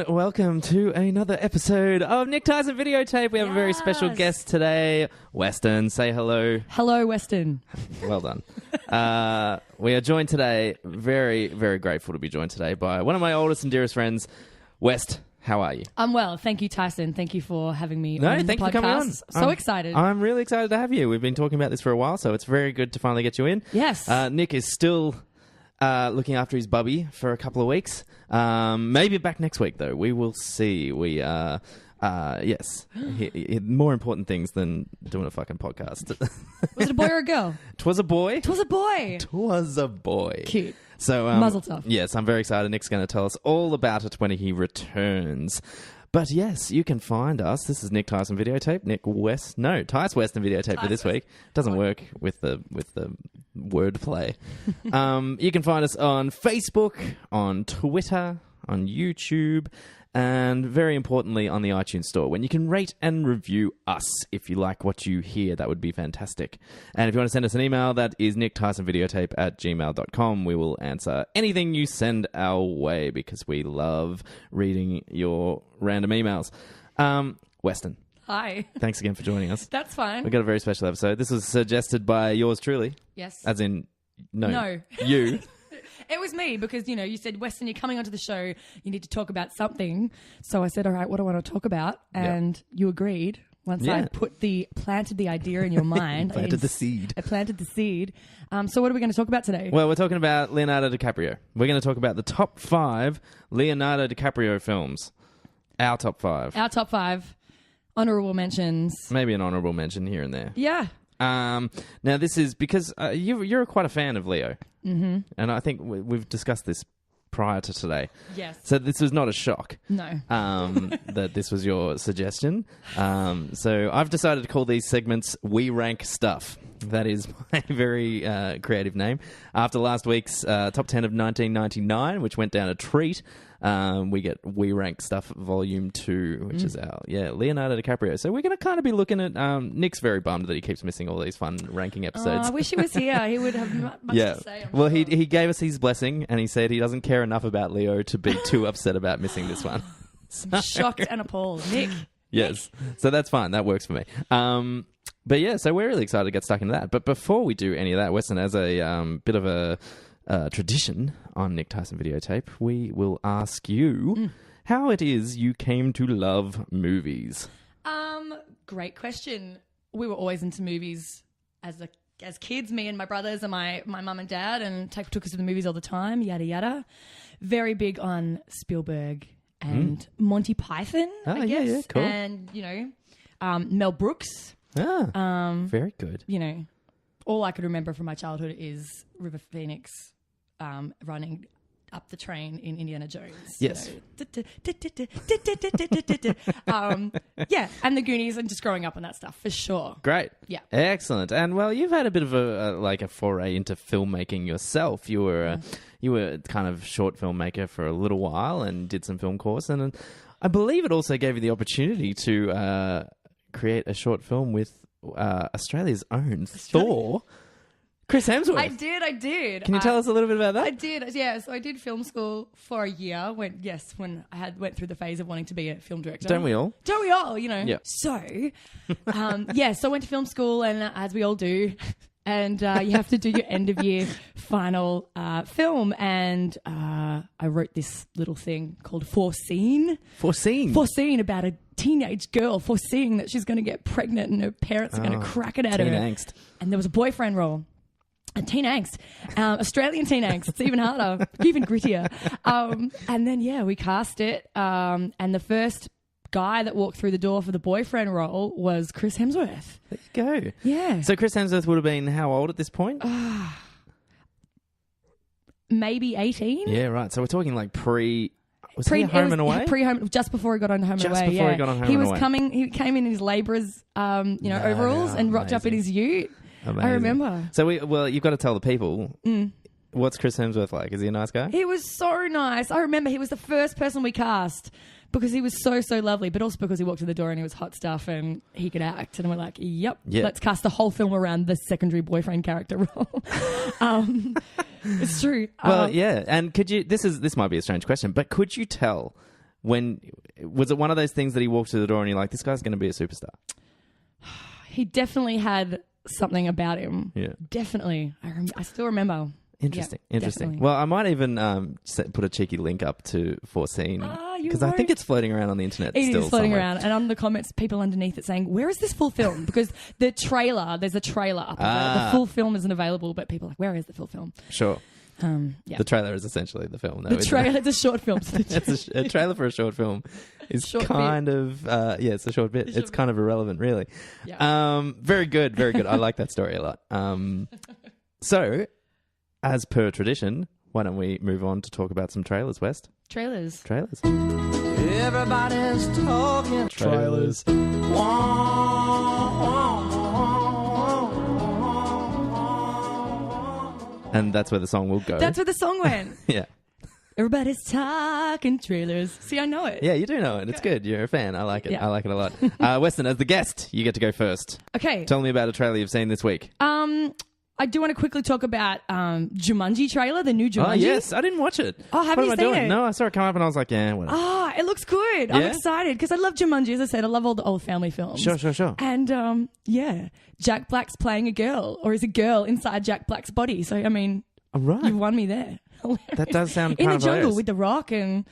welcome to another episode of Nick, Tys and Videotape. We have a very special guest today, Weston. Say hello. Hello, Weston. Well done. We are joined today, very, very grateful to be joined today by one of my oldest and dearest friends, West. How are you? I'm well. Thank you, Tyson. Thank you for having me on the podcast. Thank you for coming on. So excited. I'm really excited to have you. We've been talking about this for a while, so it's very good to finally get you in. Yes. Nick is still looking after his bubby for a couple of weeks. Maybe back next week, though. We will see. Yes. More important things than doing a fucking podcast. Was it a boy or a girl? 'Twas a boy. 'Twas a boy. 'Twas a boy. Cute. So, Muzzle tough. Yes, I'm very excited. Nick's going to tell us all about it when he returns. But yes, you can find us. This is Nick, Tys and Videotape. Tys West and Videotape for this week. Doesn't work with the wordplay. You can find us on Facebook, on Twitter, on YouTube, and very importantly on the iTunes Store, when you can rate and review us. If you like what you hear, that would be fantastic. And if you want to send us an email, that is nicktysonvideotape@gmail.com. We will answer anything you send our way because we love reading your random emails. Weston. Hi. Thanks again for joining us. That's fine. We've got a very special episode. This was suggested by yours truly. Yes. As in, No. You. It was me because, you said, Weston, you're coming onto the show. You need to talk about something. So I said, all right, what do I want to talk about? And you agreed. Once I planted the idea in your mind. Planted the seed. I planted the seed. So what are we going to talk about today? Well, we're talking about Leonardo DiCaprio. We're going to talk about the top 5 Leonardo DiCaprio films. Our top 5. Our top 5. Honourable mentions. Maybe an honourable mention here and there. Yeah. Now, this is because you're quite a fan of Leo. Mm-hmm. And I think we've discussed this prior to today. Yes. So this was not a shock. No. That this was your suggestion. So I've decided to call these segments We Rank Stuff. That is my very creative name. After last week's Top 10 of 1999, which went down a treat, we get We Rank Stuff Volume 2, which is our, Leonardo DiCaprio. So we're going to kind of be looking at, Nick's very bummed that he keeps missing all these fun ranking episodes. I wish he was here. He would have much to say. I'm sure. He gave us his blessing and he said he doesn't care enough about Leo to be too upset about missing this one. I'm shocked and appalled. Nick. Yes. So that's fine. That works for me. But yeah, so we're really excited to get stuck into that. But before we do any of that, Weston, as a bit of a tradition on Nick, Tys and Videotape, we will ask you how it is you came to love movies. Great question. We were always into movies as kids, me and my brothers and my mum and dad, and took us to the movies all the time, yada, yada. Very big on Spielberg and Monty Python, I guess. Yeah, cool. And, Mel Brooks. Very good. All I could remember from my childhood is River Phoenix running up the train in Indiana Jones. Yes. And the Goonies and just growing up on that stuff, for sure. Great. Yeah. Excellent. And, well, you've had a bit of a foray into filmmaking yourself. You were kind of short filmmaker for a little while and did some film course. And I believe it also gave you the opportunity to create a short film with Australia's own Thor, Chris Hemsworth. I did. Can you tell us a little bit about that? I did, yeah. So I did film school for a year when I went through the phase of wanting to be a film director. Don't we all? Yeah. So, so I went to film school, and as we all do, and you have to do your end of year final film, and I wrote this little thing called Foreseen about a teenage girl foreseeing that she's going to get pregnant and her parents are going to crack it at her. Teen angst. And there was a boyfriend role. And teen angst. Australian teen angst. It's even harder, even grittier. And then, we cast it. And the first guy that walked through the door for the boyfriend role was Chris Hemsworth. There you go. Yeah. So Chris Hemsworth would have been how old at this point? Maybe 18. Yeah, right. So we're talking like he Home and Away? Pre-Home, just before he got on Home and Away. He got on Home and Away. He came in his labourer's, overalls and rocked up in his ute. Amazing. I remember. So you've got to tell the people. What's Chris Hemsworth like? Is he a nice guy? He was so nice. I remember he was the first person we cast because he was so, so lovely, but also because he walked to the door and he was hot stuff and he could act. And we're like, yep, let's cast the whole film around the secondary boyfriend character role. It's true. Well, yeah. And could you, this might be a strange question, but could you tell when was it one of those things that he walked through the door and you're like, this guy's going to be a superstar? He definitely had something about him. Yeah. Definitely. I still remember. Interesting. Yeah, Interesting. definitely. Well, I might even put a cheeky link up to Foreseen because I think it's floating around on the internet. It still is floating somewhere. around, and on the comments, people underneath it saying, "Where is this full film?" Because there's a trailer up. The full film isn't available, but people are like, "Where is the full film?" Sure. Yeah. The trailer is essentially the film. Though, The trailer, it's a short film. it's a trailer for a short film. It's kind of it's a short bit. It's kind of irrelevant, really. Yeah. Very good, very good. I like that story a lot. So, as per tradition, why don't we move on to talk about some trailers, West? Trailers. Everybody's talking trailers. And that's where the song will go. That's where the song went. Yeah. Everybody's talking trailers. See, I know it. Yeah, you do know it. It's good. You're a fan. I like it. Yeah. I like it a lot. Weston, as the guest, you get to go first. Okay. Tell me about a trailer you've seen this week. I do want to quickly talk about Jumanji trailer, the new Jumanji. Oh, yes. I didn't watch it. Oh, have you what am I seen doing? it? No, I saw it come up and I was like, yeah, whatever. Ah, it looks good. I'm Yeah? excited because I love Jumanji. As I said, I love all the old family films. Sure. And Jack Black's playing a girl, or is a girl inside Jack Black's body. So, I mean, All right. you've won me there. That does sound in kind the of jungle hilarious. with The Rock and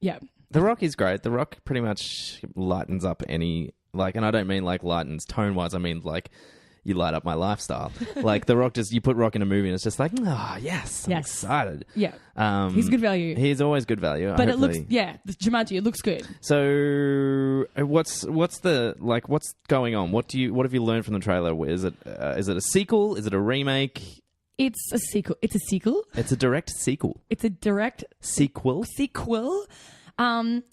The Rock is great. The Rock pretty much lightens up any, and I don't mean lightens tone-wise. I mean you light up my lifestyle. The Rock you put Rock in a movie and it's just yes, I'm excited. Yeah. He's good value. He's always good value. But it looks, the Jumanji, it looks good. So what's going on? What have you learned from the trailer? Is it a sequel? Is it a remake? It's a sequel. It's a sequel. It's a direct sequel. It's a direct Sequel? Karen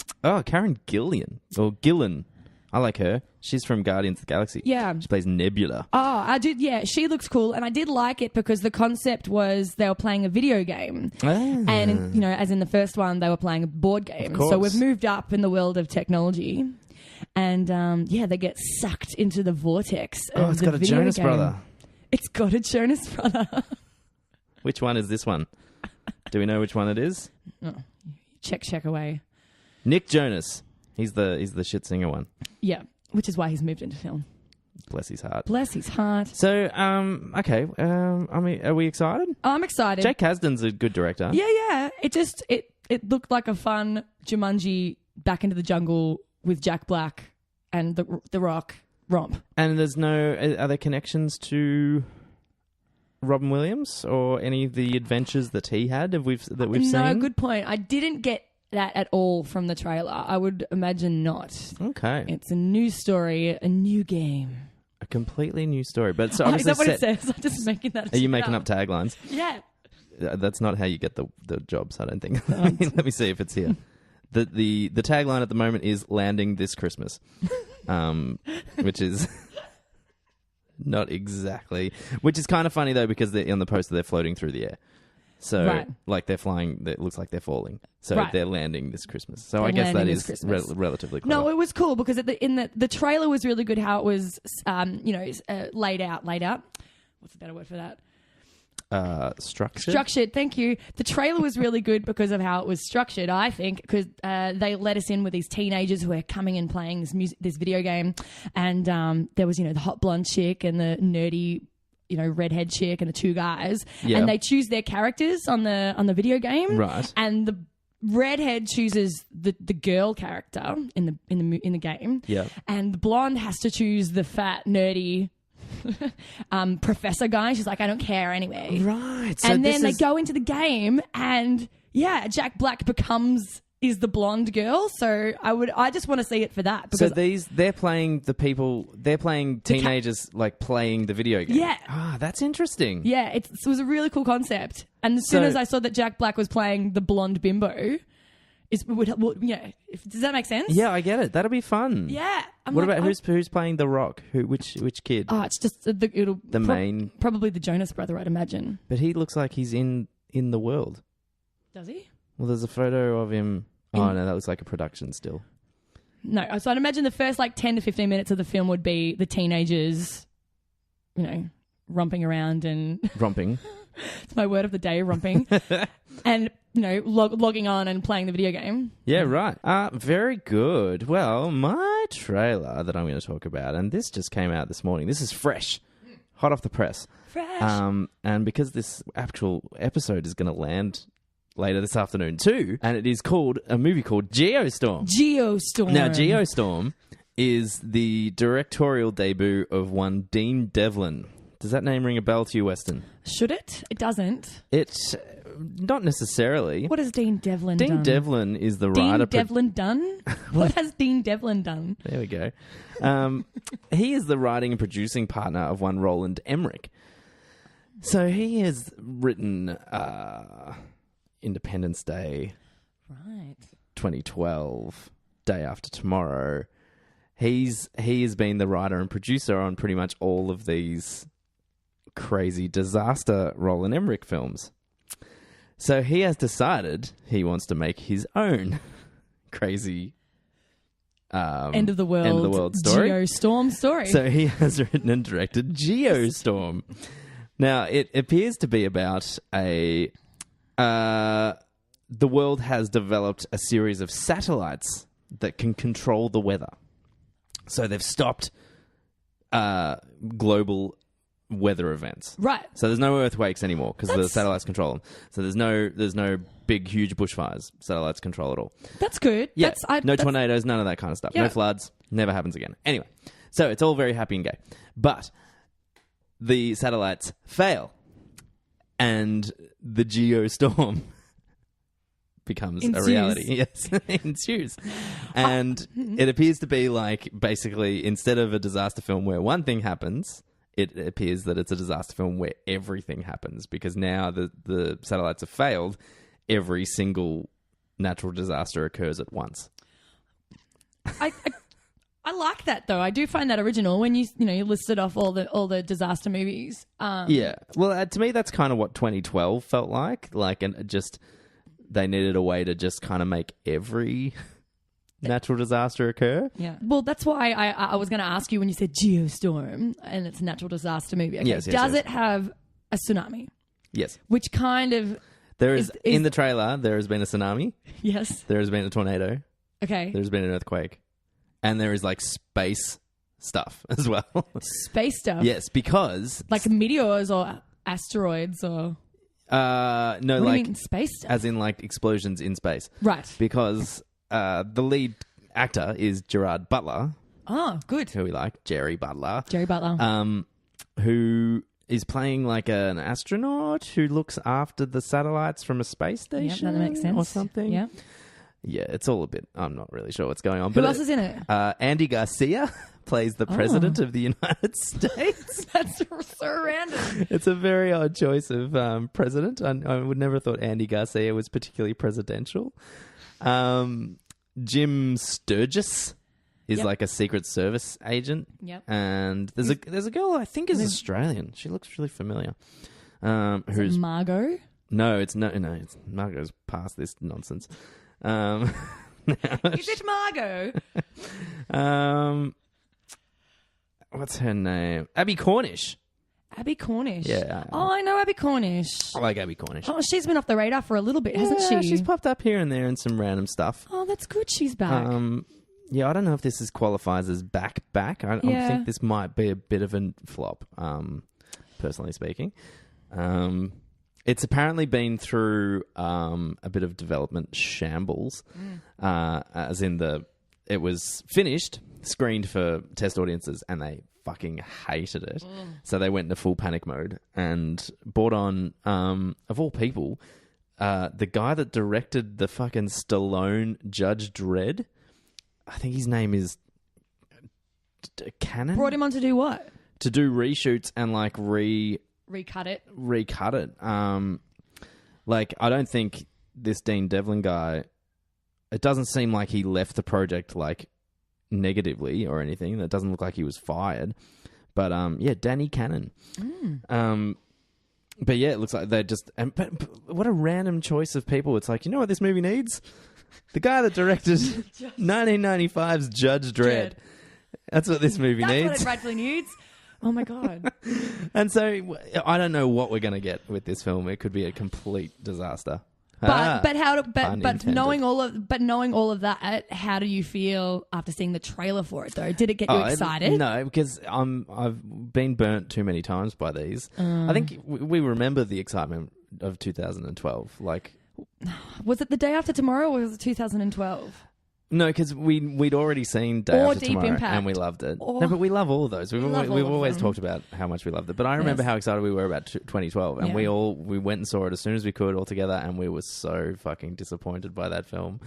Gillan. I like her. She's from Guardians of the Galaxy. Yeah. She plays Nebula. Oh, I did. Yeah, she looks cool, and I did like it because the concept was they were playing a video game, and as in the first one, they were playing a board game. Of course. So we've moved up in the world of technology, and they get sucked into the vortex. Of it's the got a video Jonas game. brother. It's got a Jonas brother. Which one is this one? Do we know which one it is? Oh, check away. Nick Jonas. He's the shit singer one. Yeah, which is why he's moved into film. Bless his heart. Bless his heart. So, okay. I mean, are we excited? I'm excited. Jake Kasdan's a good director. Yeah. It looked like a fun Jumanji back into the jungle with Jack Black and the Rock romp. And are there connections to Robin Williams or any of the adventures that he had that we've seen? No, good point. I didn't get that at all from the trailer. I would imagine not. Okay. It's a new story, a new game. A completely new story. But so Is obviously that what it says? I'm just making that Are you making up taglines? Yeah. That's not how you get the jobs, I don't think. Let me see if it's here. The tagline at the moment is landing this Christmas, which is not exactly. Which is kind of funny though because on the poster they're floating through the air, so they're flying. It looks like they're falling, so they're landing this Christmas. So I guess that is relatively clever. No, it was cool because the trailer was really good. How it was, laid out. What's a better word for that? Structured. Thank you. The trailer was really good because of how it was structured. I think because they let us in with these teenagers who are coming and playing this video game, and there was the hot blonde chick and the nerdy redhead chick and the two guys, and they choose their characters on the video game, right? And the redhead chooses the girl character in the game, and the blonde has to choose the fat nerdy professor guy. She's like, I don't care anyway. Right. So and then they go into the game and Jack Black is the blonde girl. So I just want to see it for that. Because they're playing teenagers playing the video game. Yeah. Ah, that's interesting. Yeah, it was a really cool concept. And as soon as I saw that Jack Black was playing the blonde bimbo, does that make sense? Yeah, I get it. That'll be fun. Yeah. What about who's playing the Rock? Which kid? Oh, it's just main. Probably the Jonas brother, I'd imagine. But he looks like he's in the world. Does he? Well, there's a photo of him. Oh no, that looks like a production still. No, so I'd imagine the first 10 to 15 minutes of the film would be the teenagers, romping around and romping. my word of the day, romping, and logging on and playing the video game. Yeah, right. Very good. Well, my trailer that I'm going to talk about, and this just came out this morning. This is fresh, hot off the press. Fresh. And because this actual episode is going to land later this afternoon too, and it is called a movie called Geostorm. Geostorm. Now, Geostorm is the directorial debut of one Dean Devlin. Does that name ring a bell to you, Weston? Should it? It doesn't. It's not necessarily. What has Dean Devlin done? Dean Devlin is the writer. Dean Devlin done? What has Dean Devlin done? There we go. He is the writing and producing partner of one Roland Emmerich. So he has written Independence Day, right? 2012, Day After Tomorrow. He has been the writer and producer on pretty much all of these crazy disaster Roland Emmerich films. So he has decided he wants to make his own crazy end of the world story. Geostorm story. So he has written and directed Geostorm. Now, it appears to be about the world has developed a series of satellites that can control the weather. So they've stopped global weather events. Right. So there's no earthquakes anymore because the satellites control them. So there's no big, huge bushfires. Satellites control it all. That's good. Yeah. No tornadoes, none of that kind of stuff. Yeah. No floods. Never happens again. Anyway, so it's all very happy and gay. But the satellites fail and the geostorm becomes a reality. Yes, ensues. And it appears to be like, basically, instead of a disaster film where one thing happens, it appears that it's a disaster film where everything happens, because now the satellites have failed. Every single natural disaster occurs at once. I like that, though. I do find that original when you listed off all the disaster movies. Yeah. Well, to me, that's kind of what 2012 felt like. And just they needed a way to just kind of make every natural disaster occur. Yeah. Well, that's why I was going to ask you when you said Geostorm and it's a natural disaster movie. Okay. Yes, Does it have a tsunami? Yes. Which kind of... There is in the trailer, there has been a tsunami. Yes. There has been a tornado. Okay. There's been an earthquake. And there is, space stuff as well. Space stuff? Yes, because... Like meteors or asteroids or... No, what do you mean, space stuff? As in, explosions in space. Right. Because the lead actor is Gerard Butler. Oh, good. Who we like. Jerry Butler. Jerry Butler. Who is playing, an astronaut who looks after the satellites from a space station. Yeah, that makes sense. Or something. Yeah. Yeah, it's all a bit... I'm not really sure what's going on. Who else is in it? Andy Garcia plays the president of the United States. That's so random. It's a very odd choice of president. I would never have thought Andy Garcia was particularly presidential. Jim Sturgis is a Secret Service agent. Yep. And there's a girl I think is Australian. She looks really familiar. Who's Margot? No, it's Margot's past this nonsense. Is it Margot? What's her name? Abby Cornish. Abby Cornish. Yeah. I know Abby Cornish. I like Abby Cornish. Oh, she's been off the radar for a little bit, hasn't she? She's popped up here and there in some random stuff. Oh, that's good. She's back. Yeah, I don't know if this qualifies as back. I think this might be a bit of a flop, personally speaking. It's apparently been through a bit of development shambles, as in it was finished, screened for test audiences, and they fucking hated it. So they went into full panic mode and brought on, of all people, the guy that directed the fucking Stallone Judge Dredd. I think his name is Cannon. Brought him on to do what? To do reshoots and recut it. I don't think this Dean Devlin guy, it doesn't seem like he left the project negatively or anything. That doesn't look like he was fired. But Danny Cannon. But yeah, it looks like they just... But what a random choice of people. It's you know what this movie needs? The guy that directed 1995's Judge Dredd. That's what this movie needs. That's what it rightfully needs. Oh my God. And so I don't know what we're going to get with this film. It could be a complete disaster. But knowing all of that, how do you feel after seeing the trailer for it though? Did it get you excited? No, because I've been burnt too many times by these. I think we remember the excitement of 2012. Like, was it The Day After Tomorrow or was it 2012? No, because we'd already seen Day After Deep Tomorrow Impact. And we loved it. No, but we love all of those. We've always talked about how much we loved it. But I remember how excited we were about 2012, and we went and saw it as soon as we could all together, and we were so fucking disappointed by that film.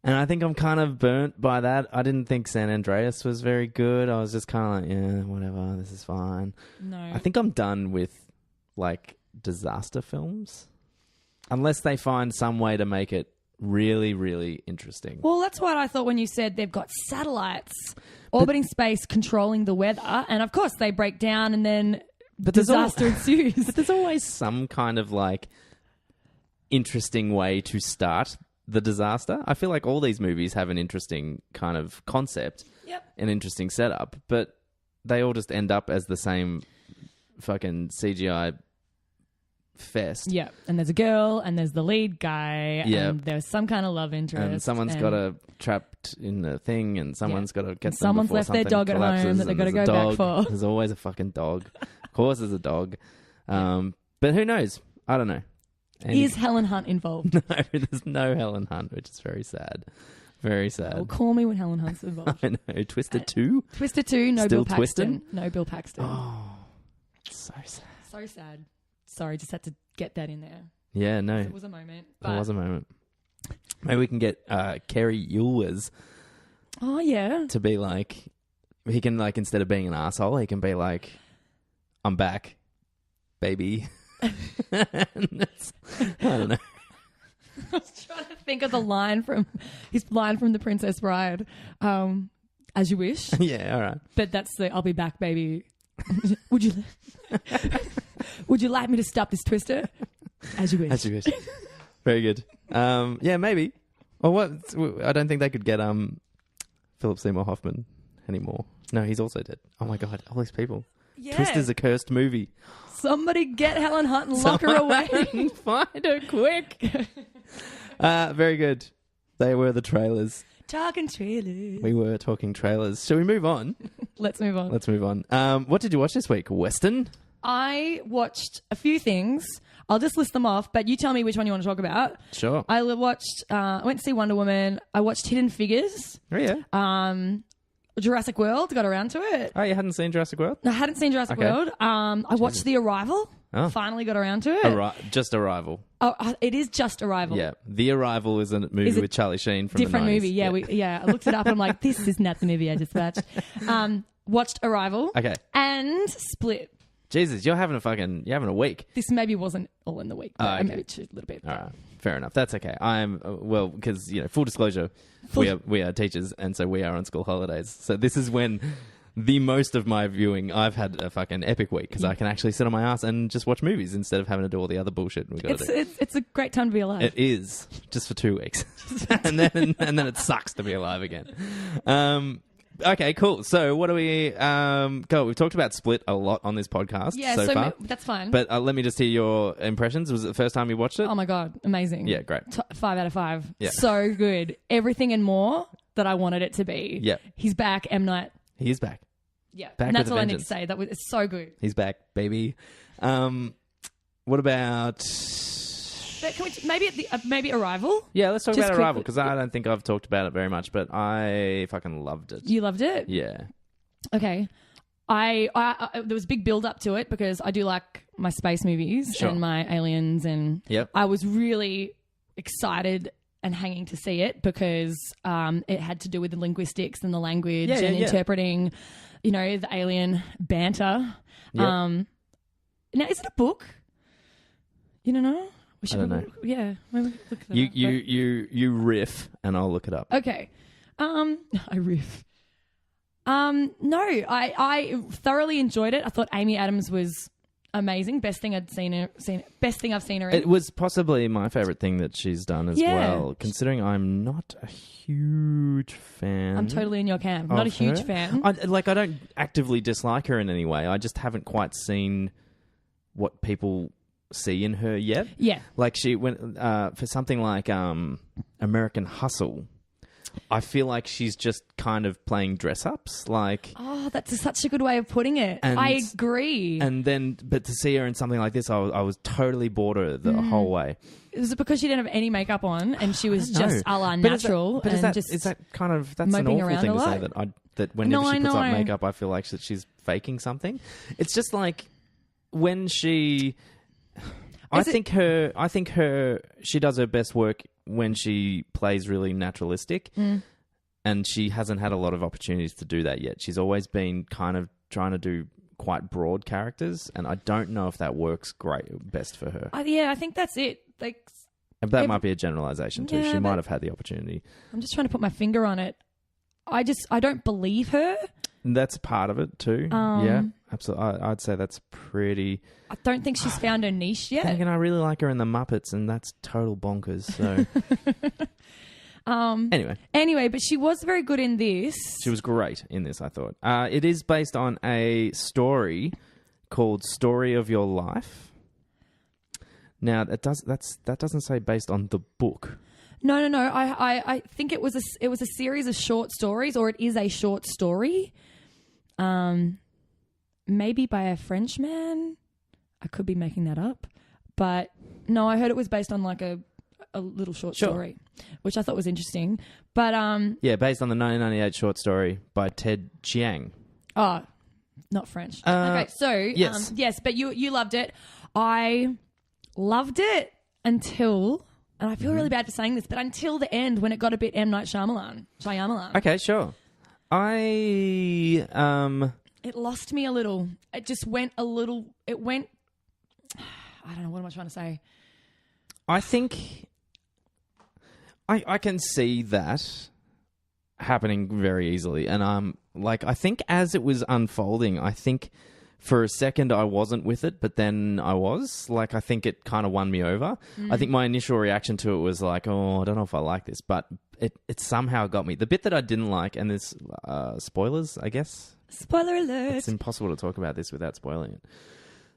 And I think I'm kind of burnt by that. I didn't think San Andreas was very good. I was just kind of like, yeah, whatever, this is fine. No, I think I'm done with like disaster films, unless they find some way to make it really, really interesting. Well, that's what I thought when you said they've got satellites orbiting space controlling the weather, and of course they break down and then disaster ensues. But there's always some kind of like interesting way to start the disaster. I feel like all these movies have an interesting kind of concept, an interesting setup, but they all just end up as the same fucking CGI fest. Yeah, and there's a girl, and there's the lead guy, and there's some kind of love interest, and someone's got a trapped in the thing, and someone's got to get them someone's before left their dog at collapses, home that they've got to go dog. back for. There's always a fucking dog. Of course, there's a dog. But who knows? I don't know. Is Helen Hunt involved? No, there's no Helen Hunt, which is very sad. Very sad. Well, call me when Helen Hunt's involved. I know. Twisted 2? Twisted 2, no Still Bill Paxton. twisting? No Bill Paxton. Oh, so sad. So sad. Sorry, just had to get that in there. Yeah, no. It was a moment. It was a moment. Maybe we can get Kerry Ewers. Oh, yeah. To be like, he can like, instead of being an asshole, he can be like, I'm back, baby. I don't know. I was trying to think of the line from The Princess Bride. As you wish. Yeah, all right. But that's the I'll be back, baby. Would you like me to stop this twister? As you wish. As you wish. Very good. Yeah, maybe. Or what? I don't think they could get Philip Seymour Hoffman anymore. No, he's also dead. Oh my God, all these people. Yeah. Twister's a cursed movie. Somebody get Helen Hunt and lock her away. Find her quick. Very good. They were the trailers. Talkin Trailers. We were talking trailers. Shall we move on? Let's move on. Let's move on. What did you watch this week? Weston? I watched a few things. I'll just list them off, but you tell me which one you want to talk about. Sure. I watched, I went to see Wonder Woman. I watched Hidden Figures. Oh, yeah. Jurassic World, got around to it. Oh, you hadn't seen Jurassic World? I hadn't seen Jurassic World. I watched The Arrival. Oh. Finally got around to it. Just Arrival. Oh, it is just Arrival. Yeah. The Arrival is a movie with Charlie Sheen from different the 90s. movie. Yeah, I looked it up and I'm like, this is not the movie I just watched. Watched Arrival. Okay. And Split. Jesus, you're having a week. This maybe wasn't all in the week, but okay. maybe a little bit. All right, fair enough. That's okay. I'm because full disclosure, we are teachers, and so we are on school holidays. So this is when the most of my viewing. I've had a fucking epic week because I can actually sit on my ass and just watch movies instead of having to do all the other bullshit we got to do. It's a great time to be alive. It is just for 2 weeks, and then it sucks to be alive again. Okay, cool. So what do we go? We've talked about Split a lot on this podcast so far. That's fine. But let me just hear your impressions. Was it the first time you watched it? Oh my God, amazing. Yeah, great. 5 out of 5. Yeah. So good. Everything and more that I wanted it to be. Yeah. He's back, M. Night. He is back. Yeah. Back and that's with a all vengeance. I need to say. It's so good. He's back, baby. What about... But can we maybe Arrival? Yeah, let's talk Just about Arrival, quickly. because I don't think I've talked about it very much, but I fucking loved it. You loved it? Yeah. Okay. I there was a big build up to it because I do like my space movies and my aliens, and I was really excited and hanging to see it because it had to do with the linguistics and the language and interpreting, the alien banter. Yep. Now, is it a book? You don't know? I don't know. Yeah. Maybe look it up. You riff, and I'll look it up. Okay. I riff. No, I thoroughly enjoyed it. I thought Amy Adams was amazing. Best thing I've seen her in. It was possibly my favourite thing that she's done as well, considering I'm not a huge fan. I'm totally in your camp. Not a huge fan. I don't actively dislike her in any way. I just haven't quite seen what people see in her yet. Yeah. Like she went for something like American Hustle. I feel like she's just kind of playing dress-ups. Like, oh, that's such a good way of putting it. I agree. But to see her in something like this, I was totally bored of her the whole way. Is it because she didn't have any makeup on and she was just a la natural? That's an awful thing to say that whenever she puts up makeup, I feel like she's faking something. It's just like when she... I think she does her best work when she plays really naturalistic, and she hasn't had a lot of opportunities to do that yet. She's always been kind of trying to do quite broad characters, and I don't know if that works best for her. I think that's it. Like, that might be a generalization too. She might have had the opportunity. I'm just trying to put my finger on it. I don't believe her. And that's part of it too. Yeah, absolutely. I'd say that's pretty... I don't think she's found her niche yet. And I really like her in The Muppets, and that's total bonkers. So, anyway, but she was very good in this. She was great in this, I thought. It is based on a story called "Story of Your Life." Now, that doesn't say based on the book. No. I think it was a series of short stories, or it is a short story. Maybe by a Frenchman. I could be making that up, but no, I heard it was based on like a little short story, which I thought was interesting. But based on the 1998 short story by Ted Chiang. Oh, not French. Okay, so yes, but you loved it. I loved it until, and I feel really bad for saying this, but until the end when it got a bit M. Night Shyamalan. Okay, sure. It lost me a little. It just went a little. It went. I don't know. What am I trying to say? I think I can see that happening very easily, and I think as it was unfolding, I think for a second I wasn't with it, but then I was. Like, I think it kind of won me over. I think my initial reaction to it was like, oh, I don't know if I like this, but it somehow got me. The bit that I didn't like, and there's spoilers, I guess. Spoiler alert. It's impossible to talk about this without spoiling it.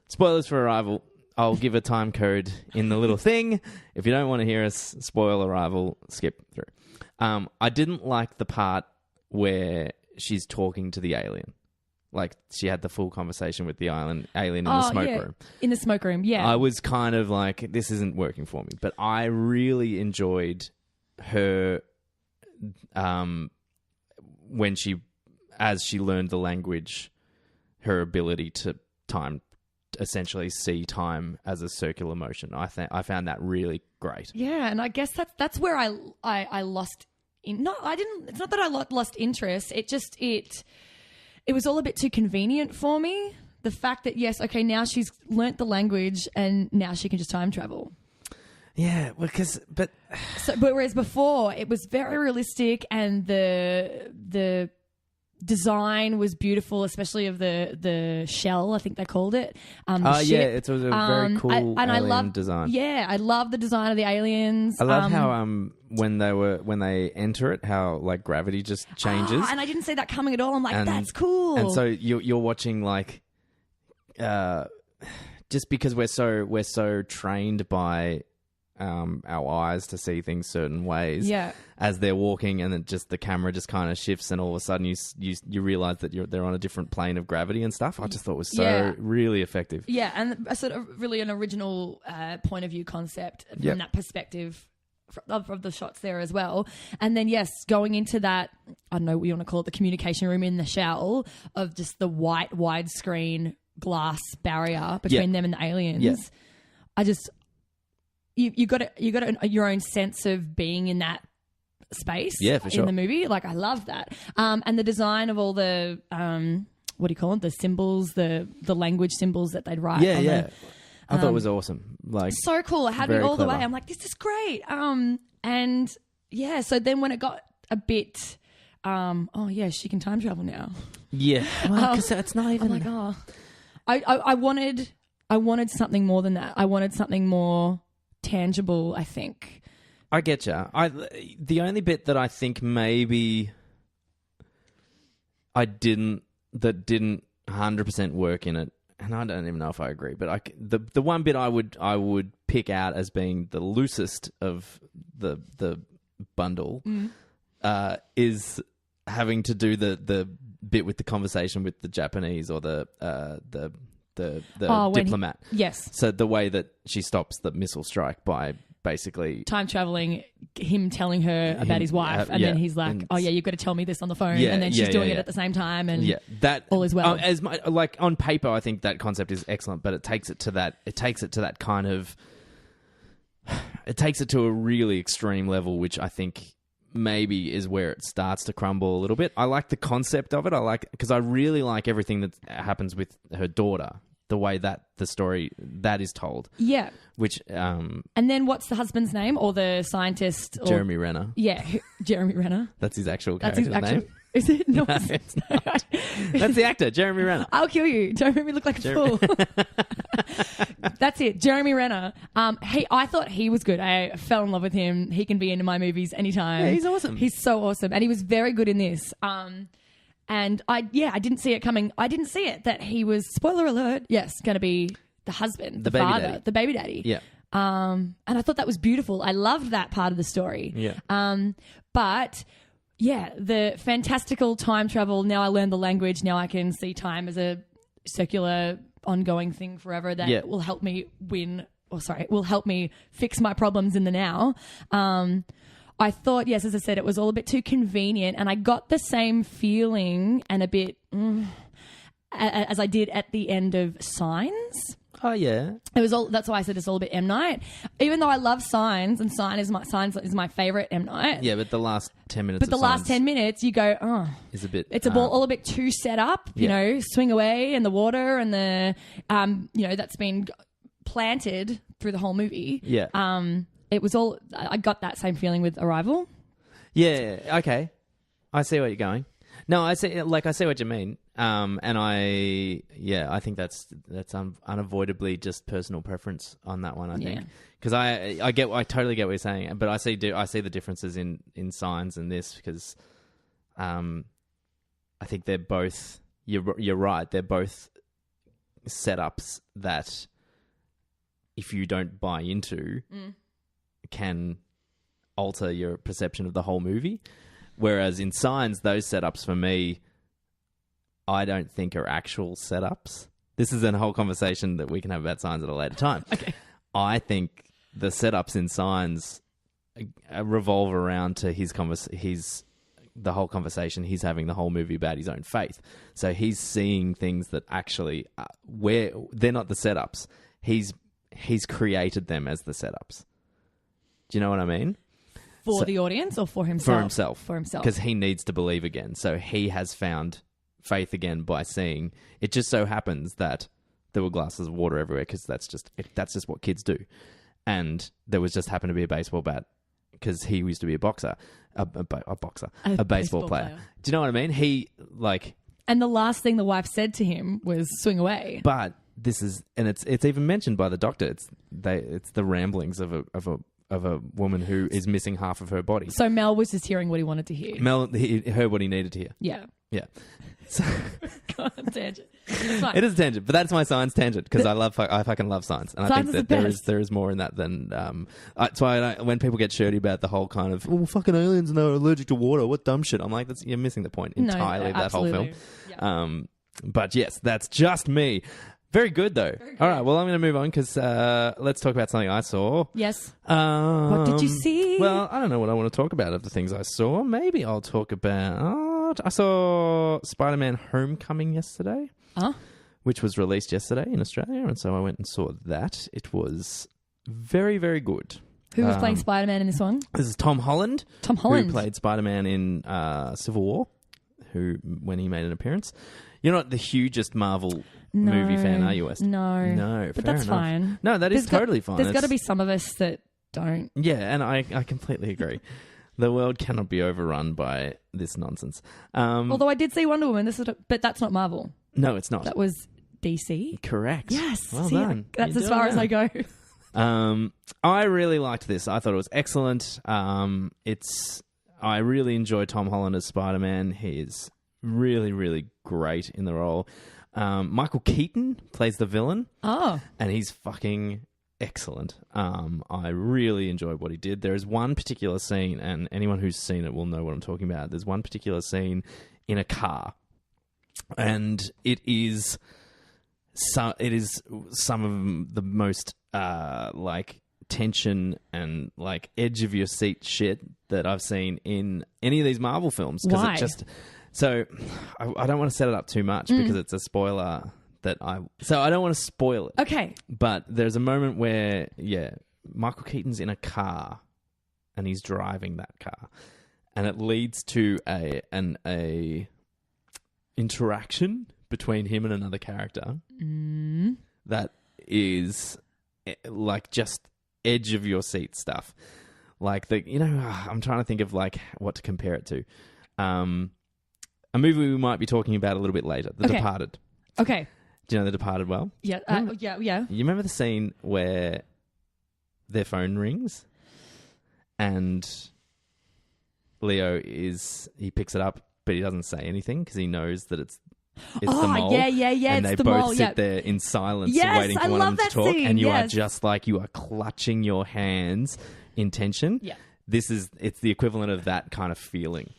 Spoilers for Arrival. I'll give a time code in the little thing. If you don't want to hear us spoil Arrival, skip through. I didn't like the part where she's talking to the alien. Like, she had the full conversation with the alien in the smoke room. In the smoke room, yeah. I was kind of like, this isn't working for me. But I really enjoyed her as she learned the language, her ability to essentially see time as a circular motion. I found that really great. Yeah, and I guess that's where I lost. It's not that I lost interest. It was all a bit too convenient for me. The fact that now she's learnt the language and now she can just time travel. Yeah, but whereas before it was very realistic and the design was beautiful, especially of the shell, I think they called it. It was a very cool alien design. Yeah, I love the design of the aliens. I love how when they enter it, how like gravity just changes. And I didn't see that coming at all. I'm like, that's cool. And so you're watching like, just because we're so trained by our eyes to see things certain ways. Yeah. As they're walking, and then just the camera just kind of shifts, and all of a sudden you realize that they're on a different plane of gravity and stuff. I just thought it was so really effective. Yeah, and a sort of really an original point of view concept from that perspective of the shots there as well. And then going into that, I don't know what you want to call it, the communication room in the shell of just the white widescreen glass barrier between them and the aliens. Yeah. I just. You got your own sense of being in that space for sure. in the movie. Like, I love that. And the design of all the, what do you call it? The symbols, the language symbols that they'd write. Yeah. I thought it was awesome. Like, so cool. It had me all the way. I'm like, this is great. So then when it got a bit, she can time travel now. Yeah. Well, because it's not even. I'm like, I wanted I wanted something more than that. I wanted something more tangible, I think. I get you. The only bit that I think maybe didn't 100% work in it, and I don't even know if I agree, but the one bit I would pick out as being the loosest of the bundle is having to do the bit with the conversation with the Japanese or the diplomat. Yes. So the way that she stops the missile strike by basically time traveling, him telling her about his wife, and then he's like, "Oh yeah, you've got to tell me this on the phone," and then she's doing it at the same time, and that all is well. Like on paper, I think that concept is excellent, but it takes it to that kind of, it takes it to a really extreme level, which I think maybe is where it starts to crumble a little bit. I like the concept of it. Because I really like everything that happens with her daughter. The way that the story that is told. Yeah. Which and then what's the husband's name or the scientist? Jeremy Renner. Yeah, Jeremy Renner. That's his actual character's name. Is it? No, it's not. That's the actor, Jeremy Renner. I'll kill you. Don't make me look like a fool. That's it, Jeremy Renner. I thought he was good. I fell in love with him. He can be into my movies anytime. Yeah, he's awesome. He's so awesome, and he was very good in this. And I didn't see it coming. I didn't see it that he was, spoiler alert, yes, going to be the husband, the father, daddy. the baby daddy. Yeah. And I thought that was beautiful. I loved that part of the story. Yeah. But yeah, the fantastical time travel. Now I learned the language. Now I can see time as a circular, ongoing thing forever that will help me will help me fix my problems in the now. I thought, yes, as I said, it was all a bit too convenient, and I got the same feeling and a bit as I did at the end of Signs. Oh yeah, it was all. That's why I said it's all a bit M. Night, even though I love Signs and Signs is my favorite M. Night. Yeah, but the last 10 minutes. But the last 10 minutes, you go, oh, is a bit. It's all a bit too set up. You know, swing away and the water and the that's been planted through the whole movie. Yeah. It was all. I got that same feeling with Arrival. Yeah. Okay. I see where you're going. No, I see. Like I see what you mean. And I think that's unavoidably just personal preference on that one. I think because I totally get what you're saying, but I see the differences in Signs and this because, I think they're both. You're right. They're both setups that if you don't buy into. Can alter your perception of the whole movie. Whereas in Signs, those setups for me, I don't think are actual setups. This is a whole conversation that we can have about Signs at a later time. Okay. I think the setups in Signs revolve around to the whole conversation he's having the whole movie about his own faith. So he's seeing things that actually where they're not the setups. He's created them as the setups. Do you know what I mean? For the audience or for himself? For himself. For himself. Because he needs to believe again. So he has found faith again by seeing. It just so happens that there were glasses of water everywhere because that's just what kids do. And there was just happened to be a baseball bat because he used to be a boxer. A baseball player. Do you know what I mean? And the last thing the wife said to him was swing away. But this is, and it's even mentioned by the doctor. It's the ramblings of a woman who is missing half of her body. So Mel was just hearing what he wanted to hear. He heard what he needed to hear. Yeah. Yeah. So God, tangent. It is a tangent, but that's my Signs tangent because I fucking love Signs, and I think that there is more in that than. That's why when people get shirty about the whole kind of fucking aliens and they're allergic to water, what dumb shit. I'm like, you're missing the point entirely of that whole film. Yeah. But yes, that's just me. Very good, though. Very good. All right, well, I'm going to move on because let's talk about something I saw. Yes. What did you see? Well, I don't know what I want to talk about of the things I saw. Maybe I'll talk about... I saw Spider-Man Homecoming yesterday, which was released yesterday in Australia, and so I went and saw that. It was very, very good. Who was playing Spider-Man in this one? This is Tom Holland. Tom Holland. Who played Spider-Man in Civil War, when he made an appearance. You're not the hugest Marvel... movie fan, are you, Weston? No, but that's enough. Fine. No, that is totally fine. There's got to be some of us that don't. Yeah, and I completely agree. The world cannot be overrun by this nonsense. Although I did see Wonder Woman, but that's not Marvel. No, it's not. That was DC. Correct. Yes. Well See, done. That's You're as far doing as I go. I really liked this. I thought it was excellent. I really enjoy Tom Holland as Spider-Man. He is really, really great in the role. Michael Keaton plays the villain. Oh. And he's fucking excellent. I really enjoyed what he did. There is one particular scene, and anyone who's seen it will know what I'm talking about. There's one particular scene in a car, and it is some of the most like tension and like edge of your seat shit that I've seen in any of these Marvel films. Why? So I don't want to set it up too much because it's a spoiler so I don't want to spoil it. Okay. But there's a moment where, Michael Keaton's in a car and he's driving that car, and it leads to a interaction between him and another character that is like just edge of your seat stuff. Like I'm trying to think of like what to compare it to. A movie we might be talking about a little bit later, The Departed. Okay. Do you know The Departed well? Yeah. Yeah. You remember the scene where their phone rings and Leo he picks it up, but he doesn't say anything because he knows that it's the mole. Yeah. And it's they the both mole. sit there in silence Yes, waiting for I one of love them to that talk. scene, And you are yes. just like, you are clutching your hands in tension. Yeah. It's the equivalent of that kind of feeling.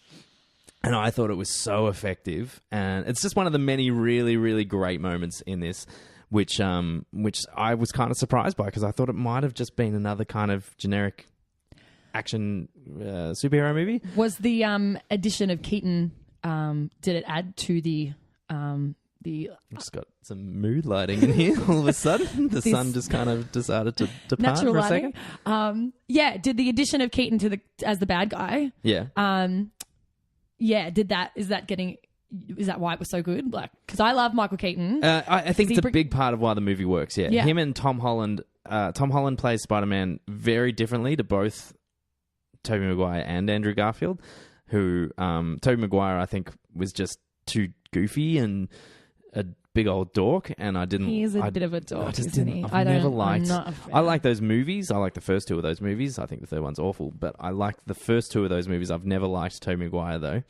And I thought it was so effective. And it's just one of the many really, really great moments in this, which I was kind of surprised by because I thought it might have just been another kind of generic action superhero movie. Was the addition of Keaton, did it add to the I've just got some mood lighting in here all of a sudden. The sun just kind of decided to depart natural for a lighting? second. Did the addition of Keaton as the bad guy? Yeah. Is that why it was so good? Like, because I love Michael Keaton. I think it's a big part of why the movie works. Yeah. Him and Tom Holland. Tom Holland plays Spider-Man very differently to both Tobey Maguire and Andrew Garfield. Who Tobey Maguire I think was just too goofy and a big old dork, and I didn't. He is a bit of a dork, isn't he? I like those movies. I like the first two of those movies. I think the third one's awful, but I liked the first two of those movies. I've never liked Tobey Maguire though.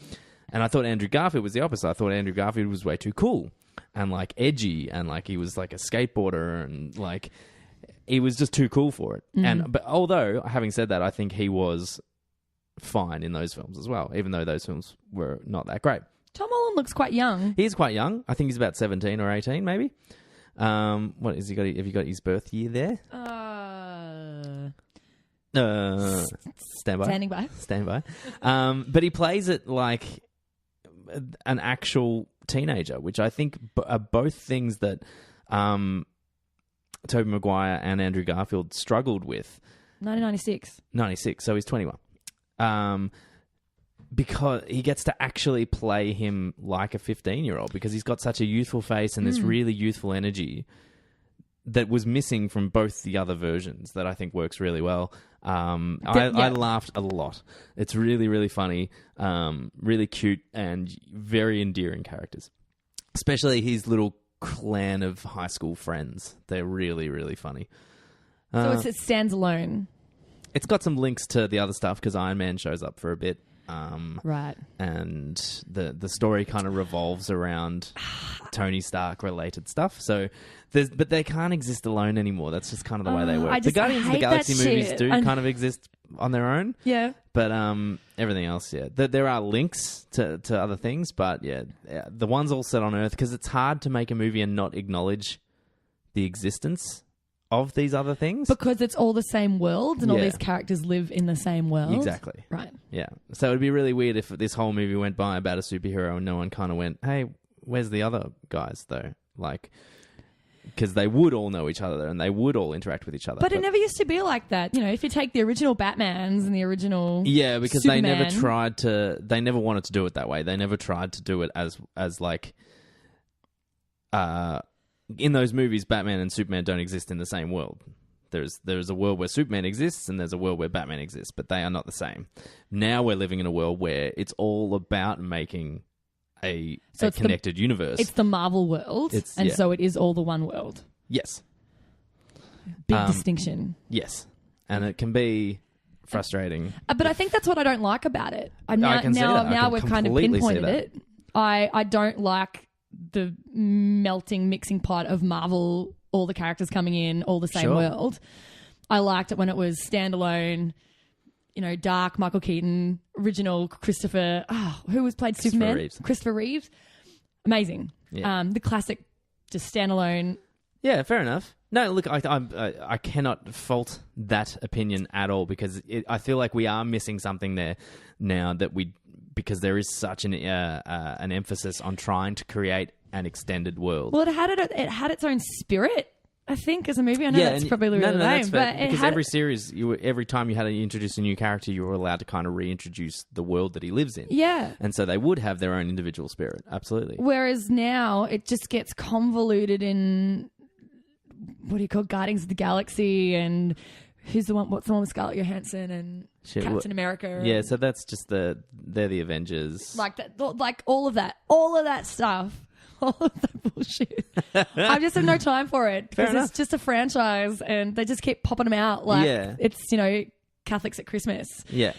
And I thought Andrew Garfield was the opposite. I thought Andrew Garfield was way too cool and like edgy, and like he was like a skateboarder, and like he was just too cool for it. But although, having said that, I think he was fine in those films as well, even though those films were not that great. Tom Holland looks quite young. He is quite young. I think he's about 17 or 18, maybe. What has he got? Have you got his birth year there? Standing by. But he plays it like an actual teenager, which I think are both things that Tobey Maguire and Andrew Garfield struggled with. 1996. So he's 21. Because he gets to actually play him like a 15-year-old because he's got such a youthful face and this really youthful energy that was missing from both the other versions that I think works really well. I laughed a lot. It's really, really funny, really cute, and very endearing characters. Especially his little clan of high school friends. They're really, really funny. So it stands alone. It's got some links to the other stuff because Iron Man shows up for a bit. Right. And the story kind of revolves around Tony Stark related stuff. So but they can't exist alone anymore. That's just kind of the way they work. The Guardians of the Galaxy movies do kind of exist on their own. Yeah. But everything else, there are links to other things, but the ones all set on Earth, because it's hard to make a movie and not acknowledge the existence of these other things. Because it's all the same world and all these characters live in the same world. Exactly. Right. Yeah. So it'd be really weird if this whole movie went by about a superhero and no one kind of went, hey, where's the other guys though? Like, because they would all know each other and they would all interact with each other. But it never used to be like that. You know, if you take the original Batmans and the original because Superman, they never wanted to do it that way. They never tried to do it as like, in those movies, Batman and Superman don't exist in the same world. There's a world where Superman exists and there's a world where Batman exists, but they are not the same. Now we're living in a world where it's all about making a it's connected universe. It's the Marvel world, so it is all the one world. Yes. Big distinction. Yes. And it can be frustrating. But I think that's what I don't like about it. Now we've kind of pinpointed it. I don't like the melting, mixing pot of Marvel, all the characters coming in, all the same world. I liked it when it was standalone, dark, Michael Keaton, original Christopher, who was played Superman? Christopher Reeves. Amazing. Yeah. The classic, just standalone. Yeah, fair enough. No, look, I cannot fault that opinion at all because I feel like we are missing something there now because there is such an emphasis on trying to create an extended world. Well, it had its own spirit, I think, as a movie. I know that's probably the real name, but because every series, every time you had to introduce a new character, you were allowed to kind of reintroduce the world that he lives in. Yeah, and so they would have their own individual spirit. Absolutely. Whereas now it just gets convoluted in. What do you call Guardians of the Galaxy and what's the one with Scarlett Johansson and Captain America? Yeah, so that's just they're the Avengers. Like that, like all of that stuff, all of that bullshit. I just have no time for it because it's just a franchise and they just keep popping them out like it's, Catholics at Christmas. Yeah.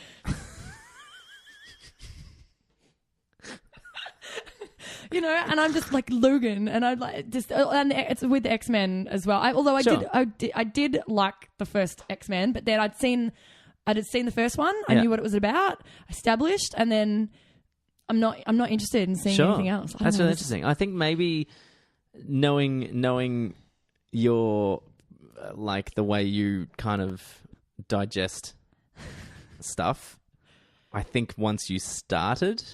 And I'm just like Logan, and and it's with X-Men as well. Although I did like the first X-Men, but then I'd seen the first one. I knew what it was about, established, and then I'm not interested in seeing anything else. That's really interesting. I think maybe knowing your like the way you kind of digest stuff. I think once you started.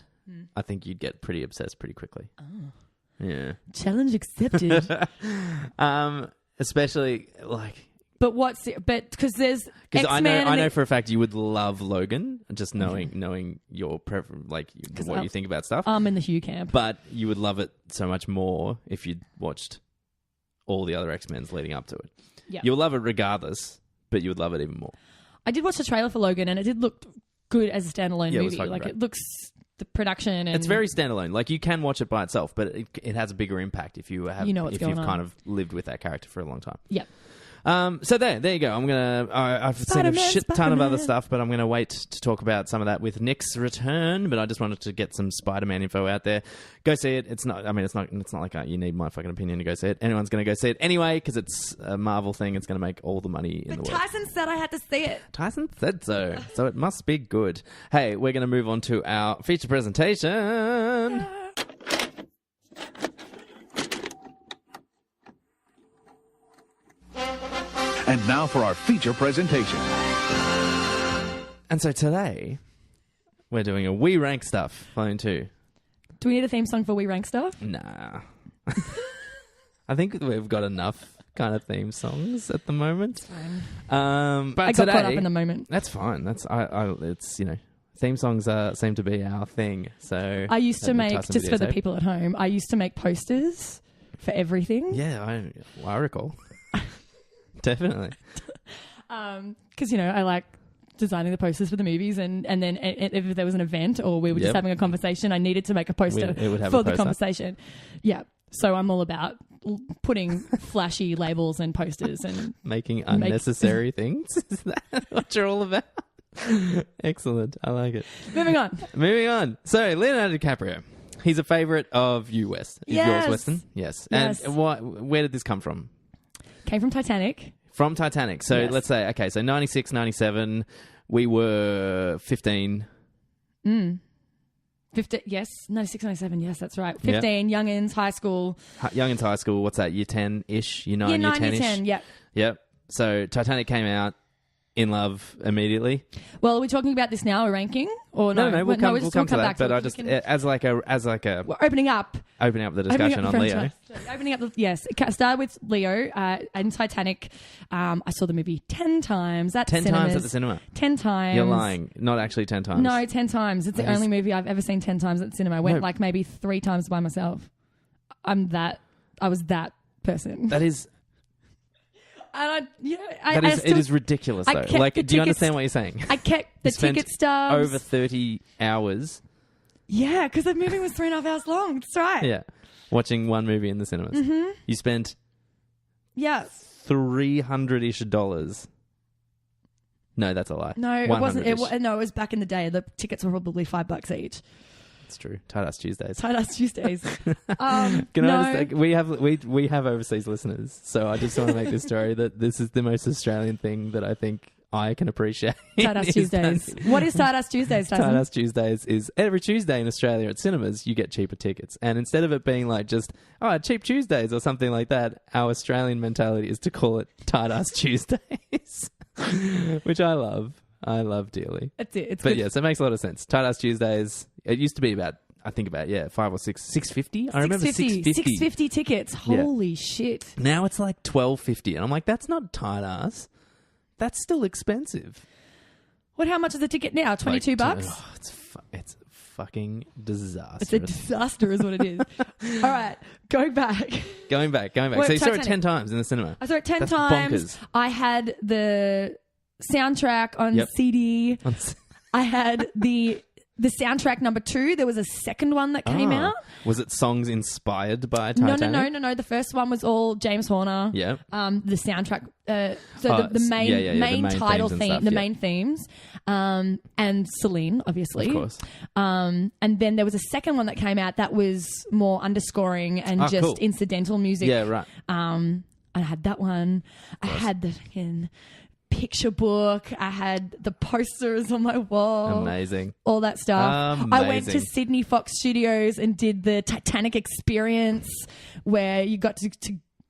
I think you'd get pretty obsessed pretty quickly. Oh. Yeah. Challenge accepted. Especially like... But because there's Because I know for a fact you would love Logan, just knowing your what you think about stuff. I'm in the Hugh camp. But you would love it so much more if you'd watched all the other X-Men's leading up to it. Yeah. You would love it regardless, but you would love it even more. I did watch the trailer for Logan and it did look good as a standalone movie. It looks... The production and it's very standalone. Like you can watch it by itself, but it has a bigger impact if you've kind of lived with that character for a long time. Yeah. So there you go. I've seen a shit ton of other stuff, but I'm gonna wait to talk about some of that with Nick's return. But I just wanted to get some Spider-Man info out there. Go see it. It's not like you need my fucking opinion to go see it. Anyone's gonna go see it anyway because it's a Marvel thing. It's gonna make all the money in the world. Tyson said I had to see it. Tyson said so, so it must be good. Hey, we're gonna move on to our feature presentation. Yeah. And now for our feature presentation. And so today, we're doing a We Rank Stuff, Volume 2. Do we need a theme song for We Rank Stuff? Nah. I think we've got enough kind of theme songs at the moment. But I got caught up in the moment. That's fine. It's, theme songs seem to be our thing. So I used to make, just for the people at home, I used to make posters for everything. Yeah, I recall. Definitely. Because, I like designing the posters for the movies and then if there was an event or we were just having a conversation, I needed to make a poster for the conversation. Yeah. So I'm all about putting flashy labels and posters and... Making unnecessary things? Is that what you're all about? Excellent. I like it. Moving on. So, Leonardo DiCaprio. He's a favourite of you, West. Yes. Yours, Weston? Yes. And where did this come from? Came from Titanic. From Titanic. So let's say, okay, so 96, 97, we were 15. 15, yes, 96, 97, yes, that's right. 15, youngins, high school. Youngins, high school, what's that, year 10-ish? Year 9, year 10-ish? 10, yep. Yep. So Titanic came out, in love immediately. Well, are we talking about this now, a ranking? Or no? No, we'll come to that. But I just, as like a... We're opening up the discussion on Leo. Opening up yes. It started with Leo and Titanic. I saw the movie 10 times at 10 times at the cinema? 10 times. You're lying. Not actually 10 times. No, 10 times. It's the only movie I've ever seen 10 times at the cinema. I went like maybe 3 times by myself. I was that person. That is... And it is ridiculous though. Like, do you understand what you're saying? I kept the ticket stubs. Over 30 hours Yeah, because the movie was 3.5 hours long. That's right. Yeah. Watching one movie in the cinemas. Mm-hmm. You spent Yeah. $300-ish. No, that's a lie. No, it wasn't. It 100-ish. was back in the day. The tickets were probably $5 each. It's true. Tight-ass Tuesdays. Tight-ass Tuesdays. Can I just, we have overseas listeners, so I just want to make this story that this is the most Australian thing that I think I can appreciate. Tight-ass Tuesdays. What is Tight-ass Tuesdays, Tyson? Tight-ass Tuesdays is every Tuesday in Australia at cinemas you get cheaper tickets, and instead of it being like just cheap Tuesdays or something like that, our Australian mentality is to call it Tight-ass Tuesdays, which I love. I love dearly. That's it. But yes, it makes a lot of sense. Tight-ass Tuesdays. It used to be about 5 or 6, $6.50. I remember $6.50. $6.50 tickets. Holy shit! Now it's like $12.50, and I'm like, that's not tight-ass. That's still expensive. How much is the ticket now? $22? It's a fucking disaster. It's a disaster, is what it is. All right, going back. So you saw it 10 times in the cinema. I saw it 10 That's times. bonkers. I had the soundtrack on CD. I had the soundtrack number 2. There was a second one that came out. Was it songs inspired by Titanic? No. The first one was all James Horner. Yeah. The soundtrack. The main title theme, the main themes, and Celine, obviously. Of course. And then there was a second one that came out that was more underscoring and just cool. incidental music. Yeah, right. I had that one. I had the fucking picture book. I had the posters on my wall. Amazing. All that stuff. Amazing. I went to Sydney Fox Studios and did the Titanic experience where you got to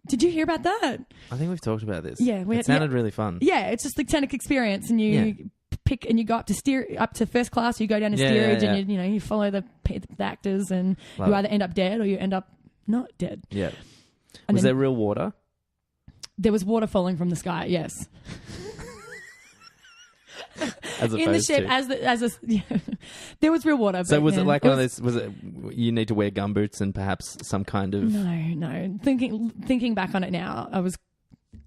did you hear about that? I think we've talked about this. Yeah. It sounded really fun. Yeah, it's just the Titanic experience and you pick and you go up to first class, you go down to steerage and you follow the actors and you either end up dead or you end up not dead. Yeah. And was there real water? There was water falling from the sky, yes. As in the ship, there was real water. So was it like one of those? Was it you need to wear gumboots and perhaps some kind of? No. Thinking back on it now, I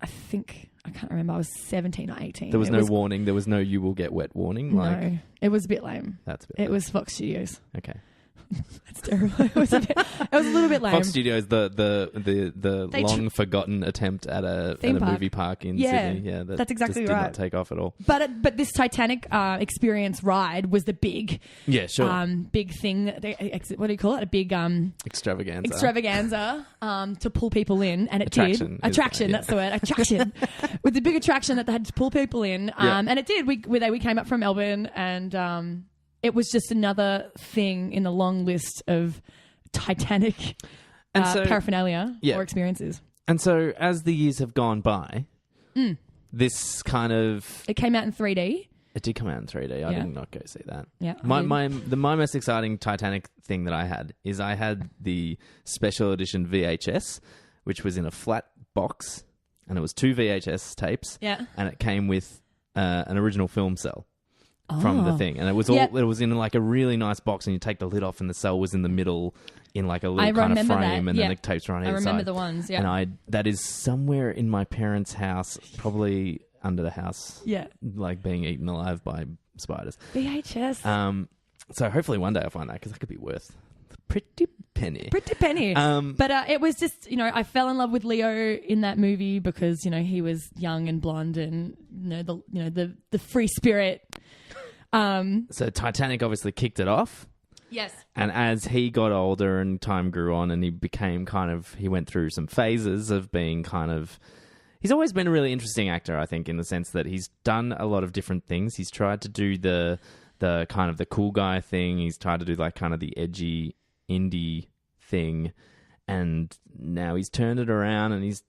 can't remember. I was 17 or 18. There was no warning. There was no "you will get wet" warning. No, it was a bit lame. That's a bit. It lame. was Fox Studios. Okay. That's terrible. It was a little bit lame. Fox Studios, the long forgotten attempt at a movie park in Sydney. Yeah, that's exactly just right. Did not take off at all. But this Titanic experience ride was the big big thing. What do you call it? A big extravaganza to pull people in, and it did. Attraction. That's the word. Attraction. With the big attraction that they had to pull people in, and it did. We came up from Melbourne and. It was just another thing in the long list of Titanic paraphernalia or experiences. And so as the years have gone by, this kind of... It came out in 3D. It did come out in 3D. I did not go see that. Yeah, my most exciting Titanic thing that I had is I had the special edition VHS, which was in a flat box, and it was 2 VHS tapes, and it came with an original film cell. From the thing, and it was it was in like a really nice box, and you take the lid off, and the cell was in the middle in like a little kind of frame, and then the tapes were on either side. I remember the ones, and that is somewhere in my parents' house, probably under the house, like being eaten alive by spiders. VHS. So hopefully one day I'll find that because that could be worth a pretty penny. But it was just I fell in love with Leo in that movie because he was young and blonde and the free spirit. So Titanic obviously kicked it off. Yes. And as he got older and time grew on and he became he went through some phases of being he's always been a really interesting actor, I think, in the sense that he's done a lot of different things. He's tried to do the kind of the cool guy thing. He's tried to do like kind of the edgy indie thing. And now he's turned it around and he's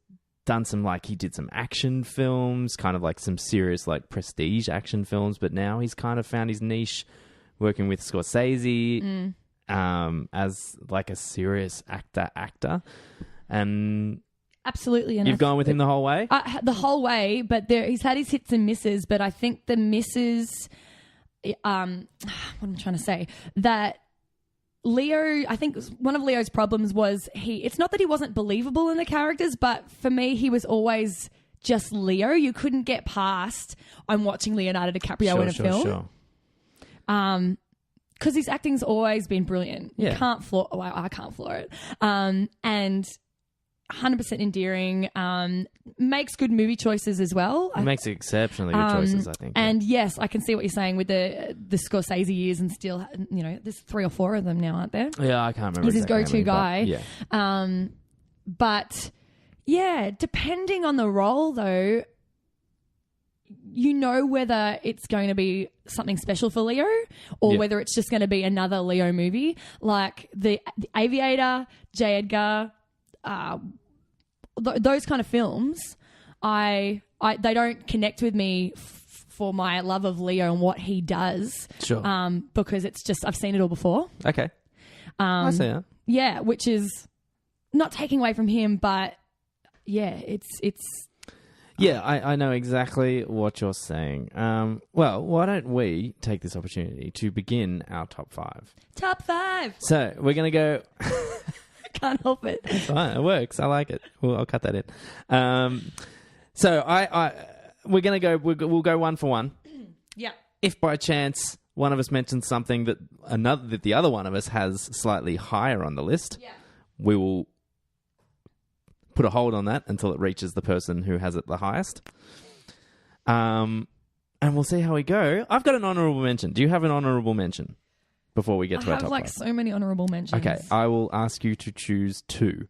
done he did some action films, kind of like some serious like prestige action films, but now he's kind of found his niche working with Scorsese as like a serious actor. And absolutely, you've gone with him the whole way? The whole way, but he's had his hits and misses, but I think the misses, what I'm trying to say, that Leo, I think one of Leo's problems was it's not that he wasn't believable in the characters, but for me, he was always just Leo. You couldn't get past, I'm watching Leonardo DiCaprio in a film. because his acting's always been brilliant. Yeah. You can't flaw. Well, I can't flaw it. And 100% endearing. Makes good movie choices as well. It makes exceptionally good choices, I think. And yes, I can see what you're saying with the Scorsese years, and still, there's 3 or 4 of them now, aren't there? Yeah, I can't remember. He's his exactly go-to how many, guy. but yeah. But yeah, depending on the role, though, whether it's going to be something special for Leo or whether it's just going to be another Leo movie, like the Aviator, J. Edgar. Those kind of films, they don't connect with me for my love of Leo and what he does. Sure. Because it's just I've seen it all before. Okay. I see that. Yeah, which is not taking away from him, but yeah, it's. Yeah, I know exactly what you're saying. Well, why don't we take this opportunity to begin our top 5? Top 5. So we're gonna go. Can't help it. It's fine. It works. I like it. I'll cut that in. So we're gonna go. We'll go one for one. Yeah. If by chance one of us mentions something that the other one of us has slightly higher on the list, we will put a hold on that until it reaches the person who has it the highest. And we'll see how we go. I've got an honourable mention. Do you have an honourable mention before we get to our top 5? So many honourable mentions. Okay, I will ask you to choose 2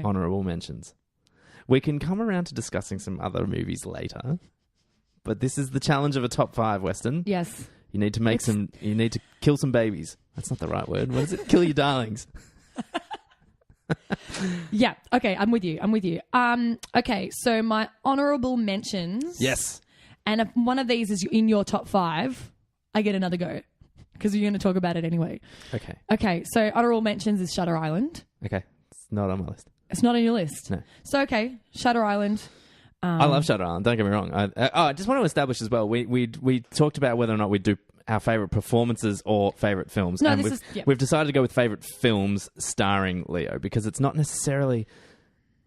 honourable mentions. We can come around to discussing some other movies later, but this is the challenge of a top 5, Weston. Yes. You need to you need to kill some babies. That's not the right word. What is it? Kill your darlings. Yeah. Okay, I'm with you. Okay, so my honourable mentions. Yes. And if one of these is in your top 5, I get another go. Because you're going to talk about it anyway. Okay. Okay, so honourable mentions is Shutter Island. Okay. It's not on my list. It's not on your list? No. So, okay, Shutter Island. I love Shutter Island, don't get me wrong. I just want to establish as well, we talked about whether or not we'd do our favourite performances or favourite films. No, and we've decided to go with favourite films starring Leo because it's not necessarily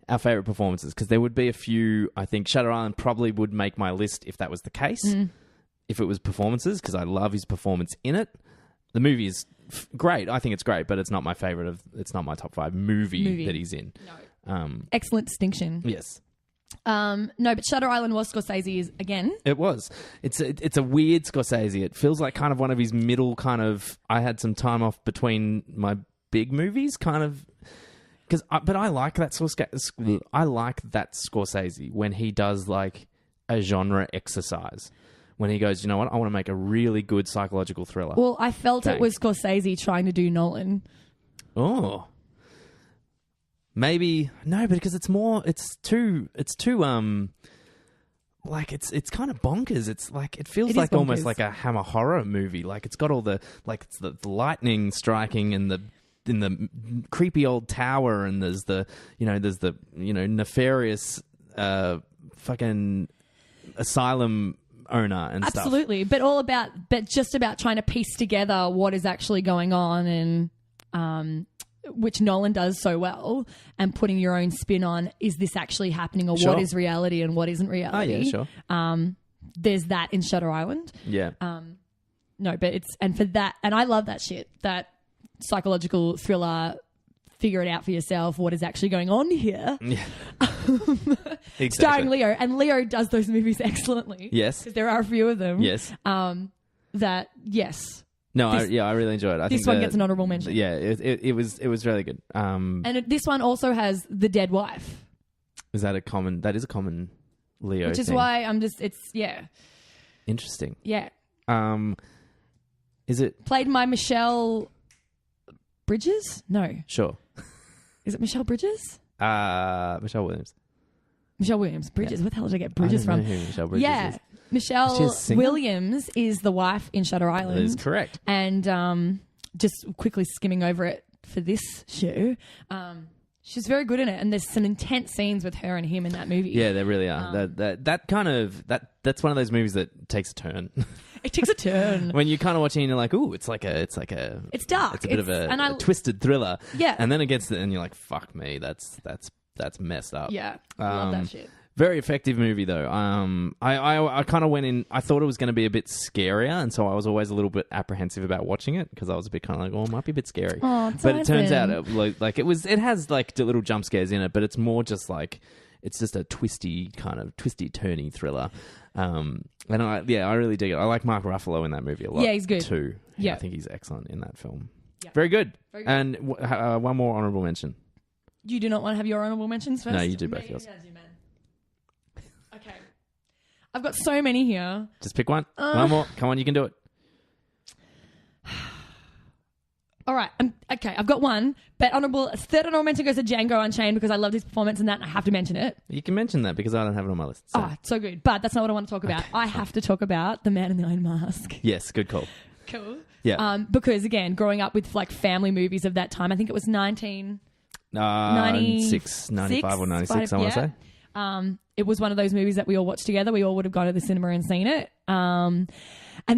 our favourite performances, because there would be a few. I think Shutter Island probably would make my list if that was the case. If it was performances, because I love his performance in it. The movie is great. I think it's great, but it's not my favourite it's not my top 5 movie that he's in. No. Excellent distinction. Yes. No, but Shutter Island was Scorsese's again. It was. It's a weird Scorsese. It feels like kind of one of his middle kind of. I had some time off between my big movies, kind of. But I like that Scorsese when he does like a genre exercise. When he goes, you know what? I want to make a really good psychological thriller. Well, I felt it was Scorsese trying to do Nolan. Oh. Maybe no, because it's too like it's kind of bonkers. It's like it feels like almost like a Hammer horror movie. Like it's got all the it's the lightning striking and in the creepy old tower, and there's the nefarious fucking asylum owner and stuff. Absolutely, but just about trying to piece together what is actually going on, and which Nolan does so well, and putting your own spin on, is this actually happening, or what is reality and what isn't reality? Oh, yeah, sure. There's that in Shutter Island. Yeah. No, but and for that, and I love that shit, that psychological thriller, figure it out for yourself, what is actually going on here. Yeah. Exactly. Starring Leo, and Leo does those movies excellently. Yes. Because there are a few of them. Yes. Yes. No, I really enjoyed it. I this think one gets an honourable mention. Yeah, it was really good. And this one also has the dead wife. That is a common Leo Which is thing. why Interesting. Yeah. Is it played by Michelle Bridges? No. Sure. Is it Michelle Bridges? Michelle Williams. Michelle Williams. Bridges. Yeah. Where the hell did I get Bridges I don't from? know who Michelle Bridges is. Michelle Williams is the wife in Shutter Island. That is correct. And just quickly skimming over it for this show, she's very good in it, and there's some intense scenes with her and him in that movie. Yeah, there really are. That's one of those movies that takes a turn. It takes a turn when you kind of watching, and you're like, "Ooh, it's dark. It's a bit of a twisted thriller." Yeah, and then it gets and you're like, "Fuck me, that's messed up." Yeah, love that shit. Very effective movie, though. I kind of went in. I thought it was going to be a bit scarier, and so I was always a little bit apprehensive about watching it because I was a bit kind of like, "Oh, it might be a bit scary." Oh, but it turns out, it has like little jump scares in it, but it's more just like it's just a twisty, turny thriller. And I really dig it. I like Mark Ruffalo in that movie a lot. Yeah, he's good too. Yeah, I think he's excellent in that film. Yep. Very good. Very good. And one more honourable mention. You do not want to have your honourable mentions first? No, you do both yours. Okay. I've got so many here. Just pick one. One more. Come on, you can do it. All right. Okay, I've got one. But third honourable mention goes to Django Unchained because I loved his performance in that and I have to mention it. You can mention that because I don't have it on my list. So. Oh, so good. But that's not what I want to talk about. I have to talk about The Man in the Iron Mask. Yes, good call. Cool. Yeah. Because, again, growing up with like family movies of that time, I think it was 96, 95 or 96, I want to say. It was one of those movies that we all watched together. We all would have gone to the cinema and seen it. And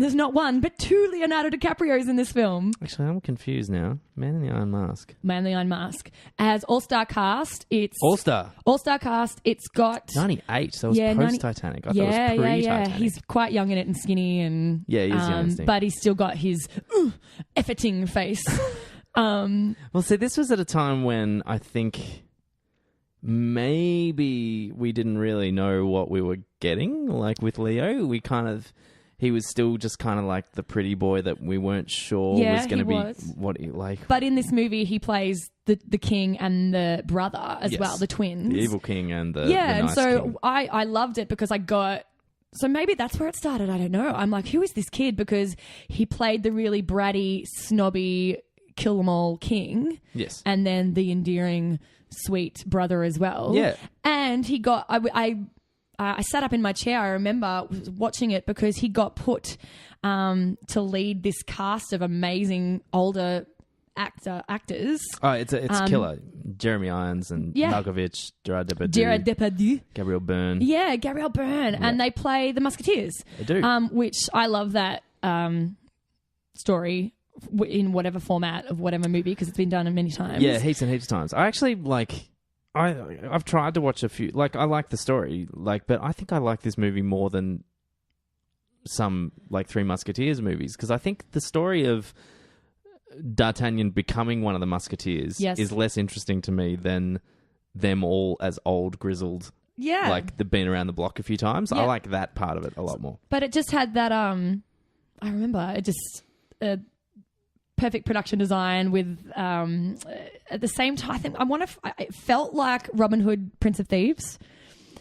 there's not one, but two Leonardo DiCaprios in this film. Actually, I'm confused now. Man in the Iron Mask. Man in the Iron Mask. As all-star cast, it's... All-star? All-star cast, it's got... 98, so it was post-Titanic. I thought it was pre-Titanic. Yeah. He's quite young in it and skinny and... Yeah, he's young and skinny. But he's still got his efferting face. Well, see, this was at a time when I think maybe we didn't really know what we were getting. Like with Leo, he was still just kind of like the pretty boy that we weren't sure was going to be what he like. But in this movie, he plays the king and the brother as well, the twins. The evil king and the nice king. I loved it because I got... So maybe that's where it started. I don't know. I'm like, who is this kid? Because he played the really bratty, snobby, kill 'em all king. Yes. And then the endearing, sweet brother as well. Yeah. And he got... I sat up in my chair, I remember watching it because he got put to lead this cast of amazing older actors. Oh, it's killer. Jeremy Irons and Malkovich, Gerard Depardieu, Gabriel Byrne. Yeah, Gabriel Byrne. Yeah. And they play the Musketeers. They do. Which I love that story in whatever format of whatever movie because it's been done many times. Yeah, heaps and heaps of times. I actually like... I've tried to watch a few. Like, I like the story, but I think I like this movie more than some like Three Musketeers movies because I think the story of D'Artagnan becoming one of the Musketeers is less interesting to me than them all as old grizzled. Yeah, like they've been around the block a few times. Yeah. I like that part of it a lot more. But it just had that. I remember it just. Perfect production design with at the same time I think it felt like Robin Hood Prince of Thieves,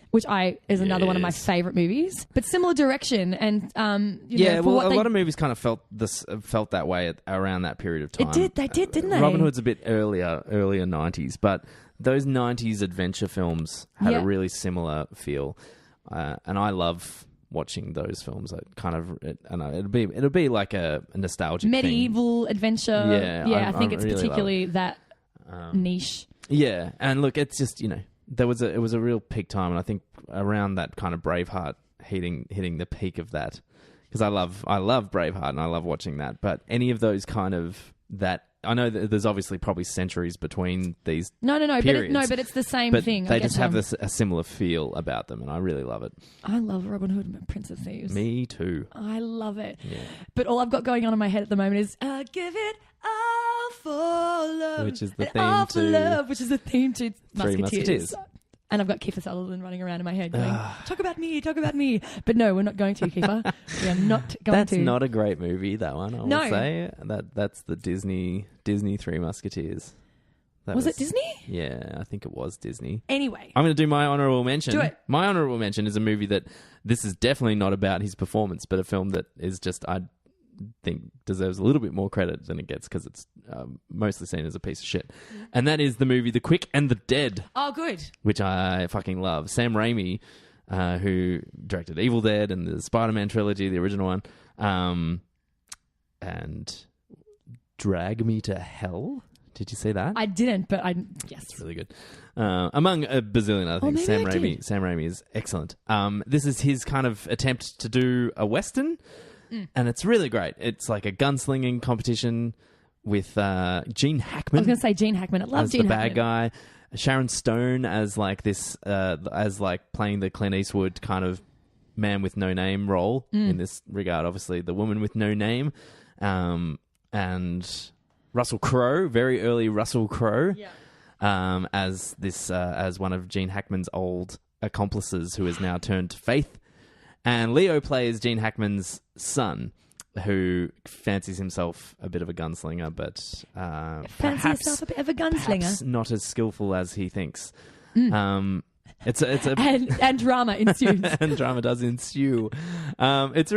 which is another one of my favorite movies, but similar direction and a lot of movies kind of felt that way around that period of time. They did, didn't they? Robin Hood's a bit earlier 90s, but those 90s adventure films had a really similar feel, and I love watching those films. It'll be like a nostalgic medieval thing. Adventure. I think it's really particularly that niche. Yeah, and look, it's just it was a real peak time, and I think around that kind of Braveheart hitting the peak of that because I love Braveheart and I love watching that. But any of those kind of that. I know that there's obviously probably centuries between these. No, periods, but it's the same thing. They just have a similar feel about them, and I really love it. I love Robin Hood and Prince of Thieves. Me too. I love it. Yeah. But all I've got going on in my head at the moment is give it all for love, which is the theme to Three Musketeers. And I've got Kiefer Sutherland running around in my head going, talk about me. But no, we're not going to, Kiefer. We are not going That's not a great movie, that one, I will say. That's the Disney Three Musketeers. Was it Disney? Yeah, I think it was Disney. Anyway. I'm going to do my honourable mention. Do it. My honourable mention is a movie that this is definitely not about his performance, but a film that is just... I think deserves a little bit more credit than it gets because it's mostly seen as a piece of shit. And that is the movie The Quick and the Dead. Oh, good. Which I fucking love. Sam Raimi, who directed Evil Dead and the Spiderman trilogy, the original one, and Drag Me to Hell. Did you see that? I didn't, but yes. It's really good. Among a bazillion other things, Sam Raimi is excellent. This is his kind of attempt to do a Western. And it's really great. It's like a gunslinging competition with Gene Hackman. I was going to say Gene Hackman. I love Gene Hackman. The bad guy. Sharon Stone as like this, as like playing the Clint Eastwood kind of man with no name role in this regard. Obviously, the woman with no name, and Russell Crowe, very early Russell Crowe, as this as one of Gene Hackman's old accomplices who has now turned to faith. And Leo plays Gene Hackman's son, who fancies himself a bit of a gunslinger, but yourself a bit of a gunslinger, perhaps not as skillful as he thinks. It's a and drama ensues. and drama does ensue. It's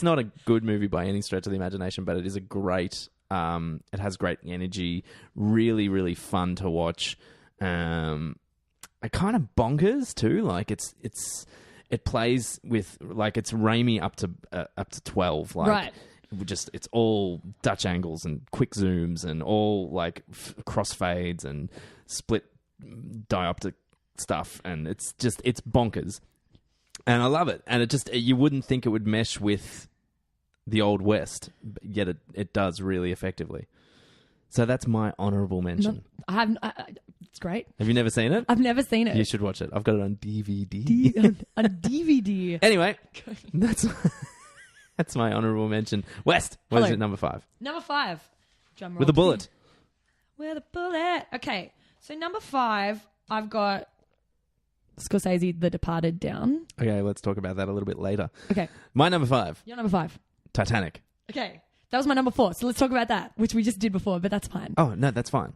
not a good movie by any stretch of the imagination, but it is a great. It has great energy, really, really fun to watch. Kind of bonkers too. Like it plays with like it's Raimi up to 12. Like, right. It's all Dutch angles and quick zooms and all like crossfades and split dioptic stuff, and it's bonkers, and I love it. And you wouldn't think it would mesh with the Old West, yet it does really effectively. So that's my honourable mention. It's great. Have you never seen it? I've never seen it. You should watch it. I've got it on DVD. On DVD. Anyway, that's my honourable mention. West, what is it? Number 5. Number 5. Drum roll. With a bullet. With a bullet. Okay, so number 5, I've got Scorsese, The Departed down. Okay, let's talk about that a little bit later. Okay. My number 5. Your number 5. Titanic. Okay. That was my number 4, so let's talk about that, which we just did before, but that's fine. Oh, no, that's fine.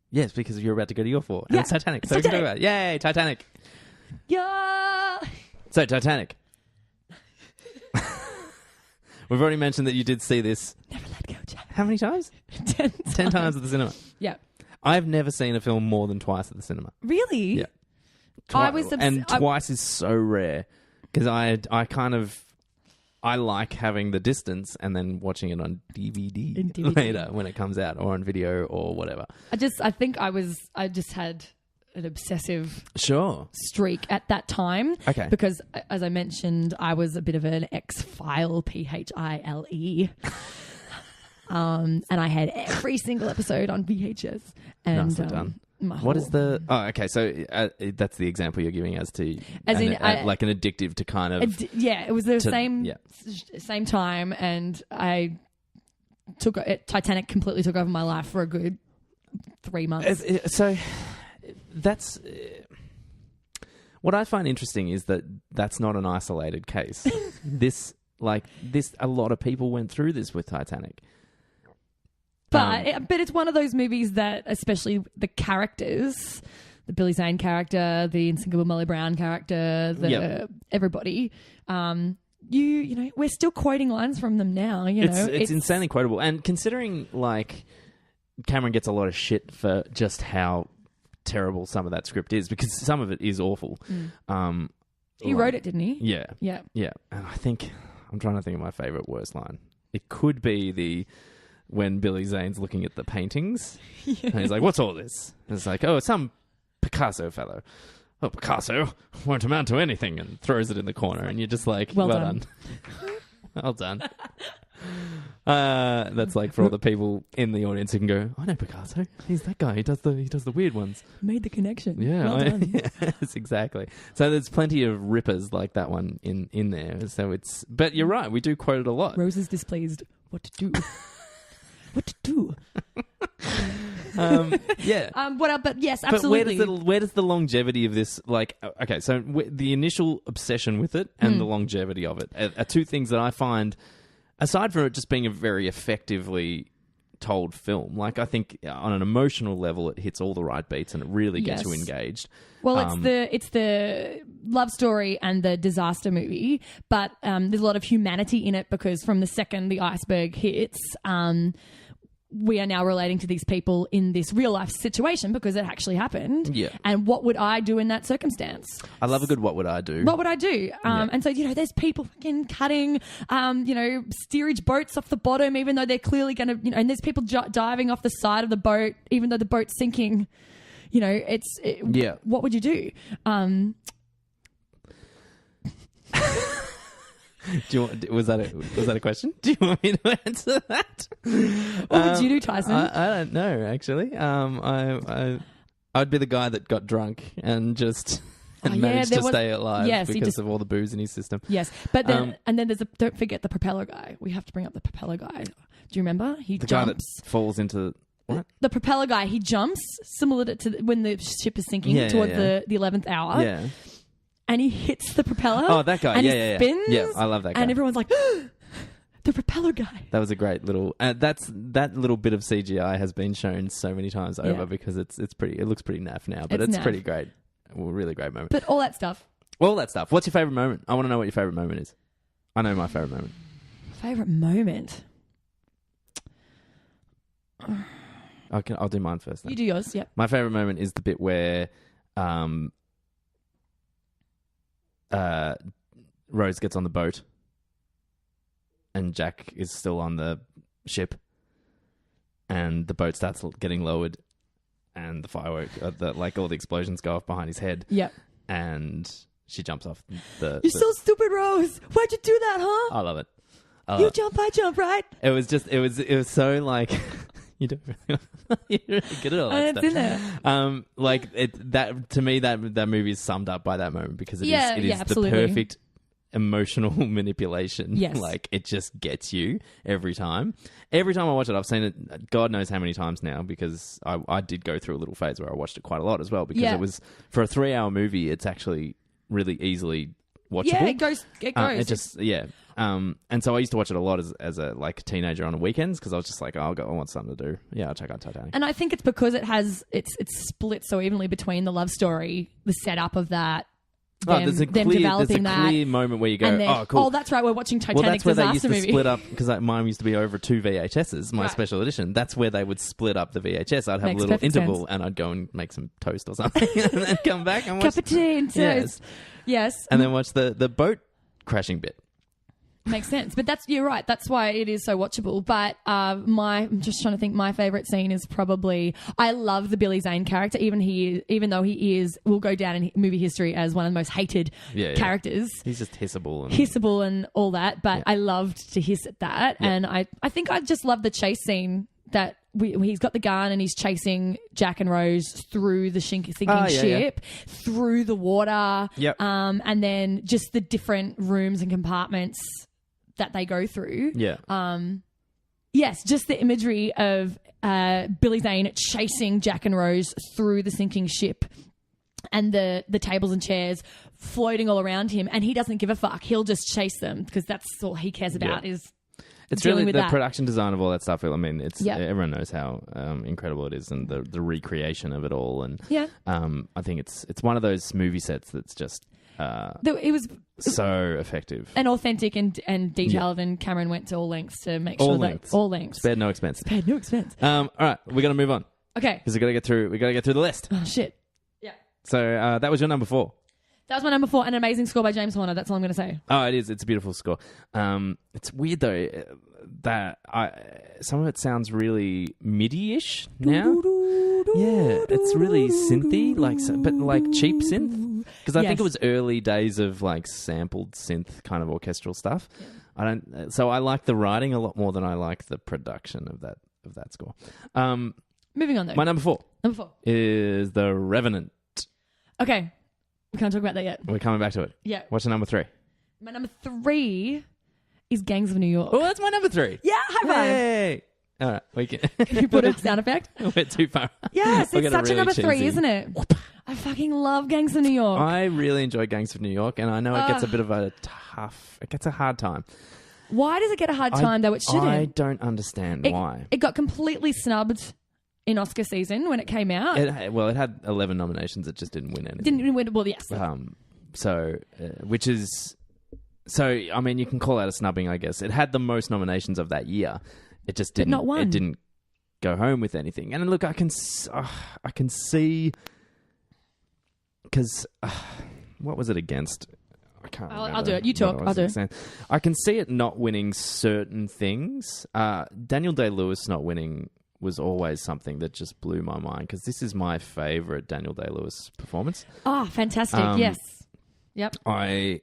Yes, because you're about to go to your 4. And Yeah, it's Titanic. it's So we can talk Titanic. about it. Yay, Titanic. Yeah. So, Titanic. We've already mentioned that you did see this. Never let go, Jack. How many times? 10 times at the cinema. Yeah. I've never seen a film more than twice at the cinema. Really? Yeah. Twice is so rare because I like having the distance and then watching it on DVD, later when it comes out, or on video or whatever. I think I just had an obsessive streak at that time. Okay. Because as I mentioned, I was a bit of an X-File, Phile. And I had every single episode on VHS. And Nicely done. What is the... Oh, okay, so that's the example you're giving as to... like an addictive to kind of... it was the same time, and I took... Titanic completely took over my life for a good 3 months. So that's... what I find interesting is that that's not an isolated case. A lot of people went through this with Titanic. But it's one of those movies that, especially the characters, the Billy Zane character, the Insinkable Molly Brown character, everybody, we're still quoting lines from them now. It's insanely quotable. And considering like Cameron gets a lot of shit for just how terrible some of that script is, because some of it is awful. He wrote it, didn't he? Yeah. Yeah. Yeah. And I'm trying to think of my favourite worst line. It could be when Billy Zane's looking at the paintings, and he's like, "What's all this?" And it's like, "Oh, it's some Picasso fellow. Oh, Picasso won't amount to anything," and throws it in the corner, and you're just like, "Well done." Well done. That's like for all the people in the audience who can go, "I know Picasso. He's that guy. He does the weird ones." Made the connection. Yeah, well done. Yes, exactly. So there's plenty of rippers like that one in there. So but you're right. We do quote it a lot. Rose is displeased. What to do? What to do? Yeah. But yes, absolutely. But where does the longevity of this, like, okay, so the initial obsession with it and the longevity of it are two things that I find, aside from it just being a very effectively told film, like I think on an emotional level it hits all the right beats and it really gets you engaged. Well, it's the love story and the disaster movie, but there's a lot of humanity in it, because from the second the iceberg hits, we are now relating to these people in this real life situation because it actually happened. Yeah. And what would I do in that circumstance? I love a good what would I do. What would I do? And so, there's people fucking cutting, steerage boats off the bottom, even though they're clearly going to, and there's people diving off the side of the boat, even though the boat's sinking. What would you do? Was that a question? Do you want me to answer that? What would you do, Tyson? I don't know, actually. I'd be the guy that got drunk and just managed to stay alive because of all the booze in his system. Yes, but then and then don't forget the propeller guy. We have to bring up the propeller guy. Do you remember? He jumps. Guy that falls into what? The propeller guy. He jumps similar to when the ship is sinking toward the 11th hour. Yeah. And he hits the propeller. Oh, that guy. And he spins. Yeah, I love that guy. And everyone's like, the propeller guy. That was a great little. That little bit of CGI has been shown so many times over because it's pretty. It looks pretty naff now, but it's naff. pretty great. A really great moment. But all that stuff. What's your favorite moment? I want to know what your favorite moment is. I know my favorite moment. Favorite moment. I'll do mine first. Then. You do yours. Yep. My favorite moment is the bit where, Rose gets on the boat. And Jack is still on the ship, and the boat starts getting lowered, and the fireworks, all the explosions go off behind his head. Yep. And she jumps off You're so stupid, Rose. Why'd you do that, huh? I love it. You jump, I jump, right? It was so like you don't you're really good at all that stuff. In there. That to me that movie is summed up by that moment because it is absolutely. the perfect emotional manipulation. Yes. Like it just gets you every time. Every time I watch it, I've seen it God knows how many times now because I did go through a little phase where I watched it quite a lot as well because it was for a 3-hour movie. It's actually really easily watchable. Yeah, it goes. And so I used to watch it a lot as a teenager on the weekends because I was just like, I want something to do. Yeah, I'll check out Titanic. And I think it's because it's split so evenly between the love story, the setup of that. There's a clear moment where you go, oh, cool. Oh, that's right, we're watching Titanic that's where disaster they used to movie. split up, because mine used to be over 2 VHSs, my special edition. That's where they would split up the VHS. I'd have a little interval sense. And I'd go and make some toast or something and then come back and watch. Cup of tea and toast. Yes. And then watch the boat crashing bit. Makes sense. But you're right. That's why it is so watchable. But I'm just trying to think, my favourite scene is probably, I love the Billy Zane character, even though he will go down in movie history as one of the most hated characters. He's just hissable and all that. But I loved to hiss at that. Yeah. And I think I just love the chase scene that he's got the gun and he's chasing Jack and Rose through the sinking ship, through the water, and then just the different rooms and compartments that they go through. Yes, just the imagery of Billy Zane chasing Jack and Rose through the sinking ship and the tables and chairs floating all around him, and he doesn't give a fuck. He'll just chase them because that's all he cares about is it's really the production design of all that stuff. I mean, everyone knows how incredible it is, and the recreation of it all. And I think it's one of those movie sets that's just it was so effective and authentic and detailed. And Cameron went to all lengths to make sure that all lengths spared no expense. All right, we're gonna move on. Okay, because we gotta get through the list. Oh shit! Yeah. So that was your number 4. That was my number 4, an amazing score by James Horner. That's all I'm going to say. Oh, it is. It's a beautiful score. It's weird, though, that some of it sounds really MIDI-ish now. Yeah, it's really synthy, but cheap synth. Because I think it was early days of sampled synth kind of orchestral stuff. Yeah. So I like the writing a lot more than I like the production of that score. Moving on, though. My number 4. Number 4 is The Revenant. Okay. We can't talk about that yet. We're coming back to it. Yeah. What's your number 3? My number 3 is Gangs of New York. Oh, that's my number 3. Yeah, high five. Hey. All right. We can you put a sound effect? We're too far. Yes, it's such a number 3, isn't it? I fucking love Gangs of New York. I really enjoy Gangs of New York, and I know it gets a bit of it gets a hard time. Why does it get a hard time, though? It shouldn't. I don't understand why. It got completely snubbed in Oscar season when it came out. It had 11 nominations. It just didn't win anything. Didn't win. Well, yes. I mean, you can call that a snubbing, I guess. It had the most nominations of that year. It just didn't. Not one. It didn't go home with anything. And look, I can see because what was it against? I can't remember. I'll do it. You talk. I'll do it. I can see it not winning certain things. Daniel Day-Lewis not winning was always something that just blew my mind because this is my favourite Daniel Day-Lewis performance. Oh, fantastic. Yes. Yep. There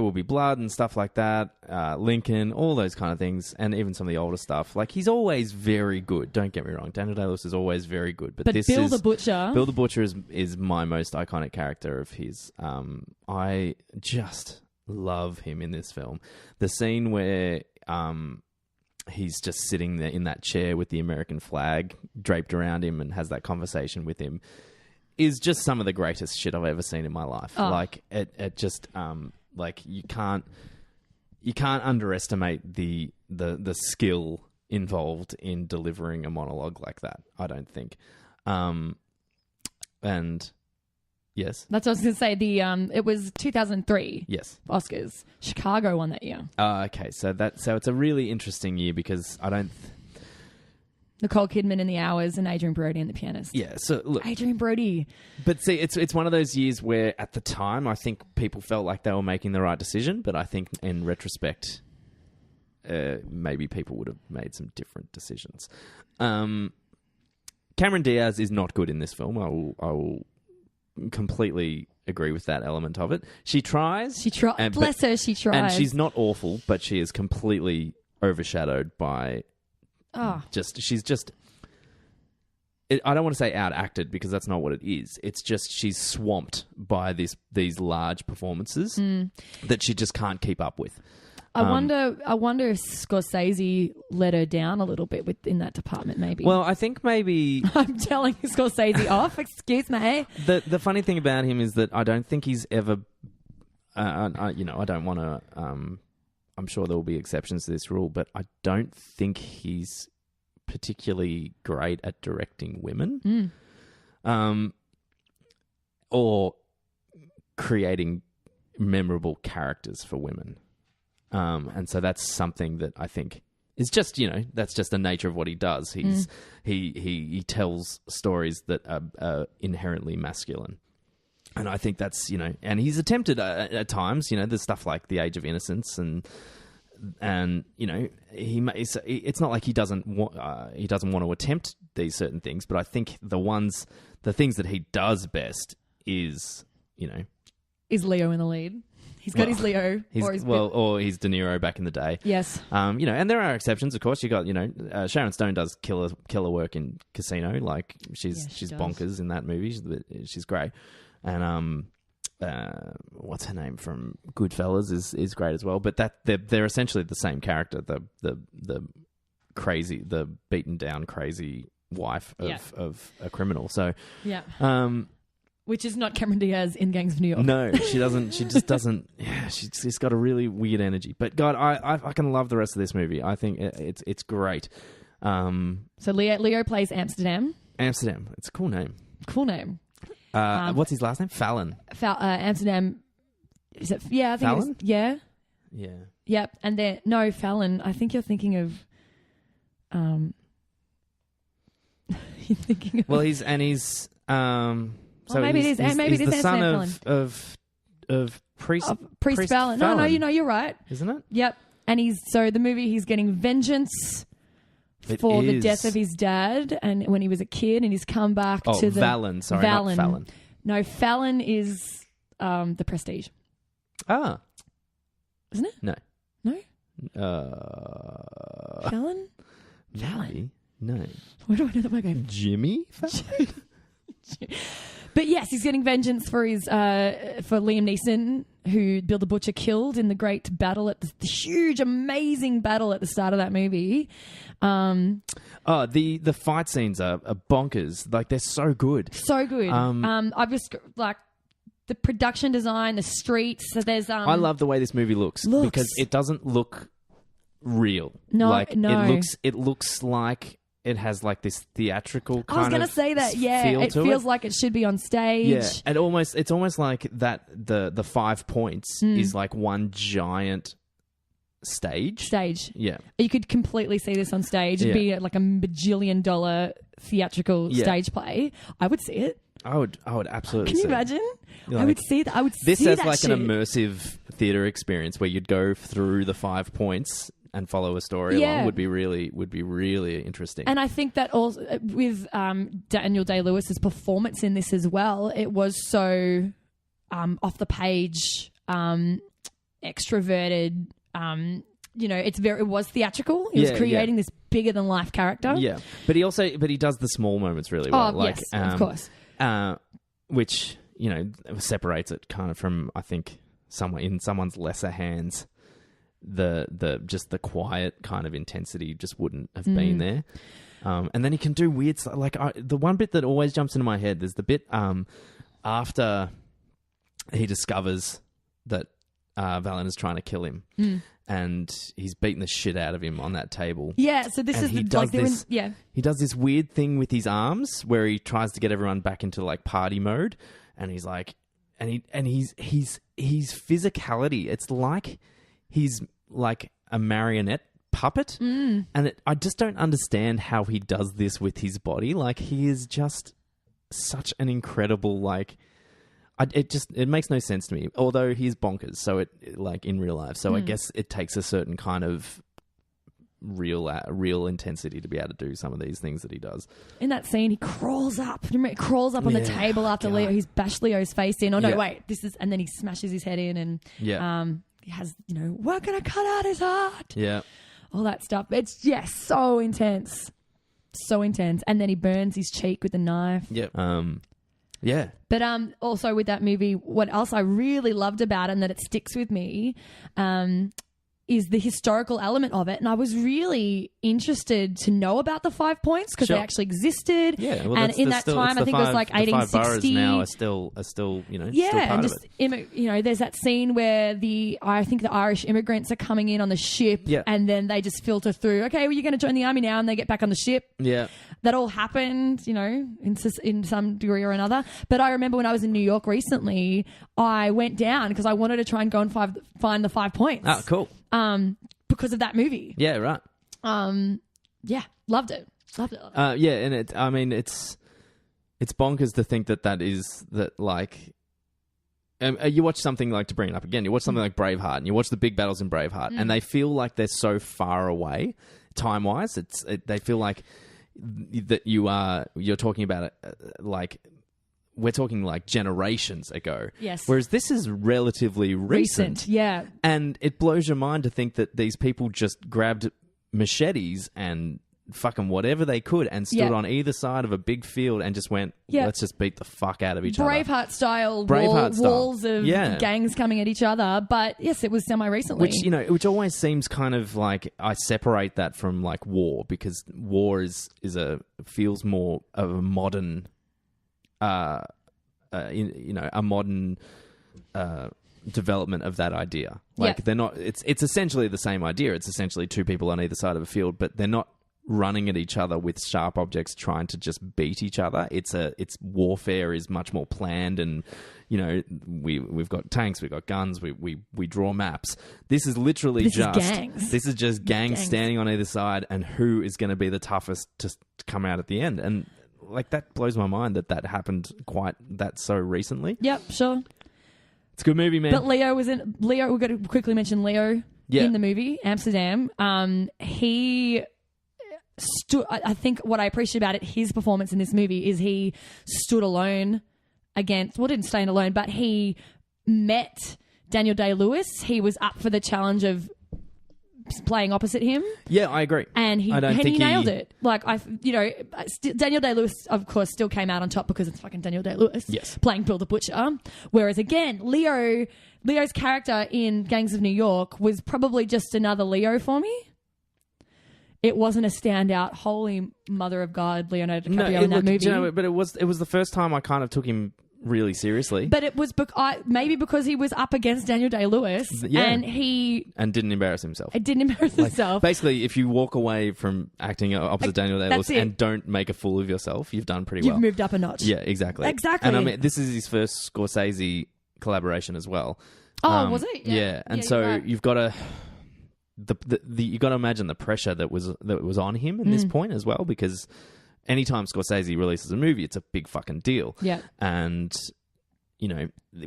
Will Be Blood and stuff like that. Lincoln, all those kind of things, and even some of the older stuff. Like, he's always very good. Don't get me wrong. Daniel Day-Lewis is always very good. But this Bill is the Butcher. Bill the Butcher is my most iconic character of his. I just love him in this film. The scene where he's just sitting there in that chair with the American flag draped around him and has that conversation with him is just some of the greatest shit I've ever seen in my life. Oh. Like, it just like, you can't underestimate the skill involved in delivering a monologue like that, I don't think. And yes, That's what I was going to say. It was 2003. yes. Oscars. Chicago won that year. Okay, so it's a really interesting year because I don't. Nicole Kidman in The Hours and Adrian Brody in The Pianist. Yeah, so look, Adrian Brody. but see, it's one of those years where at the time I think people felt like they were making the right decision, but I think in retrospect, maybe people would have made some different decisions. Cameron Diaz is not good in this film. I will completely agree with that element of it. She tries. Bless her, she tries. And she's not awful, but she is completely overshadowed by... I don't want to say out-acted because that's not what it is. It's just she's swamped by these large performances that she just can't keep up with. I wonder if Scorsese let her down a little bit in that department, maybe. Well, I think maybe... I'm telling Scorsese off. Excuse me. The funny thing about him is that I don't think he's ever... I don't want to... I'm sure there will be exceptions to this rule, but I don't think he's particularly great at directing women, or creating memorable characters for women. And so that's something that I think is just, that's just the nature of what he does. He tells stories that are inherently masculine. And I think that's, and he's attempted at times, there's stuff like The Age of Innocence and it's not like he doesn't want to attempt these certain things, but I think the things that he does best is, Is Leo in the lead? He's got his Leo. Or he's De Niro back in the day. Yes. And there are exceptions, of course. You got, Sharon Stone does killer work in Casino. Like, she's bonkers in that movie. She's great. And what's her name from Goodfellas is great as well. But they're essentially the same character. The crazy, the beaten down crazy wife of a criminal. So yeah. Which is not Cameron Diaz in Gangs of New York. No, she doesn't. She just doesn't. Yeah, she's got a really weird energy. But God, I fucking love the rest of this movie. I think it's great. So Leo plays Amsterdam. Amsterdam. It's a cool name. Cool name. What's his last name? Fallon. Amsterdam. Is it? Yeah, I think Fallon? it's, yeah. Yeah. Yep. And then no, Fallon. I think you're thinking of. You're thinking of. Well, he's. So maybe it is. Maybe it is the son Fallon. of Priest Fallon. No, you're right. Isn't it? Yep. And the movie he's getting vengeance for the death of his dad, and when he was a kid, and he's come back to the Vallon. Sorry, not Fallon. No, Fallon is the Prestige. Ah, isn't it? No. Fallon. Maybe. No. Where do I know that we're going? Jimmy Fallon. But yes, he's getting vengeance for his for Liam Neeson, who Bill the Butcher killed in the great battle at the huge, amazing battle at the start of that movie. The fight scenes are bonkers. Like, they're so good. So good. I've just like the production design, the streets. So there's I love the way this movie looks because it doesn't look real. No, It looks like it has like this theatrical kind of I was going to say that, yeah. It feels like it should be on stage. Yeah, and it's almost like that the 5 points is like one giant stage. Yeah. You could completely see this on stage. It'd be like $1 bajillion theatrical stage play. I would see it. I would absolutely Can you see imagine? Like, I would see that. I would this see as that like shit. an immersive theater experience where you'd go through the 5 points and follow a story along would be really interesting. And I think that also with Daniel Day-Lewis's performance in this as well, it was so off the page, extroverted. It was theatrical. He was creating this bigger than life character. Yeah, but he does the small moments really well. Oh, yes, of course. Which separates it kind of from, I think, in someone's lesser hands. The just the quiet kind of intensity just wouldn't have been there. And then he can do weird stuff. Like the one bit that always jumps into my head, there's the bit after he discovers that Valen is trying to kill him, and he's beating the shit out of him on that table. Yeah, so this is he does this weird thing with his arms where he tries to get everyone back into like party mode, and he's like, and his physicality. It's like he's like a marionette puppet, and I just don't understand how he does this with his body. Like, he is just such an incredible, like, it makes no sense to me. Although he's bonkers, so it like in real life. So I guess it takes a certain kind of real intensity to be able to do some of these things that he does. In that scene, he crawls up. He crawls up on the table after Leo. He's bashed Leo's face in. Oh no, wait, and then he smashes his head in, and he has, we're gonna cut out his heart. Yeah. All that stuff. It's so intense. So intense. And then he burns his cheek with a knife. Yep. Yeah. But also with that movie, what else I really loved about it and that it sticks with me is the historical element of it. And I was really interested to know about the 5 points because they actually existed. Yeah, well, and in that time, I think it was like 1860. The 5 boroughs now are still still part of it. There's that scene where I think the Irish immigrants are coming in on the ship, and then they just filter through. Okay, well, you're going to join the army now, and they get back on the ship. Yeah, that all happened, in some degree or another. But I remember when I was in New York recently, I went down because I wanted to try and go and find the 5 points. Oh, cool. Because of that movie. Yeah, right. Loved it. And it's bonkers to think that like, you watch something like, to bring it up again, you watch something like Braveheart, and you watch the big battles in Braveheart, and they feel like they're so far away time-wise. They feel like that you're talking about it like, we're talking like generations ago. Yes. Whereas this is relatively recent. Yeah. And it blows your mind to think that these people just grabbed machetes and fucking whatever they could and stood on either side of a big field and just went, let's just beat the fuck out of each other. Braveheart style walls of gangs coming at each other. But yes, it was semi-recently. Which always seems kind of like, I separate that from like war, because war feels more of a modern... a modern development of that idea. Like, they're not. It's essentially the same idea. It's essentially two people on either side of a field, but they're not running at each other with sharp objects trying to just beat each other. It's warfare is much more planned, and we've got tanks, we've got guns, we draw maps. This is literally gangs. This is just gangs standing on either side, and who is going to be the toughest to come out at the end. And like, that blows my mind that happened so recently. Yep, sure. It's a good movie, man. But Leo, we've got to quickly mention Leo in the movie, Amsterdam. He stood, I think what I appreciate about it, his performance in this movie, is he stood alone didn't stand alone, but he met Daniel Day-Lewis. He was up for the challenge of playing opposite him. Yeah, I agree. And he nailed it. Like, Daniel Day-Lewis, of course, still came out on top because it's fucking Daniel Day-Lewis playing Bill the Butcher. Whereas, again, Leo's character in Gangs of New York was probably just another Leo for me. It wasn't a standout, holy mother of God, Leonardo DiCaprio in that movie. But it was the first time I kind of took him really seriously. But it was maybe because he was up against Daniel Day-Lewis, and didn't embarrass himself. It didn't embarrass himself. Basically, if you walk away from acting opposite Daniel Day-Lewis and don't make a fool of yourself, you've done pretty well. You've moved up a notch. Yeah, exactly. Exactly. And I mean, this is his first Scorsese collaboration as well. Oh, was it? Yeah. And so you've got to... you got to imagine the pressure that was on him at this point as well, because anytime Scorsese releases a movie, it's a big fucking deal. Yeah. And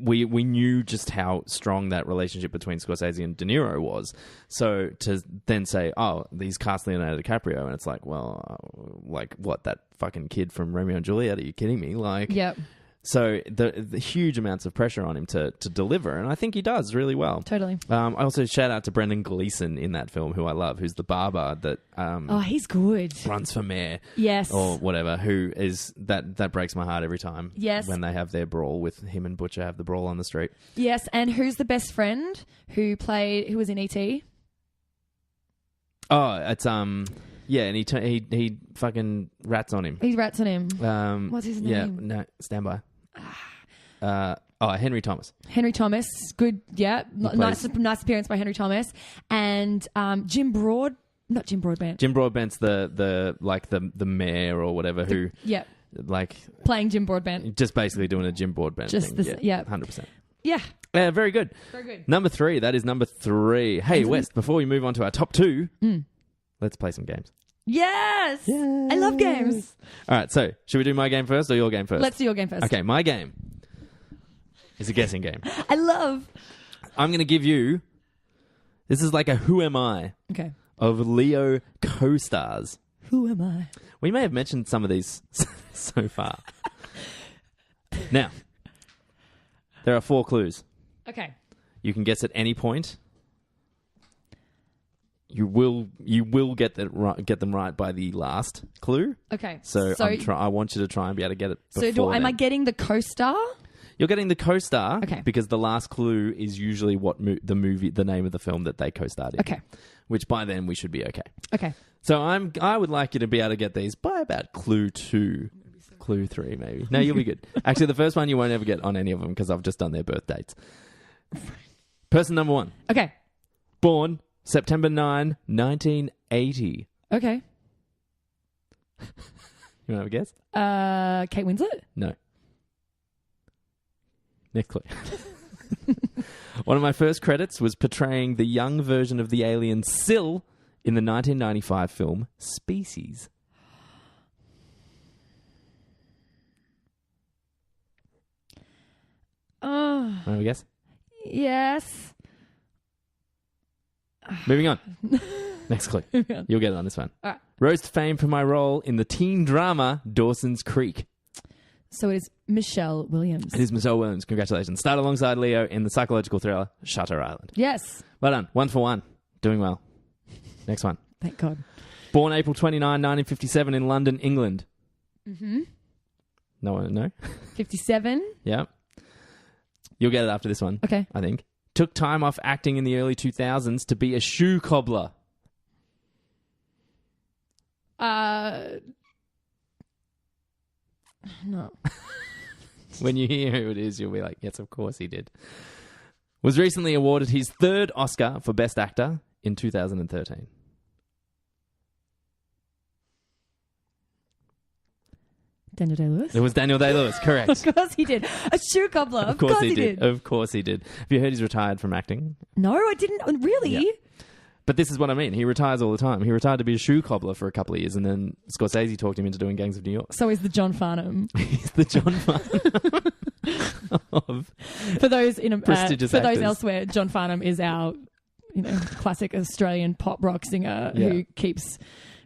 we knew just how strong that relationship between Scorsese and De Niro was. So to then say, oh, he's cast Leonardo DiCaprio, and it's like, well, like what, that fucking kid from Romeo and Juliet? Are you kidding me? Like, yep. So the huge amounts of pressure on him to deliver, and I think he does really well. Totally. I also shout out to Brendan Gleeson in that film, who I love, who's the barber that He's good. runs for mayor. Yes. Or whatever, who is that breaks my heart every time. Yes. When they have their brawl with him and Butcher have the brawl on the street. Yes, and who's the best friend who was in E.T.? Oh, it's yeah, and he fucking rats on him. He rats on him. What's his name? Yeah, no, stand by. Henry Thomas. Henry Thomas, good, yeah. Nice appearance by Henry Thomas. And not Jim Broadbent. Jim Broadbent's the mayor or whatever who yeah. Like playing Jim Broadbent. Just basically doing a Jim Broadbent thing. 100%. Yeah. Very good. Very good. Number 3, that is number 3. Hey, West, before we move on to our top 2, let's play some games. Yes! I love games. All right, so should we do my game first or your game first? Let's do your game first. Okay, my game is a guessing game. I'm going to give you, this is like a who am I of Leo co-stars. Who am I? We may have mentioned some of these so far. Now, there are 4 clues. Okay. You can guess at any point. You will get them right by the last clue. Okay. So I want you to try and be able to get it before So am I getting the co-star? You're getting the co-star. Okay. Because the last clue is usually what the name of the film that they co-starred in. Okay. Which by then we should be okay. Okay. So I would like you to be able to get these by about clue 2. Clue 3, maybe. No, you'll be good. Actually, the first one you won't ever get on any of them because I've just done their birth dates. Person number 1. Okay. Born September 9, 1980. Okay. You want to have a guess? Kate Winslet? No. Next clue. One of my first credits was portraying the young version of the alien Syl in the 1995 film Species. Want to have a guess? Yes. Moving on. Next clue. You'll get it on this one. All right. Rose to fame for my role in the teen drama Dawson's Creek. So it is Michelle Williams. It is Michelle Williams. Congratulations. Starred alongside Leo in the psychological thriller Shutter Island. Yes. Well done. 1 for 1. Doing well. Next one. Thank God. Born April 29, 1957 in London, England. Mm-hmm. No one know? 57. Yeah. You'll get it after this one. Okay. I think. Took time off acting in the early 2000s to be a shoe cobbler. No. When you hear who it is, you'll be like, yes, of course he did. Was recently awarded his 3rd Oscar for Best Actor in 2013. Daniel Day-Lewis? It was Daniel Day-Lewis, correct. Of course he did. A shoe cobbler. Of course he did. Of course he did. Have you heard he's retired from acting? No, I didn't. Really? Yeah. But this is what I mean. He retires all the time. He retired to be a shoe cobbler for a couple of years, and then Scorsese talked him into doing Gangs of New York. So he's the John Farnham. He's the John Farnham of for those prestigious actors. Those elsewhere, John Farnham is our classic Australian pop rock singer who keeps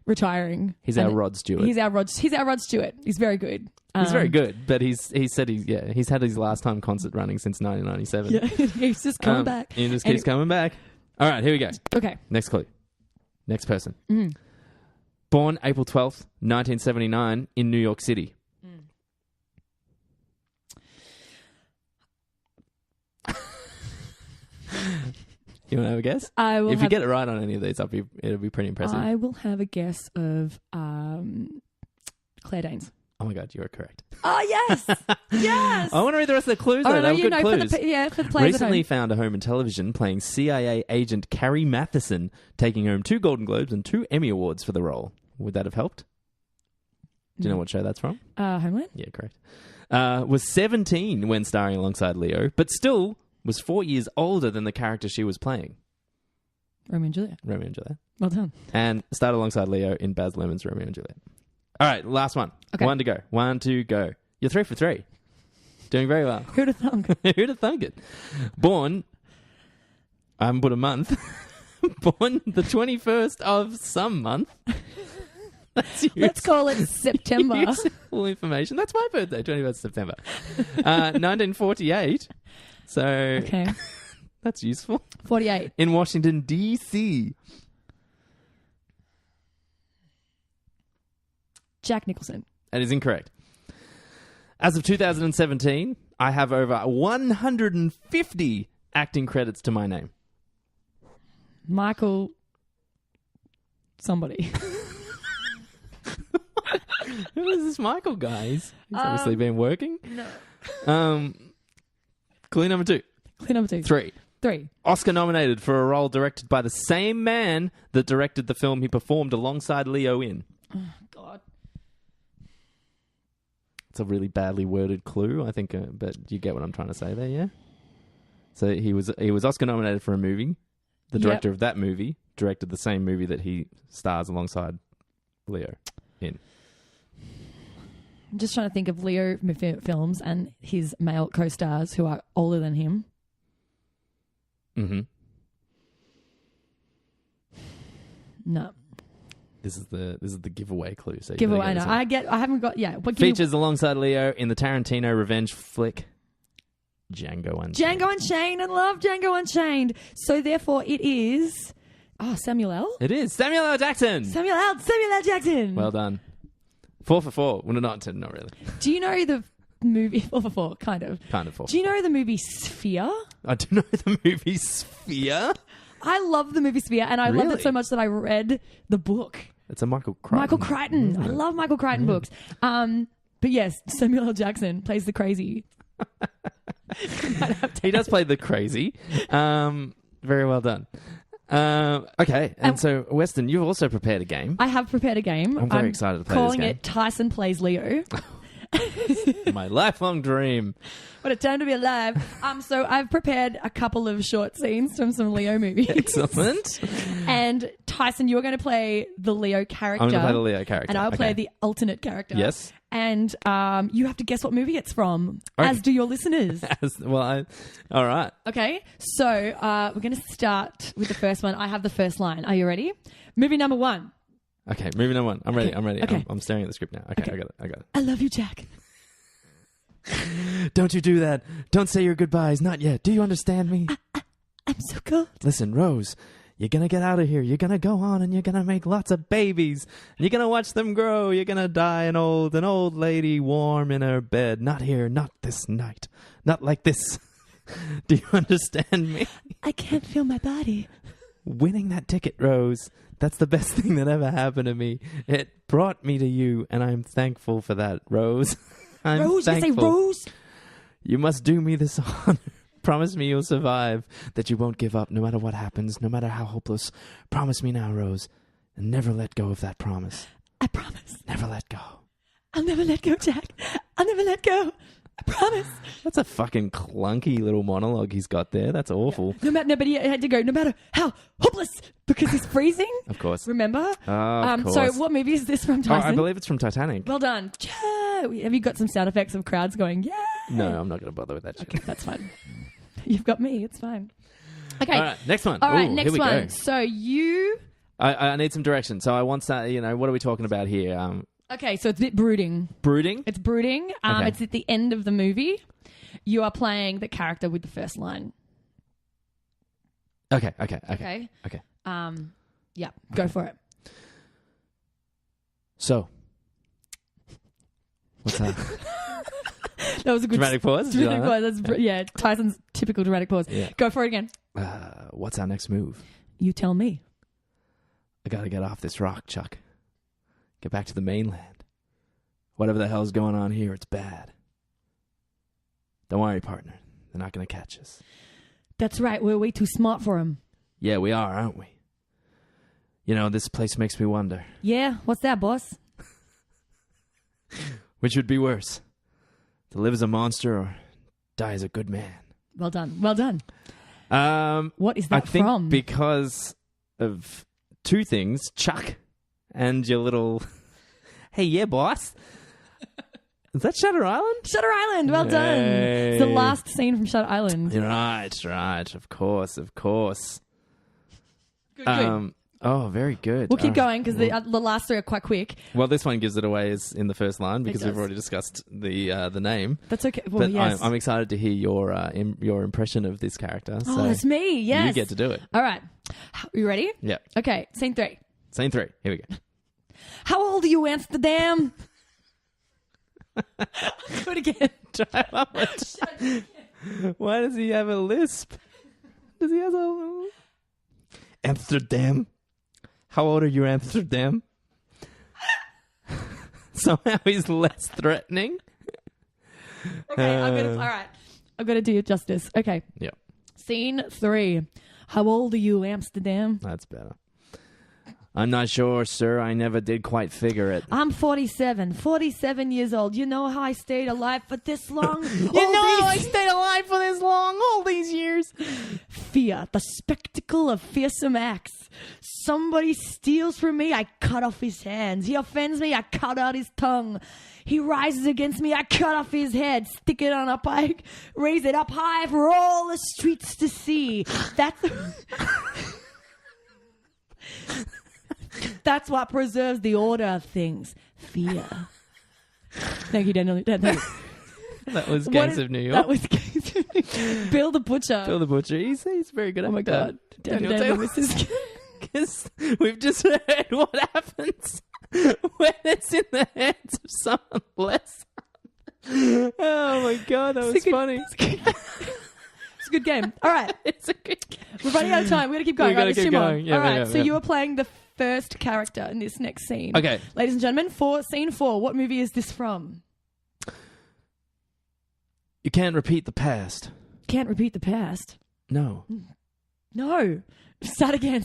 retiring. He's our Rod Stewart. He's our Rod Stewart. He's very good. He's very good, but he said he's had his last time concert running since 1997. Yeah, he's just coming back. He just keeps coming back. All right, here we go. Okay. Next clue. Next person. Mm. Born April 12th, 1979 in New York City. You want to have a guess? I will. If you get it right on any of these, it'll be pretty impressive. I will have a guess of Claire Danes. Oh my God, you are correct. Oh yes, yes. I want to read the rest of the clues. Though. They were good clues. For the players Recently at home. found a home in television playing CIA agent Carrie Matheson, taking home 2 Golden Globes and 2 Emmy Awards for the role. Would that have helped? Do you know what show that's from? Homeland? Yeah, correct. Was 17 when starring alongside Leo, but still was 4 years older than the character she was playing. Romeo and Juliet. Romeo and Juliet. Well done. And starred alongside Leo in Baz Luhrmann's Romeo and Juliet. All right, last one. Okay. 1 to go. 1 to go. You're 3 for 3. Doing very well. Who'd have thunk? Who'd have thunk it? Born, I haven't put a month, born the 21st of some month. Let's call it September. Useful information. That's my birthday, 21st September. 1948. So Okay. that's useful. 48. In Washington, D.C. Jack Nicholson. That is incorrect. As of 2017, I have over 150 acting credits to my name. Michael somebody. Who is this Michael guy? He's obviously been working. No. Clue number 2. Clue number 2. 3. 3. Oscar nominated for a role directed by the same man that directed the film he performed alongside Leo in. Oh, God. It's a really badly worded clue, I think, but you get what I'm trying to say there, yeah? So he was Oscar nominated for a movie. The director of that movie directed the same movie that he stars alongside Leo in. I'm just trying to think of Leo films and his male co-stars who are older than him. Mm-hmm. No. This is the giveaway clue. So Giveaway. I know. I haven't got. Yeah. But features alongside Leo in the Tarantino revenge flick Django Unchained. Django Unchained. I love Django Unchained. So therefore, it is. Oh, Samuel L. It is Samuel L. Jackson. Samuel L. Jackson. Well done. 4 for 4. Well, not really. Do you know the movie 4 for 4? Kind of. 4. Do you know the movie Sphere? I do know the movie Sphere. I love the movie Sphere, and I loved it so much that I read the book. It's a Michael Crichton. Michael Crichton. I love Michael Crichton books. But yes, Samuel L. Jackson plays the crazy. He does play the crazy. Very well done. Okay, and so Weston, you've also prepared a game. I have prepared a game. I'm very excited to play this game. Calling it Tyson Plays Leo. My lifelong dream. What a time to be alive. So I've prepared a couple of short scenes from some Leo movies. Excellent. And Tyson, you're going to play the Leo character. I'm going to play the Leo character. And I'll play the alternate character. Yes. And you have to guess what movie it's from, as do your listeners. All right. Okay, so we're going to start with the first one. I have the first line. Are you ready? Movie number 1. Okay, movie number 1. I'm ready. Okay. I'm staring at the script now. Okay, I got it. I love you, Jack. Don't you do that. Don't say your goodbyes. Not yet. Do you understand me? I'm so cold. Listen, Rose, you're going to get out of here. You're going to go on and you're going to make lots of babies. You're going to watch them grow. You're going to die an old lady warm in her bed. Not here. Not this night. Not like this. Do you understand me? I can't feel my body. Winning that ticket, Rose. That's the best thing that ever happened to me. It brought me to you, and I'm thankful for that, Rose. Rose, you say Rose? You must do me this honor. Promise me you'll survive, that you won't give up no matter what happens, no matter how hopeless. Promise me now, Rose, and never let go of that promise. I promise. Never let go. I'll never let go, Jack. I'll never let go. I promise. That's a fucking clunky little monologue he's got there. That's awful. Yeah. But he had to go, no matter how hopeless, because he's freezing. Of course. Remember? Of course. So what movie is this from, Tyson? I believe it's from Titanic. Well done. Have you got some sound effects of crowds going, yeah? No, I'm not going to bother with that shit. Okay, that's fine. You've got me. It's fine. Okay. All right, next one. All right, Ooh, next here we one. go. So you... I need some direction. So I want to, what are we talking about here? Okay, so it's a bit brooding. Brooding? It's brooding. Okay. It's at the end of the movie. You are playing the character with the first line. Okay. Yeah, go for it. So, what's that? That was a good dramatic pause? Dramatic pause. That's, Tyson's typical dramatic pause. Yeah. Go for it again. What's our next move? You tell me. I gotta get off this rock, Chuck. Get back to the mainland. Whatever the hell's going on here, it's bad. Don't worry, partner. They're not gonna catch us. That's right. We're way too smart for them. Yeah, we are, aren't we? This place makes me wonder. Yeah? What's that, boss? Which would be worse? To live as a monster or die as a good man? Well done. Well done. What is that I think from? Because of two things, Chuck and your little... Hey, yeah, boss. Is that Shutter Island? Shutter Island. Well done. It's the last scene from Shutter Island. Right. Of course. Good. Oh, very good. We'll keep going because the last three are quite quick. Well, this one gives it away is in the first line because does. we've already discussed the name. That's okay. Well, But yes. I'm excited to hear your impression of this character. Oh, So that's me. Yes. you get to do it. All right. You ready? Yeah. Okay. Scene 3. Scene 3. Here we go. How old are you, Amsterdam? Do it again. Try one more time. Why does he have a lisp? Does he have a... Amsterdam? How old are you, Amsterdam? Somehow he's less threatening. Okay, all right. I've got to do you justice. Okay. Yeah, Scene 3. How old are you, Amsterdam? that's better. I'm not sure, sir. I never did quite figure it. I'm 47 years old. You know how I stayed alive for this long? I stayed alive for this long, all these years. Fear, the spectacle of fearsome acts. Somebody steals from me, I cut off his hands. He offends me, I cut out his tongue. He rises against me, I cut off his head, stick it on a pike, raise it up high for all the streets to see. That's what preserves the order of things. Fear. Thank you, Daniel. Thank you. That was Gangs of New York. That was Gangs of New York. Bill the Butcher. Bill the Butcher. He's very good at Oh my God. Daniel Daniel Taylor. this is Because we've just heard what happens when it's in the hands of someone less. Oh my God, that was funny. It's a good game. All right. It's a good game. We're running out of time. We're going to keep going. We've gotta Right, there's keep two more. going. Yeah, All right. yeah, So yeah. you are playing the first character in this next scene. Okay. Ladies and gentlemen, for scene 4, what movie is this from? You can't repeat the past. Can't repeat the past. No. No. Start again.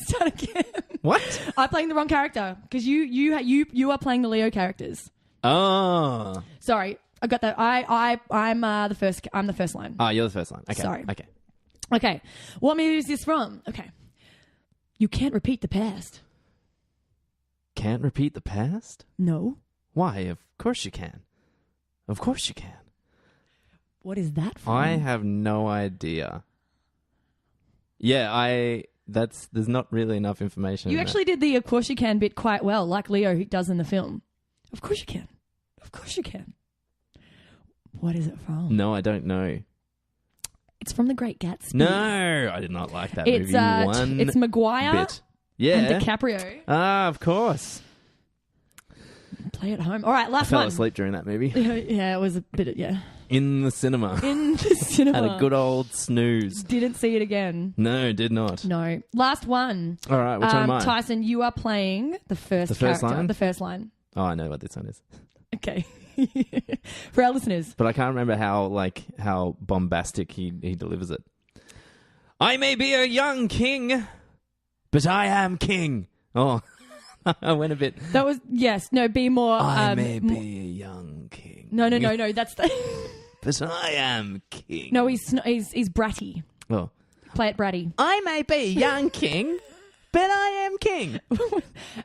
What? I'm playing the wrong character because you are playing the Leo characters. Oh. Sorry, I got that. I'm the first. I'm the first line. Oh, you're the first line. Okay. Sorry. Okay. Okay. What movie is this from? Okay. You can't repeat the past. Can't repeat the past? No. Why? Of course you can. Of course you can. What is that from? I have no idea. Yeah, there's not really enough information. You in actually did the "of course you can" bit quite well, like Leo does in the film. Of course you can. Of course you can. What is it from? No, I don't know. It's from The Great Gatsby. No, I did not like that It's movie. it's Maguire Bit. Yeah. and DiCaprio. Ah, of course. Play at home. All right, I last fell one. asleep during that movie. Yeah, it was a bit. In the cinema. In the cinema. Had a good old snooze. Didn't see it again. No, did not. No. Last one. All right, which one am I? Tyson, you are playing the first first character. line? The first line. Oh, I know what this one is. Okay. For our listeners. But I can't remember how bombastic he delivers it. I may be a young king, but I am king. Oh, I went a bit. That was, yes. No, be more. I may be a young king. No. That's the. But I am king. No, he's bratty. Oh. Play it bratty. I may be a young king, but I am king.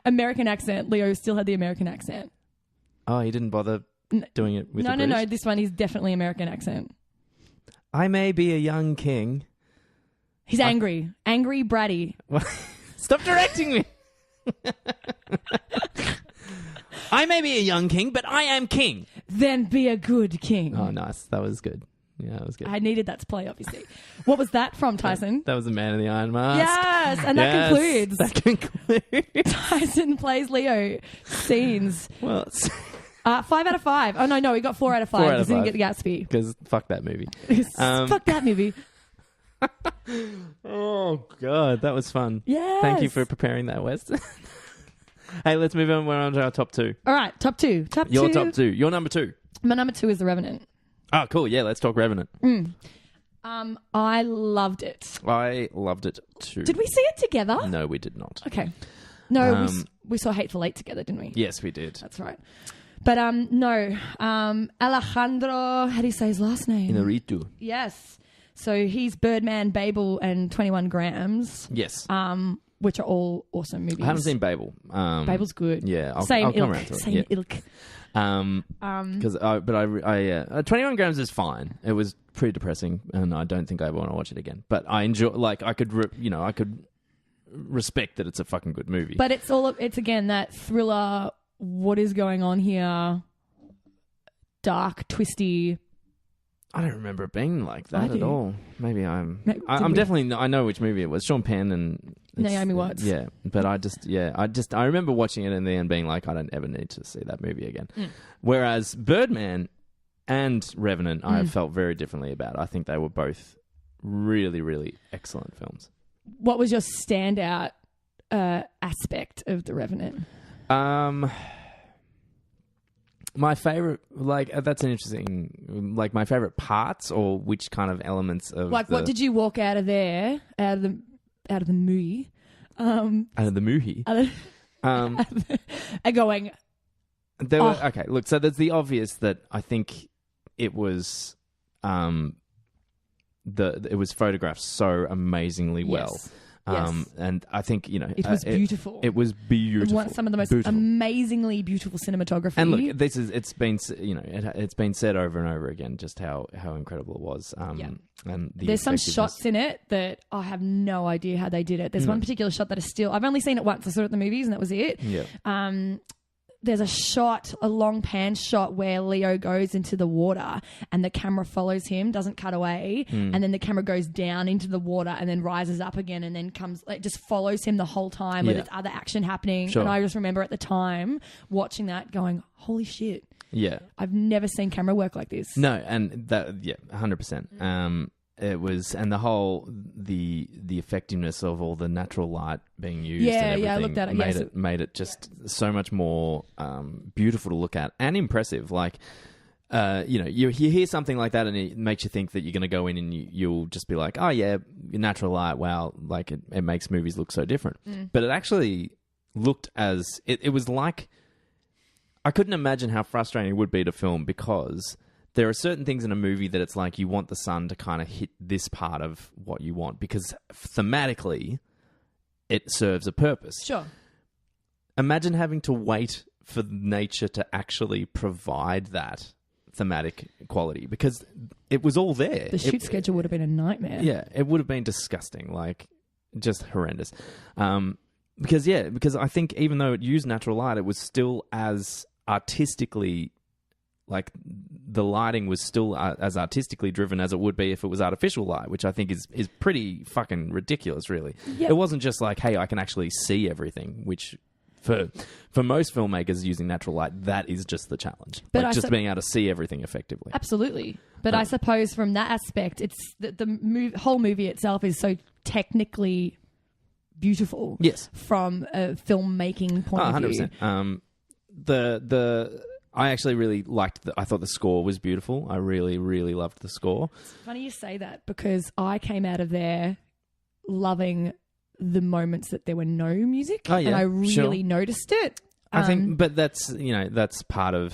American accent. Leo still had the American accent. Oh, he didn't bother doing it with the No. British? This one is definitely American accent. I may be a young king. He's angry. Angry bratty. Stop directing me. I may be a young king, but I am king. Then be a good king. Oh, nice. That was good. Yeah, that was good. I needed that to play, obviously. What was that from, Tyson? That was the Man in the Iron Mask. Yes, and that concludes. That concludes. Tyson plays Leo scenes. Well, it's 5 out of 5. Oh, no, we got 4 out of 5 4 out because of we didn't 5. get the Gatsby. because fuck that movie. Fuck that movie. Oh, God. That was fun. Yes. Thank you for preparing that, Wes. Hey, let's move on. We're on to our top 2. All right, top 2. Your top 2. Your number 2. My number 2 is The Revenant. Oh, cool. Yeah, let's talk Revenant. I loved it. I loved it too. Did we see it together? No, we did not. Okay. No, we saw Hateful Eight together, didn't we? Yes, we did. That's right. But no, Alejandro, how do you say his last name? Inarritu. Yes. So he's Birdman, Babel, and 21 Grams. Yes. Which are all awesome movies. I haven't seen Babel. Babel's good. Yeah, I'll Same come ilk. around to it. Same Yeah. ilk. Because 21 Grams is fine. It was pretty depressing, and I don't think I want to watch it again. But I enjoy. Like I could respect that it's a fucking good movie. But it's again that thriller. What is going on here? Dark, twisty. I don't remember it being like that at all. Maybe I'm we- definitely, I know which movie it was. Sean Penn and Naomi Watts. Yeah, but I remember watching it in the end being like, I don't ever need to see that movie again. Whereas Birdman and Revenant, I felt very differently about. I think they were both really, really excellent films. What was your standout aspect of The Revenant? My favorite, that's an interesting, my favorite parts, or which kind of elements of what did you walk out of there, out of the movie? Out of the movie? And going... There were, okay, look, so there's the obvious that I think it was, it was photographed so amazingly well. Yes. Yes. And I think, it was beautiful. It was beautiful. Some of the most amazingly beautiful cinematography. And look, it's been said over and over again just how incredible it was. And there's some shots in it that I have no idea how they did it. There's one particular shot that is still, I've only seen it once. I saw it at the movies and that was it. Yeah. There's a long pan shot where Leo goes into the water and the camera follows him, doesn't cut away, and then the camera goes down into the water and then rises up again and then comes, just follows him the whole time with its other action happening. Sure. And I just remember at the time watching that going, holy shit. Yeah. I've never seen camera work like this. No, and that, 100%. It was, and the whole, the effectiveness of all the natural light being used and everything I looked at it. made it just so much more beautiful to look at and impressive. You hear something like that and it makes you think that you're going to go in and you'll just be like, oh yeah, natural light, wow, it makes movies look so different. But it actually looked as, it was like, I couldn't imagine how frustrating it would be to film, because there are certain things in a movie that it's like you want the sun to kind of hit this part of what you want, because thematically it serves a purpose. Sure. Imagine having to wait for nature to actually provide that thematic quality, because it was all there. The shoot schedule would have been a nightmare. Yeah, it would have been disgusting, just horrendous. Because I think even though it used natural light, it was still as artistically, the lighting was still as artistically driven as it would be if it was artificial light, which I think is pretty fucking ridiculous, really. Yep. It wasn't just like, hey, I can actually see everything, which for most filmmovers using natural light, that is just the challenge. But just being able to see everything effectively. Absolutely. But I suppose from that aspect, it's the whole movie itself is so technically beautiful. Yes. From a filmmaking point of view. 100%. I actually really liked I thought the score was beautiful. I really, really loved the score. It's funny you say that, because I came out of there loving the moments that there were no music. Oh, yeah, and I really noticed it. I think, but that's part of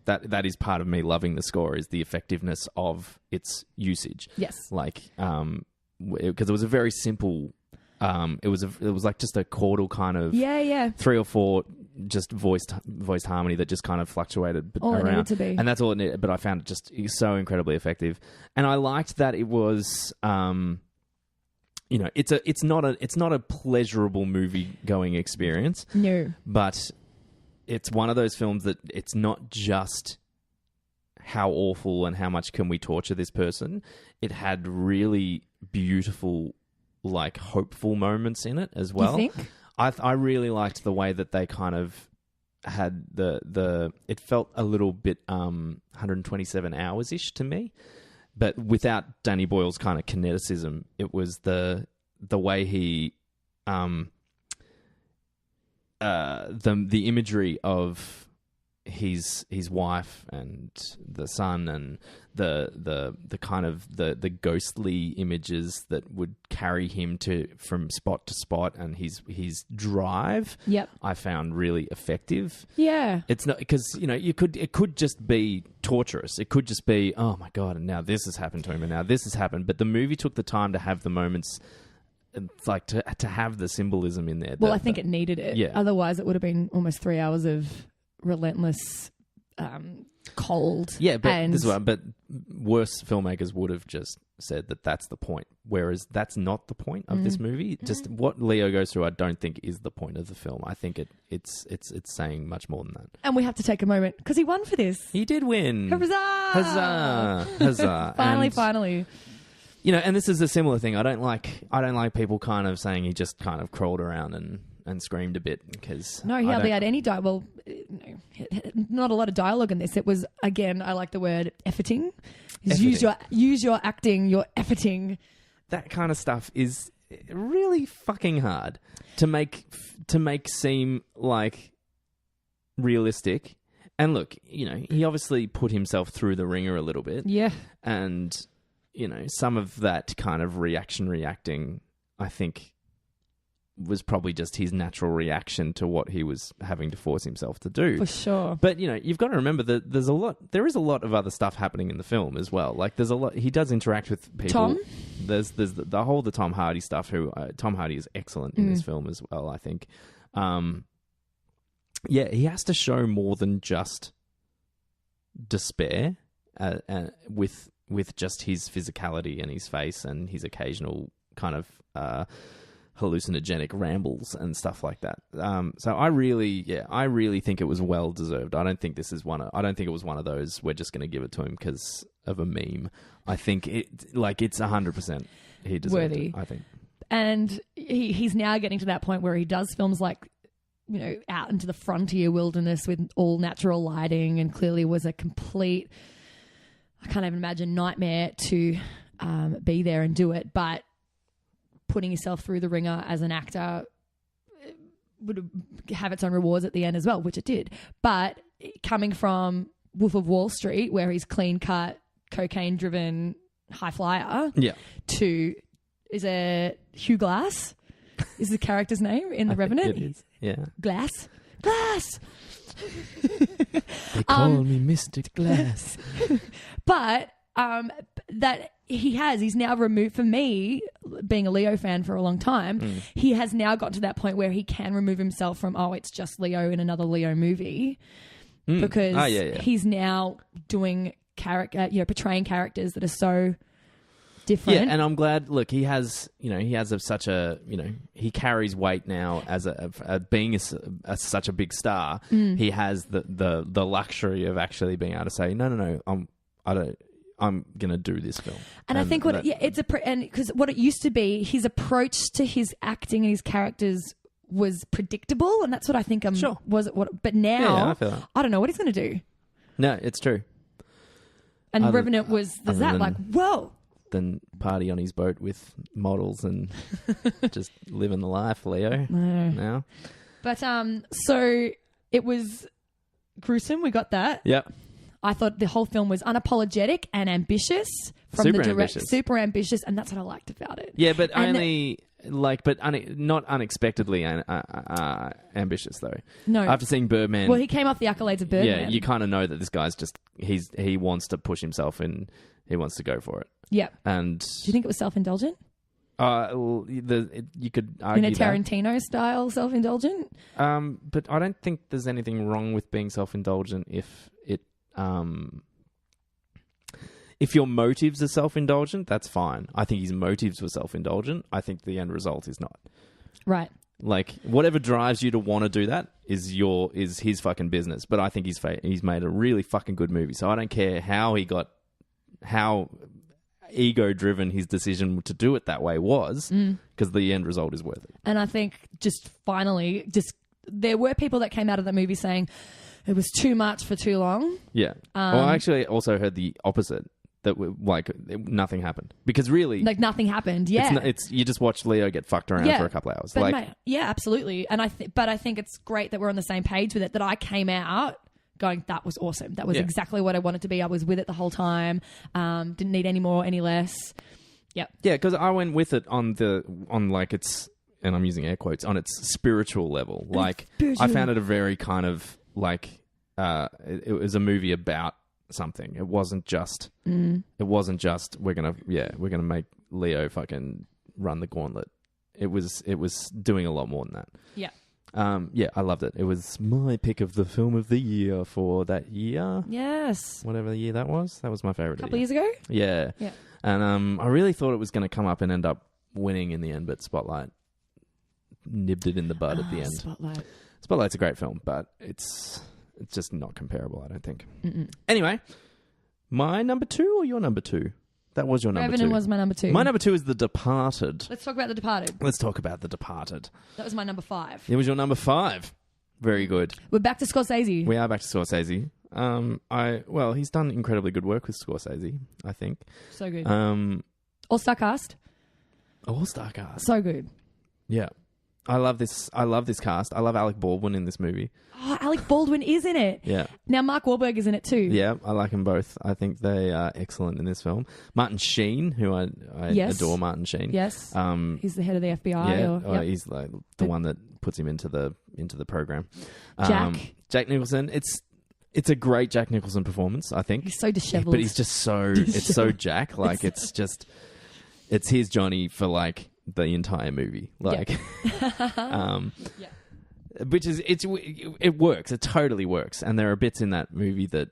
that is part of me loving the score, is the effectiveness of its usage. Yes. Because it was a very simple. It was like just a chordal kind of 3 or 4 just voiced harmony that just kind of fluctuated all around. It needed to be. And that's all it needed. But I found it just so incredibly effective, and I liked that it was. It's not a pleasurable movie going experience. No, but it's one of those films that it's not just how awful and how much can we torture this person. It had really beautiful, hopeful moments in it as well. You think? I really liked the way that they kind of had it felt a little bit 127 hours-ish to me, but without Danny Boyle's kind of kineticism. It was the way he the imagery of his wife and the son, and the kind of the ghostly images that would carry him from spot to spot, and his drive. Yep. I found really effective. Yeah. It's not because it could just be torturous. It could just be, oh my god, and now this has happened to him, and now this has happened. But the movie took the time to have the moments, to have the symbolism in there. Well, I think it needed it. Yeah. Otherwise, it would have been almost 3 hours of relentless cold. Yeah, but and this is what, but worse filmmakers would have just said that that's the point. Whereas that's not the point of this movie. Just what Leo goes through, I don't think is the point of the film. I think it's saying much more than that. And we have to take a moment because he won for this. He did win. Huzzah! Huzzah! Huzzah! Finally. You know, and this is a similar thing. I don't like people kind of saying he just kind of crawled around and screamed a bit because No, he hardly had any dialogue. Well, no, not a lot of dialogue in this. It was, again, I like the word efforting. Use your acting, your efforting. That kind of stuff is really fucking hard to make seem like realistic. And look, you know, he obviously put himself through the ringer a little bit. Yeah. And, you know, some of that kind of reacting, I think, was probably just his natural reaction to what he was having to force himself to do. For sure. But, you know, you've got to remember that there is a lot of other stuff happening in the film as well. Like, there's a lot, he does interact with people. Tom? There's the Tom Hardy stuff, Tom Hardy is excellent in this film as well, I think. Yeah, he has to show more than just despair with just his physicality and his face and his occasional kind of hallucinogenic rambles and stuff like that. So I really think it was well deserved. I don't think it was one of those we're just going to give it to him because of a meme. I think it's 100% he deserved worthy. it, I think. And he's now getting to that point where he does films like, you know, out into the frontier wilderness with all natural lighting, and clearly was a complete, I can't even imagine, nightmare to be there and do it. But putting yourself through the ringer as an actor would have its own rewards at the end as well, which it did. But coming from Wolf of Wall Street, where he's clean-cut, cocaine-driven high flyer, to, is it Hugh Glass? Is the character's name in The Revenant? It is, yeah. Glass. They call me Mr. Glass. But that he's now removed, for me, being a Leo fan for a long time, he has now gotten to that point where he can remove himself from, it's just Leo in another Leo movie, because he's now doing portraying characters that are so different. Yeah, and I'm glad. Look, he carries weight now as being such a big star. He has the luxury of actually being able to say, no, I'm gonna do this film. And I think because what it used to be, his approach to his acting and his characters was predictable, and that's what I think but now I feel that. I don't know what he's gonna do. No, it's true. And Revenant was whoa. Then party on his boat with models and just living the life, Leo. No. Now. But so it was gruesome. We got that. Yeah. I thought the whole film was unapologetic and ambitious from Super the direct, ambitious. Super ambitious, and that's what I liked about it. Yeah, but not unexpectedly ambitious though. No. After seeing Birdman, well, he came off the accolades of Birdman. Yeah, you kind of know that this guy's just he wants to push himself and he wants to go for it. Yeah. And do you think it was self-indulgent? You could argue in a Tarantino style self-indulgent. But I don't think there's anything wrong with being self-indulgent if your motives are self-indulgent, that's fine. I think his motives were self-indulgent. I think the end result is not. Right. Like, whatever drives you to want to do that is his fucking business. But I think he's made a really fucking good movie. So I don't care how ego-driven his decision to do it that way was, because the end result is worth it. And I think there were people that came out of that movie saying it was too much for too long. Yeah. Well, I actually also heard the opposite. That nothing happened, because really, nothing happened. Yeah, it's you just watch Leo get fucked around for a couple hours. But absolutely. And I think it's great that we're on the same page with it. That I came out going, that was awesome. That was exactly what I wanted to be. I was with it the whole time. Didn't need any more, any less. Yep. Yeah, because I went with it on its, and I'm using air quotes, on its spiritual level. I found it a very kind of it was a movie about something. It wasn't just we're gonna make Leo fucking run the gauntlet. It was doing a lot more than that. Yeah. Yeah, I loved it. It was my pick of the film of the year for that year. Yes. Whatever the year that was. That was my favourite. A couple years ago? Yeah. Yeah. And I really thought it was going to come up and end up winning in the end, but Spotlight nibbed it in the bud at the end. Spotlight's a great film, but it's just not comparable, I don't think. Mm-mm. Anyway, my number 2 or your number 2? That was your number 2. Revenant was my number 2. My number 2 is The Departed. Let's talk about The Departed. Let's talk about The Departed. That was my number 5. It was your number 5. Very good. We're back to Scorsese. We are back to Scorsese. Well, he's done incredibly good work with Scorsese, I think. So good. All-star cast. All-star cast. So good. Yeah. I love this cast. I love Alec Baldwin in this movie. Oh, Alec Baldwin is in it. Yeah. Now Mark Wahlberg is in it too. Yeah, I like them both. I think they are excellent in this film. Martin Sheen, who I Yes. adore Martin Sheen. Yes. He's the head of the FBI. Yeah. He's like the one that puts him into the program. Jack Nicholson. It's a great Jack Nicholson performance, I think. He's so disheveled. But he's just so it's so Jack. Like it's his Johnny for like the entire movie. Like which is it works. It totally works. And there are bits in that movie that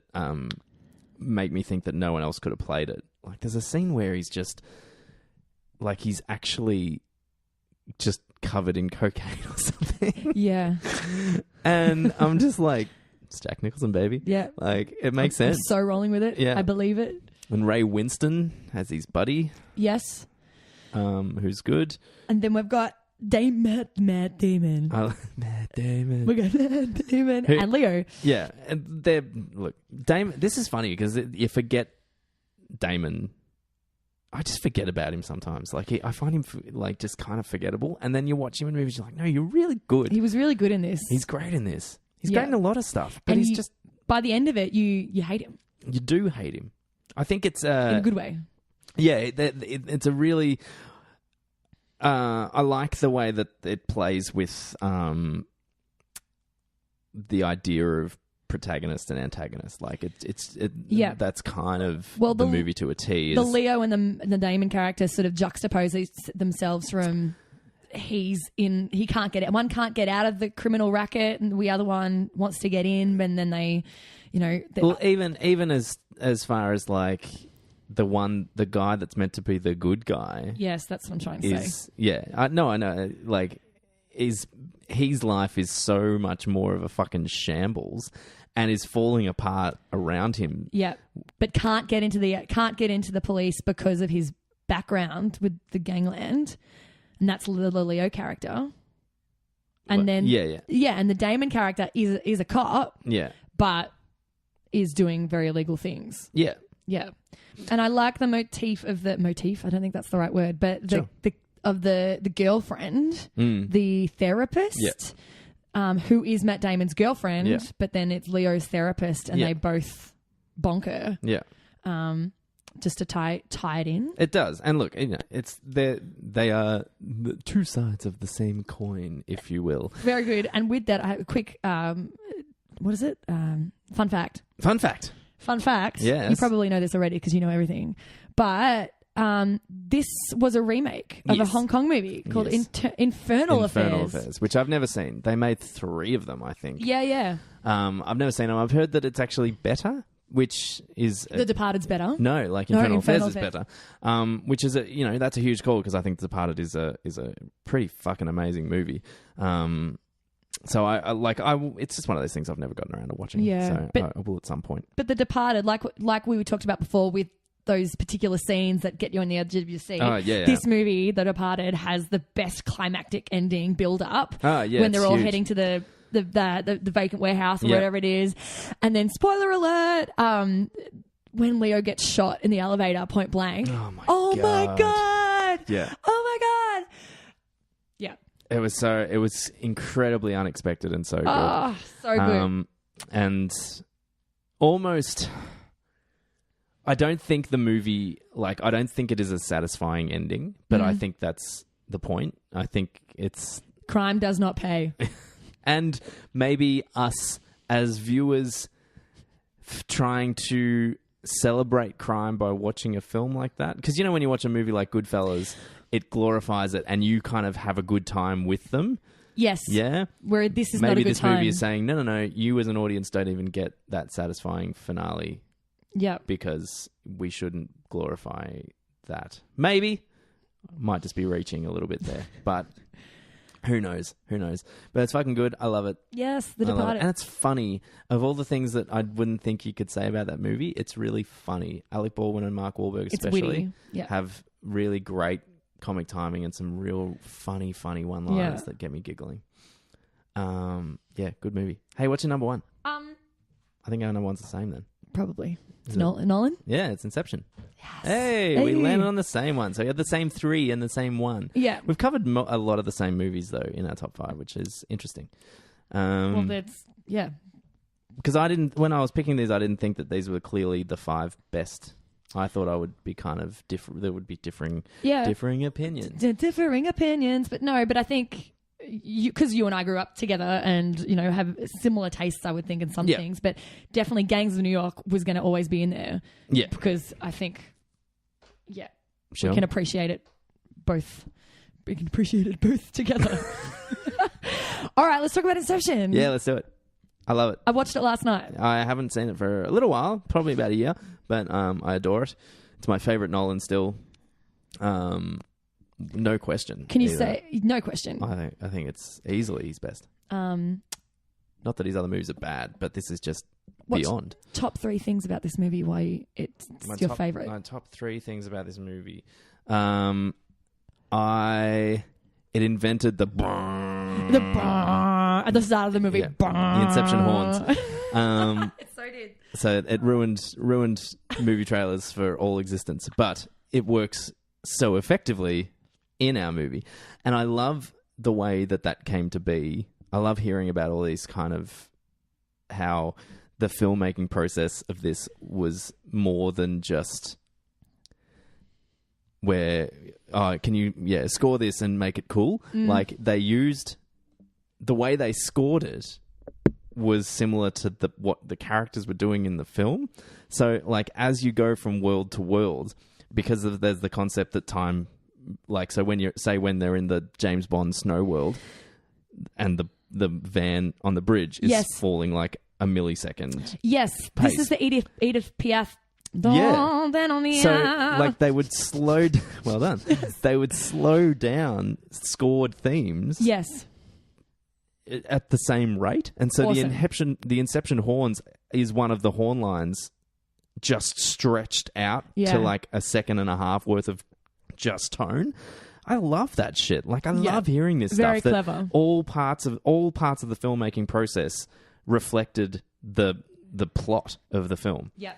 make me think that no one else could have played it. Like there's a scene where he's just like he's actually just covered in cocaine or something. Yeah. And I'm just like, it's Jack Nicholson, baby. Yeah. Like it makes sense. I'm so rolling with it. Yeah. I believe it. And Ray Winston has his buddy. Yes. Who's good. And then we've got Matt Damon. Matt Damon. We got Matt Damon and Leo. Yeah. And Damon, this is funny because you forget Damon. I just forget about him sometimes. Like I find him like just kind of forgettable. And then you watch him in movies, you're like, no, you're really good. He was really good in this. He's great in this. He's great in a lot of stuff. But and he's just... By the end of it, you hate him. You do hate him. I think it's... in a good way. Yeah, it's a really... I like the way that it plays with the idea of protagonist and antagonist. Like that's kind of the movie to a T. The Leo and the Damon character sort of juxtapose themselves from he can't get it. One can't get out of the criminal racket, and the other one wants to get in, and then they, well, even as far as like the guy that's meant to be the good guy. Yes, that's what I'm trying to say. Yeah, I know. Like, his life is so much more of a fucking shambles, and is falling apart around him. Yeah, but can't get into the police because of his background with the gangland, and that's the Leo character. And then and the Damon character is a cop. Yeah, but is doing very illegal things. Yeah. Yeah. And I like the motif. I don't think that's the right word, but the girlfriend, the therapist, who is Matt Damon's girlfriend, but then it's Leo's therapist, and they both bonker. Yeah. Just to tie it in. It does. And look, they are the two sides of the same coin, if you will. Very good. And with that, I have a quick what is it? Fun fact. Fun fact. Yes. You probably know this already because you know everything. But this was a remake of a Hong Kong movie called Infernal Affairs, which I've never seen. They made 3 of them, I think. Yeah. I've never seen them. I've heard that it's actually better, which is... The Departed's better? No, like Infernal Affairs is better. Which is, that's a huge call because I think The Departed is a pretty fucking amazing movie. So it's just one of those things I've never gotten around to watching. Yeah, so I will at some point. But The Departed, like we talked about before, with those particular scenes that get you on the edge of your seat. This movie, The Departed, has the best climactic ending build up. When they're all heading to the vacant warehouse or whatever it is, and then spoiler alert, when Leo gets shot in the elevator, point blank. Oh my god! Yeah. Oh my god! Yeah. It was incredibly unexpected and so good. Oh, so good. And almost, I don't think the movie, I don't think it is a satisfying ending, but I think that's the point. I think it's... Crime does not pay. And maybe us as viewers trying to celebrate crime by watching a film like that. Because, when you watch a movie like Goodfellas, it glorifies it and you kind of have a good time with them. Yes. Yeah? Where this is not a Maybe good this time. movie is saying, no, you as an audience don't even get that satisfying finale Yeah. because we shouldn't glorify that. Maybe. Might just be reaching a little bit there. But who knows? But it's fucking good. I love it. Yes, The I love it. Departed. And it's funny. Of all the things that I wouldn't think you could say about that movie, it's really funny. Alec Baldwin and Mark Wahlberg It's especially witty. Yeah. have really great comic timing and some real funny one-liners Yeah. that get me giggling. Yeah, good movie. Hey, what's your number one? I think our number one's the same then. Probably. It's Is it? Nolan? Yeah, it's Inception. Yes. Hey, we Hey. landed on the same one. So we had the same three and the same one. Yeah. We've covered a lot of the same movies, though, in our top five, which is interesting. Well, that's... Yeah. Because when I was picking these, I didn't think that these were clearly the five best. I thought I would be kind of different. There would be differing opinions. Differing opinions. But no, but I think... Because you and I grew up together and, have similar tastes, I would think, in some things. But definitely Gangs of New York was going to always be in there. Yeah. Because I think, Sure. we can appreciate it both. We can appreciate it both together. All right, let's talk about Inception. Yeah, let's do it. I love it. I watched it last night. I haven't seen it for a little while, probably about a year, but I adore it. It's my favorite Nolan still. No question. Can you either. say, no question. I think it's easily his best. Not that his other movies are bad, but this is just What's beyond. top three things about this movie, why it's your favourite? My top three things about this movie. It invented the At the start of the movie. Yeah, the Inception horns. It so did. So it ruined movie trailers for all existence, but it works so effectively in our movie. And I love the way that came to be. I love hearing about all these kind of how the filmmaking process of this was more than just where, can you score this and make it cool? Like they used the way they scored it was similar to what the characters were doing in the film. So like as you go from world to world, because there's the concept that time, like, so when they're in the James Bond snow world and the van on the bridge is falling like a millisecond. Yes, pace. this is the Edith Piaf. Yeah. Then on the So like they would slow well done. They would slow down scored themes. Yes. At the same rate. And so Awesome. the Inception horns is one of the horn lines just stretched out to like a second and a half worth of just tone. I love that shit. Like I love hearing this Very stuff. clever. That all parts of the filmmaking process reflected the plot of the film. Yeah.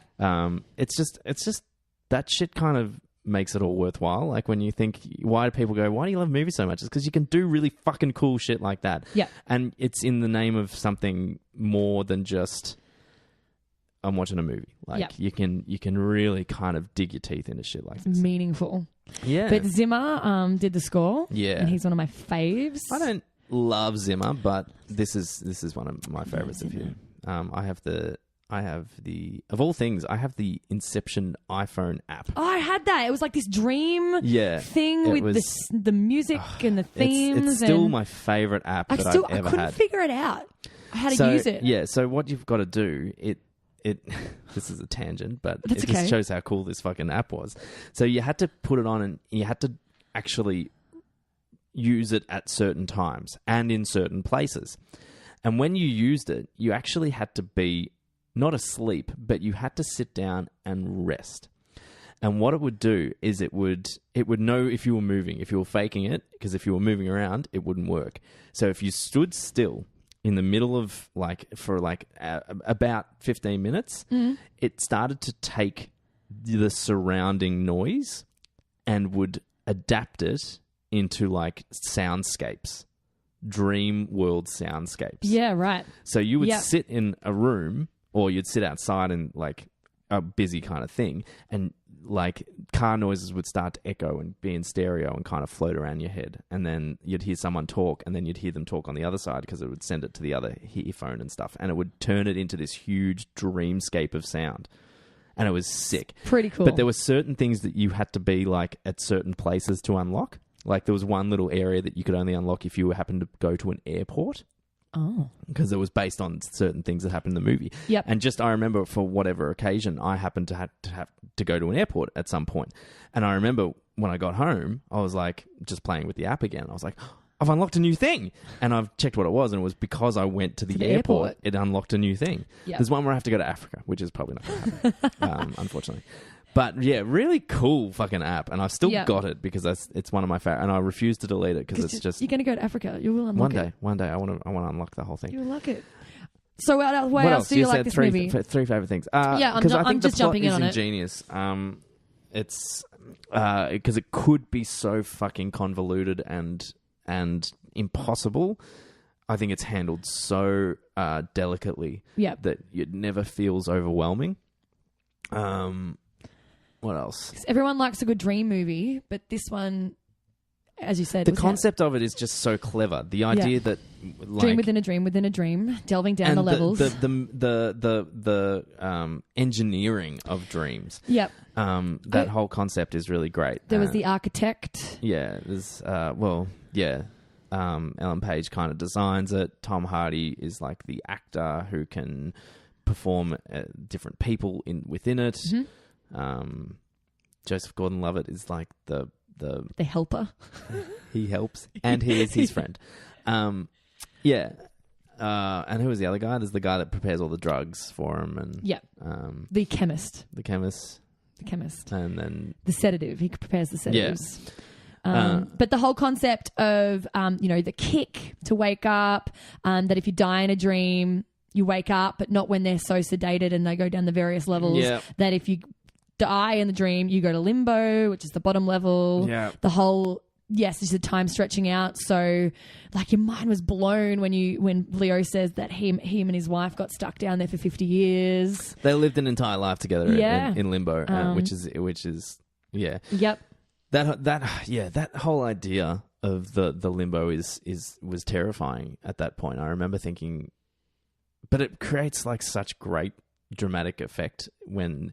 It's just that shit kind of makes it all worthwhile. Like when you think, why do people go, why do you love movies so much? It's because you can do really fucking cool shit like that. Yeah. And it's in the name of something more than just I'm watching a movie. Like you can really kind of dig your teeth into shit like this. Meaningful. Yeah. But Zimmer did the score. Yeah. And he's one of my faves. I don't love Zimmer, but this is one of my favorites of you. I have the of all things, I have the Inception iPhone app. Oh, I had that. It was like this dream it thing with was- the music and the themes. It's still and my favorite app I that couldn't I've ever had. figure it out. How to use it. Yeah, so what you've got to do, this is a tangent, but That's it just okay. shows how cool this fucking app was. So you had to put it on and you had to actually use it at certain times and in certain places. And when you used it, you actually had to be not asleep, but you had to sit down and rest. And what it would do is it would know if you were moving, if you were faking it, because if you were moving around, it wouldn't work. So if you stood still in the middle of about 15 minutes, it started to take the surrounding noise and would adapt it into like soundscapes, dream world soundscapes. Yeah, right. So you would sit in a room or you'd sit outside in like a busy kind of thing, and like car noises would start to echo and be in stereo and kind of float around your head. And then you'd hear someone talk, and then you'd hear them talk on the other side because it would send it to the other earphone and stuff. And it would turn it into this huge dreamscape of sound. And it was sick. Pretty cool. But there were certain things that you had to be like at certain places to unlock. Like there was one little area that you could only unlock if you happened to go to an airport. Oh. Because it was based on certain things that happened in the movie. Yep. And just I remember for whatever occasion, I happened to have to go to an airport at some point. And I remember when I got home, I was like just playing with the app again. I was like, I've unlocked a new thing. And I've checked what it was, and it was because I went to the airport, it unlocked a new thing. Yep. There's one where I have to go to Africa, which is probably not going to happen, unfortunately. But yeah, really cool fucking app. And I've still got it because it's one of my favorite. And I refuse to delete it because it's just... You're going to go to Africa. You will unlock it. One day I want to unlock the whole thing. You'll unlock it. So what else do you like this movie? Three favorite things. I'm just jumping in on it. Ingenious. It's because it could be so fucking convoluted and impossible. I think it's handled so delicately that it never feels overwhelming. What else? Everyone likes a good dream movie, but this one, as you said, the concept of it is just so clever. The idea that like, dream within a dream within a dream, delving down the levels. The engineering of dreams. Yep. That whole concept is really great. There was the architect. Yeah. There's Ellen Page kind of designs it. Tom Hardy is like the actor who can perform different people within it. Mm-hmm. Joseph Gordon-Levitt is like the helper. He helps, and he is his friend. And who was the other guy? There's the guy that prepares all the drugs for him, and the chemist, and then the sedative. He prepares the sedatives. But the whole concept of the kick to wake up, that if you die in a dream, you wake up, but not when they're so sedated and they go down the various levels. Yep. That if you die in the dream, you go to limbo, which is the bottom level. Yeah. The whole, it's the time stretching out. So like your mind was blown when Leo says that him and his wife got stuck down there for 50 years. They lived an entire life together in limbo, which is Yep. That whole idea of the limbo was terrifying at that point. I remember thinking, but it creates like such great dramatic effect when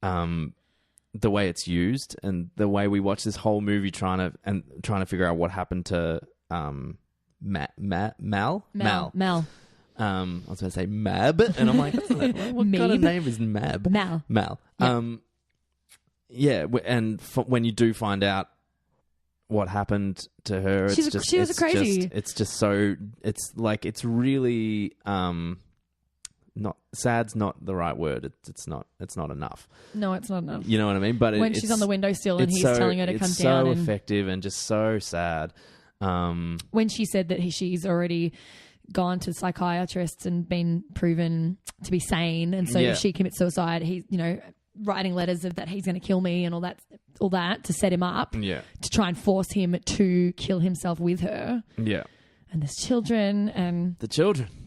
the way it's used and the way we watch this whole movie trying to figure out what happened to Mal. Mal. I was going to say Mab, and I'm like, what kind of name is Mab? Mal. Yep. When you do find out what happened to her, she was crazy. It's really not sad's not the right word. It's not enough. No, it's not enough. You know what I mean? But when she's on the windowsill and he's telling her to come down, it's so effective and just so sad. When she said that she's already gone to psychiatrists and been proven to be sane, and so if she commits suicide, he's writing letters of that he's going to kill me and all that to set him up, to try and force him to kill himself with her. Yeah. And there's children and... The children. Oh,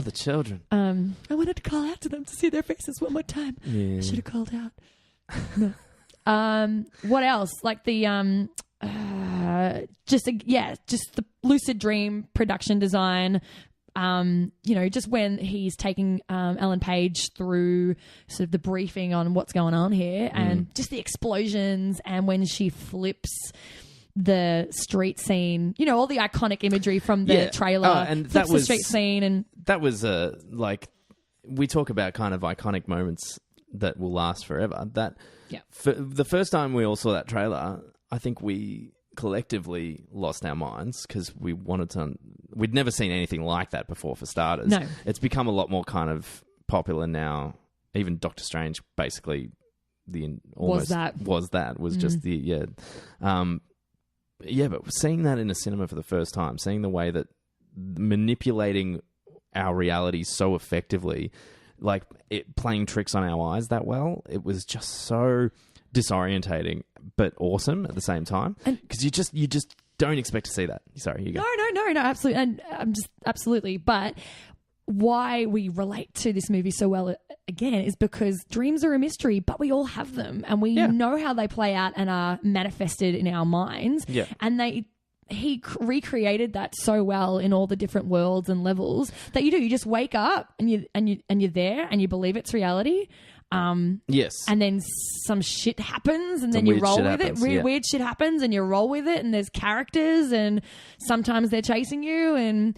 the children. I wanted to call out to them to see their faces one more time. Yeah. I should have called out. No. What else? Like the... just the lucid dream production design. Just when he's taking Ellen Page through sort of the briefing on what's going on here, and just the explosions, and when she flips the street scene, all the iconic imagery from the trailer, and that was the street scene, and that was like we talk about kind of iconic moments that will last forever. For the first time we all saw that trailer, I think we collectively lost our minds because we wanted to. We'd never seen anything like that before. For starters, no. It's become a lot more kind of popular now. Even Doctor Strange, basically, was just but seeing that in a cinema for the first time, seeing the way that manipulating our reality so effectively, like it playing tricks on our eyes that well, it was just so disorientating but awesome at the same time, because you just don't expect to see that. Sorry, you go. No, absolutely, and absolutely. But why we relate to this movie so well again is because dreams are a mystery, but we all have them, and we know how they play out and are manifested in our minds. Yeah, and he recreated that so well in all the different worlds and levels that you just wake up and you're there and you believe it's reality. Yes. And then some shit happens, and then Some you weird roll shit with happens, it. yeah. Weird shit happens, and you roll with it. And there's characters, and sometimes they're chasing you. And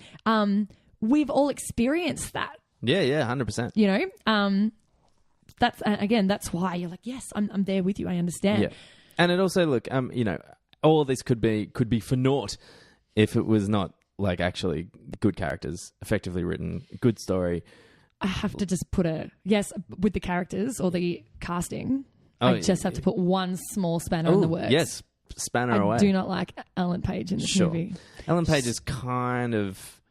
we've all experienced that. Yeah, 100%. You know, that's why you're like, yes, I'm there with you. I understand. Yeah, and it also look, you know, all of this could be for naught if it was not like actually good characters, effectively written, good story. I have to just put yes with the characters or the casting. Oh, I just have to put one small spanner in the works. Yes, spanner away. I do not like Ellen Page in this movie. Ellen Page is kind of...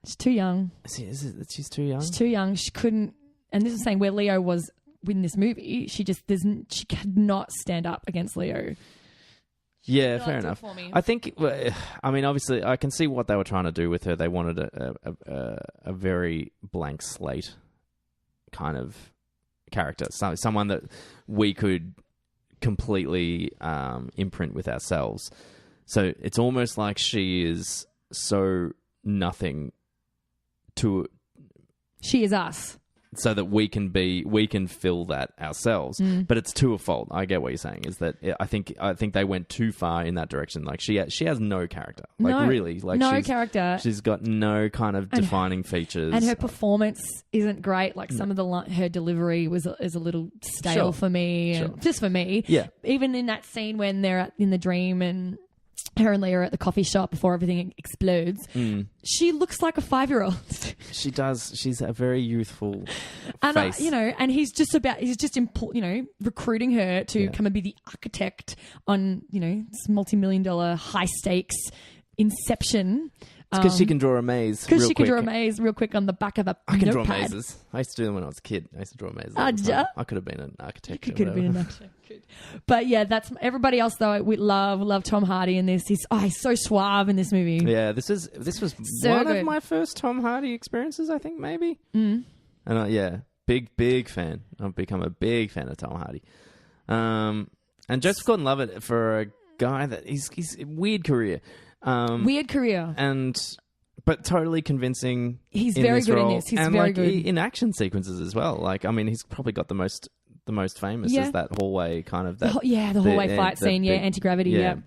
She's too young. She's too young? She's too young. She couldn't... And this is saying where Leo was in this movie, she could not stand up against Leo. Yeah, No, fair it did enough. for me. I think, I mean, obviously, I can see what they were trying to do with her. They wanted a very blank slate kind of character, someone that we could completely imprint with ourselves. So it's almost like she is so nothing to... She is us. So that we can fill that ourselves, but it's to a fault. I get what you're saying. Is that I think they went too far in that direction. Like she has no character. Like No. really, like No character. She's got no kind of defining features, And her performance isn't great. Like some of her delivery is a little stale Sure. for me. Sure. And just for me. Yeah. Even in that scene when they're in the dream and her and Leah are at the coffee shop before everything explodes, she looks like a 5-year-old. She does. She's a very youthful And face. and he's just recruiting her to come and be the architect on this multi-million-dollar high stakes Inception. Because she can draw a maze. Because she can draw a maze real quick on the back of a I can notepad. draw mazes. I used to do them when I was a kid. I used to draw mazes. Oh, all the did time. ya? I could have been an architect. You could have been an actor. But yeah, that's everybody else though. We love Tom Hardy in this. He's so suave in this movie. Yeah, this was So one good. of my first Tom Hardy experiences, I think, maybe. And big fan. I've become a big fan of Tom Hardy. And Joseph Gordon-Levitt, for a guy that he's a weird career. Weird career. But totally convincing. He's very good in this. He's and very like good. in action sequences as well. Like, I mean, he's probably got the most famous is that hallway kind of that. The hallway fight scene. big- Anti-gravity. Yeah.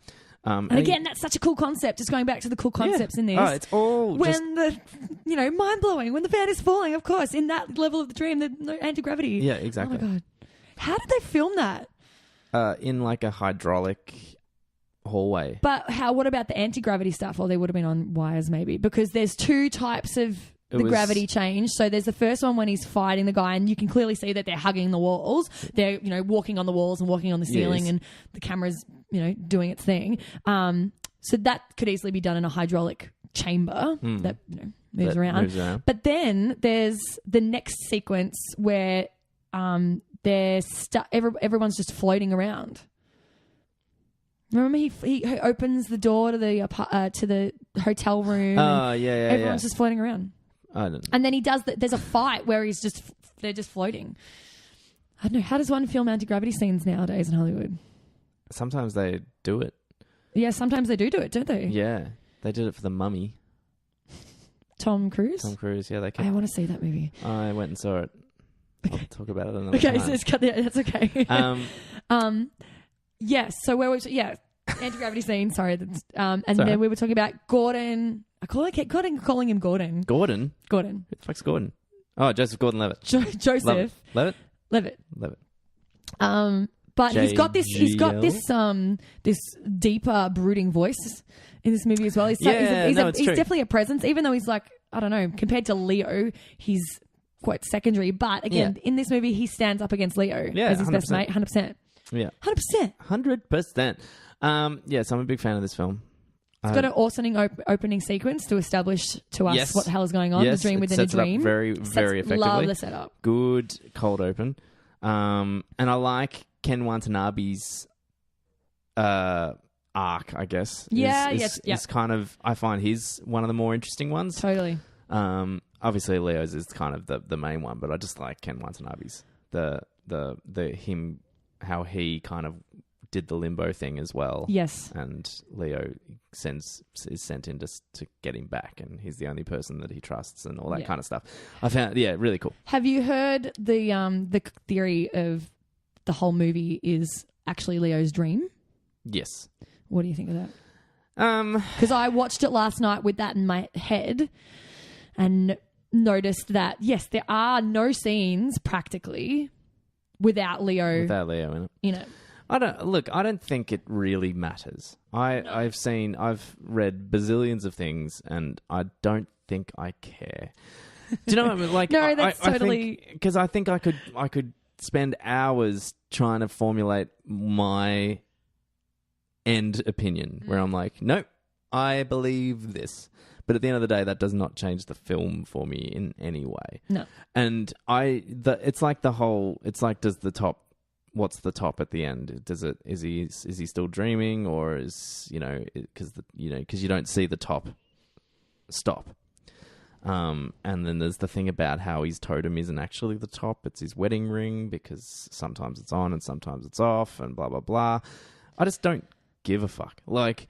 And again, that's such a cool concept. Just going back to the cool concepts in this. Oh, it's all when mind blowing. When the fan is falling, of course, in that level of the dream, the anti-gravity. Yeah, exactly. Oh my god, how did they film that? in like a hydraulic hallway. But what about the anti-gravity stuff? Or they would have been on wires maybe, because there's two types of gravity change. So there's the first one when he's fighting the guy and you can clearly see that they're hugging the walls. They're, walking on the walls and walking on the ceiling, Yes. and the camera's, doing its thing. So that could easily be done in a hydraulic chamber that, moves around. But then there's the next sequence where everyone's just floating around. Remember, he opens the door to the hotel room. Oh, and yeah. everyone's just floating around. I don't know. And then he does there's a fight where they're just floating. I don't know. How does one film anti-gravity scenes nowadays in Hollywood? Sometimes they do it. Yeah, sometimes they do it, don't they? Yeah. They did it for The Mummy. Tom Cruise? Tom Cruise, yeah. I want to see that movie. I went and saw it. I'll talk about it another Okay, time. so it's cut there. That's okay. Yes. So where was anti-gravity scene? Sorry. And then we were talking about Gordon. I keep calling him Gordon. Gordon? Gordon. Who the fuck's Gordon? Oh, Joseph Gordon-Levitt. Joseph. Levitt? But he's got this JGL? this deeper brooding voice in this movie as well. He's it's true. definitely a presence, even though he's like, I don't know, compared to Leo, he's quite secondary. But again, in this movie, he stands up against Leo as his 100%. best mate, 100%. Yeah. 100%. 100%. Yes, I'm a big fan of this film. It's got an awesome opening sequence to establish to us what the hell is going on. Yes, the dream it within a sets it up dream. very, very effectively. Love the setup. Good cold open. And I like Ken Watanabe's arc, I guess. Is kind of, I find he's one of the more interesting ones. Totally. Obviously Leo's is kind of the main one, but I just like Ken Watanabe's. Him, how he kind of did the limbo thing as well. Yes. And Leo is sent in to get him back, and he's the only person that he trusts and all that kind of stuff. I found, really cool. Have you heard the theory of the whole movie is actually Leo's dream? Yes. What do you think of that? Because I watched it last night with that in my head and noticed that, yes, there are no scenes practically without Leo in it. I don't think it really matters. I've read bazillions of things, and I don't think I care. Do you know what I mean? Like, no, that's totally... Because I think I could spend hours trying to formulate my end opinion, where I'm like, nope, I believe this. But at the end of the day, that does not change the film for me in any way. No. And it's like what's the top at the end? Is he still dreaming, or is, because you don't see the top stop. And then there's the thing about how his totem isn't actually the top, it's his wedding ring, because sometimes it's on and sometimes it's off and blah, blah, blah. I just don't give a fuck.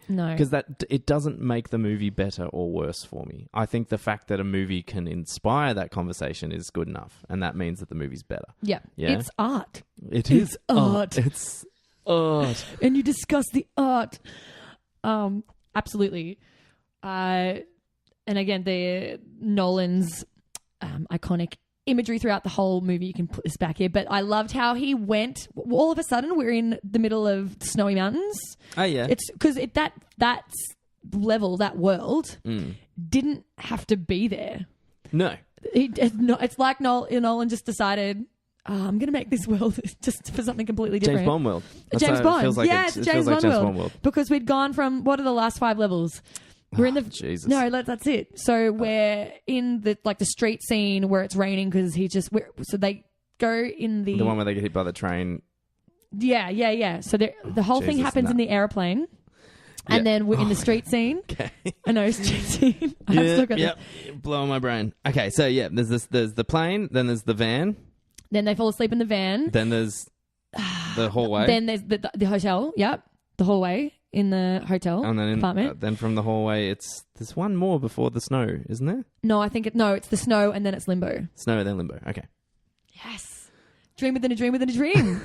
No. Because it doesn't make the movie better or worse for me. I think the fact that a movie can inspire that conversation is good enough, and that means that the movie's better. Yeah. It's art. It is art. It's art. And you discuss the art. Absolutely. And again, the Nolan's iconic imagery throughout the whole movie. You can put this back here, but I loved how he went. All of a sudden, we're in the middle of snowy mountains. Oh yeah, it's because that level, that world, didn't have to be there. No, it's like Nolan just decided, I'm going to make this world just for something completely different. James Bond world. James Bond. Feels like it's James Bond world. Because we'd gone from, what are the last 5 levels? We're in the Jesus. No, that's it. So we're in the street scene where it's raining because so they go in the one where they get hit by the train. Yeah. So the whole thing happens in the airplane, and then we're in the street scene. Okay. I know, street scene. Blowing my brain. Okay, so there's the plane, then there's the van, then they fall asleep in the van, then there's the hallway, then there's the hotel. Yep, the hallway. In the hotel and then apartment. Then from the hallway, there's one more before the snow, isn't there? No, I think it's the snow and then it's limbo. Snow and then limbo. Okay. Yes. Dream within a dream within a dream.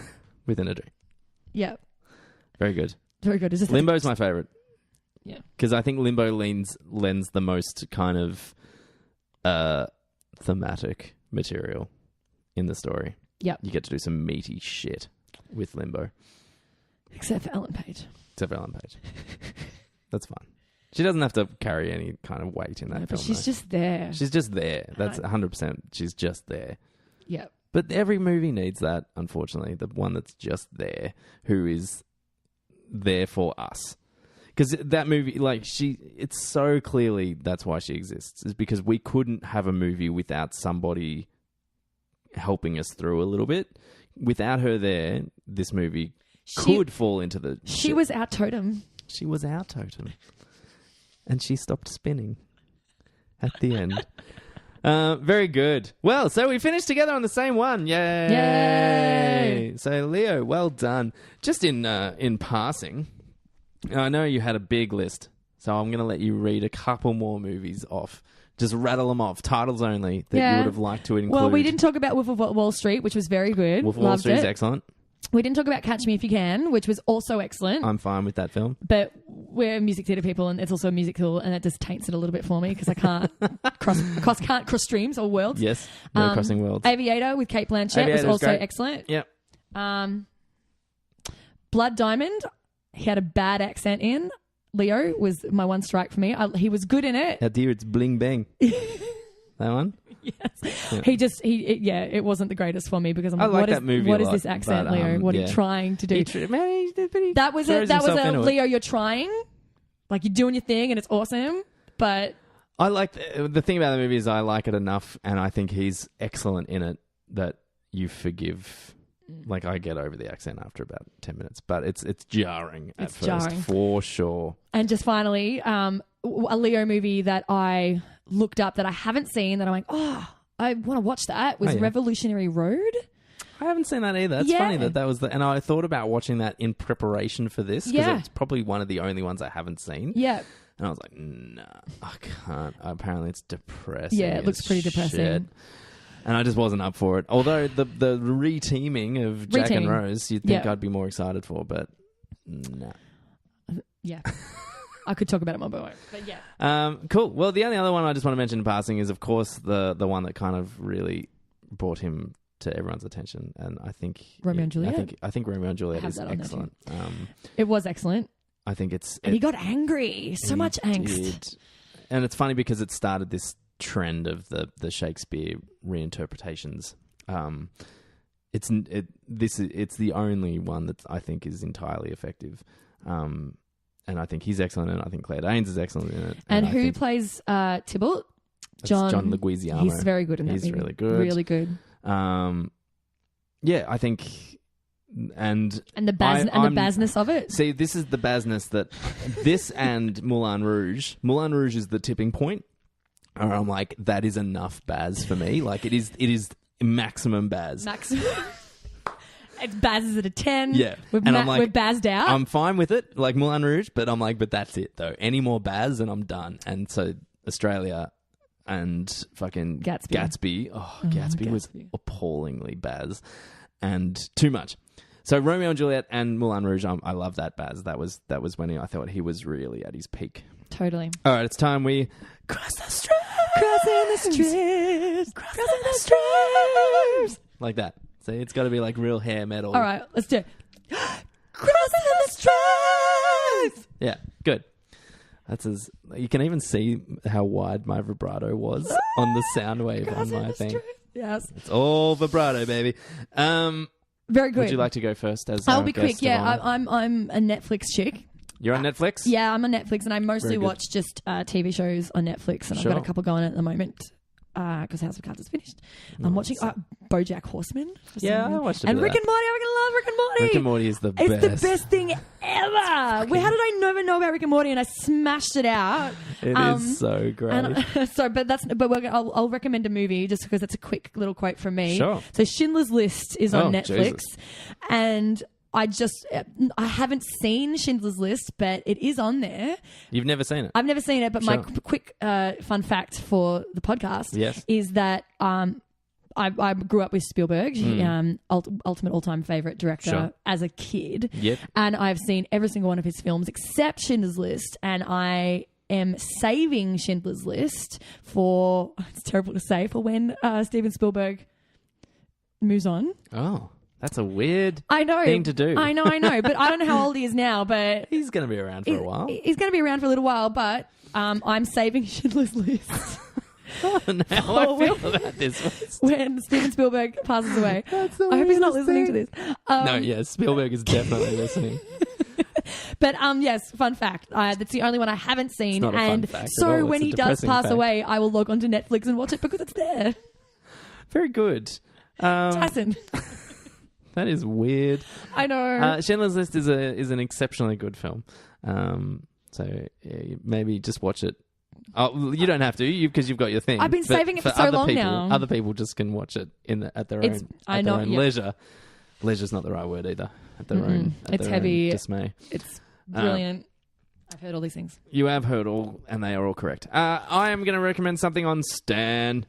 Within a dream. Yeah. Very good. Very good. Limbo's my favourite. Yeah. Because I think Limbo lends the most kind of thematic material in the story. Yep. You get to do some meaty shit with Limbo. Except for Ellen Page. That's fine. She doesn't have to carry any kind of weight in that film. But she's just there. She's just there. That's 100%. She's just there. Yeah. But every movie needs that, unfortunately. The one that's just there, who is there for us. Because that movie, it's so clearly that's why she exists. Is because we couldn't have a movie without somebody helping us through a little bit. Without her there, this movie could fall into the... She was our totem. She was our totem. And she stopped spinning at the end. Very good. Well, so we finished together on the same one. Yay! So, Leo, well done. Just in passing, I know you had a big list, so I'm going to let you read a couple more movies off. Just rattle them off, titles only, that you would have liked to include. Well, we didn't talk about Wolf of Wall Street, which was very good. Wolf of Wall Street is excellent. We didn't talk about Catch Me If You Can, which was also excellent. I'm fine with that film. But we're music theatre people, and it's also a musical, and it just taints it a little bit for me because I can't cross streams or worlds. Yes, no crossing worlds. Aviator with Cate Blanchett was also excellent. Yep. Blood Diamond, he had a bad accent in. Leo was my one strike for me. He was good in it. How dear, it's Bling Bang. That one? Yes. Yeah. It wasn't the greatest for me because I'm like, what is this accent, Leo? What are you trying to do? That was a Leo, you're trying. Like, you're doing your thing and it's awesome, but... I like... The thing about the movie is I like it enough, and I think he's excellent in it, that you forgive... Like, I get over the accent after about 10 minutes, but it's jarring at first, for sure. And just finally, a Leo movie that I looked up that I haven't seen that I'm like, I want to watch that was Revolutionary Road. I haven't seen that either. It's funny that was and I thought about watching that in preparation for this because it's probably one of the only ones I haven't seen. Yeah. And I was like, no, I can't. Apparently it's depressing. Yeah, it looks pretty depressing. Shit. And I just wasn't up for it. Although the re-teaming of Jack and Rose, you'd think I'd be more excited for, but no. Yeah. I could talk about it more, but yeah. Cool. Well, the only other one I just want to mention in passing is, of course, the one that kind of really brought him to everyone's attention, and I think Romeo and Juliet. I think Romeo and Juliet is excellent. It was excellent. I think and he got angry, so much angst. And it's funny because it started this trend of the Shakespeare reinterpretations. It's the only one that I think is entirely effective. And I think he's excellent in it. I think Claire Danes is excellent in it. And who plays Tybalt? John Leguizamo. He's very good in that He's movie. really good. Really good. Yeah, I think... And the bazness of it. See, this is the bazness that... this and Moulin Rouge. Moulin Rouge is the tipping point. Or I'm like, that is enough Baz for me. Like, it is maximum Baz. Maximum... It's Baz at a 10. Yeah. We're Bazzed out. I'm fine with it, like Moulin Rouge, but I'm like, but that's it, though. Any more Baz and I'm done. And so Australia and fucking Gatsby. Gatsby was appallingly Baz and too much. So Romeo and Juliet and Moulin Rouge, I love that Baz. That was when I thought he was really at his peak. Totally. All right, it's time we cross the streams. Crossing the streams. Crossing the streams. Like that. See, it's got to be like real hair metal. All right, let's do it. Crossing the streams. Yeah, good. That's as you can even see how wide my vibrato was on the sound wave on my thing. Yes, it's all vibrato, baby. Very good. Would you like to go first? I'll be quick. Yeah, I'm a Netflix chick. You're on Netflix? Yeah, I'm on Netflix, and I mostly watch just TV shows on Netflix, and I've got a couple going at the moment. Because House of Cards is finished. I'm watching BoJack Horseman. Yeah, I watched it. And Rick and Morty. I fucking love Rick and Morty. Rick and Morty is the best. It's the best thing ever. How did I never know about Rick and Morty? And I smashed it out. It is so great. I'll recommend a movie just because it's a quick little quote from me. Sure. So Schindler's List is on Netflix, Jesus. and I haven't seen Schindler's List, but it is on there. You've never seen it? I've never seen it, but my quick fun fact for the podcast is that I grew up with Spielberg, ultimate all-time favorite director as a kid. Yep. And I've seen every single one of his films except Schindler's List, and I am saving Schindler's List for, it's terrible to say, for when Steven Spielberg moves on. Oh. That's a weird thing to do. I know. But I don't know how old he is now, but... He's going to be around for a while. He's going to be around for a little while, but I'm saving Schindler's List. How I feel about this. When Steven Spielberg passes away. I hope he's not listening to this. Spielberg is definitely listening. But yes, fun fact. That's the only one I haven't seen. It's not a fun fact so at all. when he does pass away, I will log on to Netflix and watch it because it's there. Very good. Tyson. That is weird. I know. Schindler's List is an exceptionally good film. So maybe just watch it. Oh, you don't have to because you've got your thing. I've been saving it for so long now. Other people just can watch it at their own leisure. Leisure's not the right word either. At their own. It's heavy. Dismay. It's brilliant. I've heard all these things. You have heard all, and they are all correct. I am going to recommend something on Stan.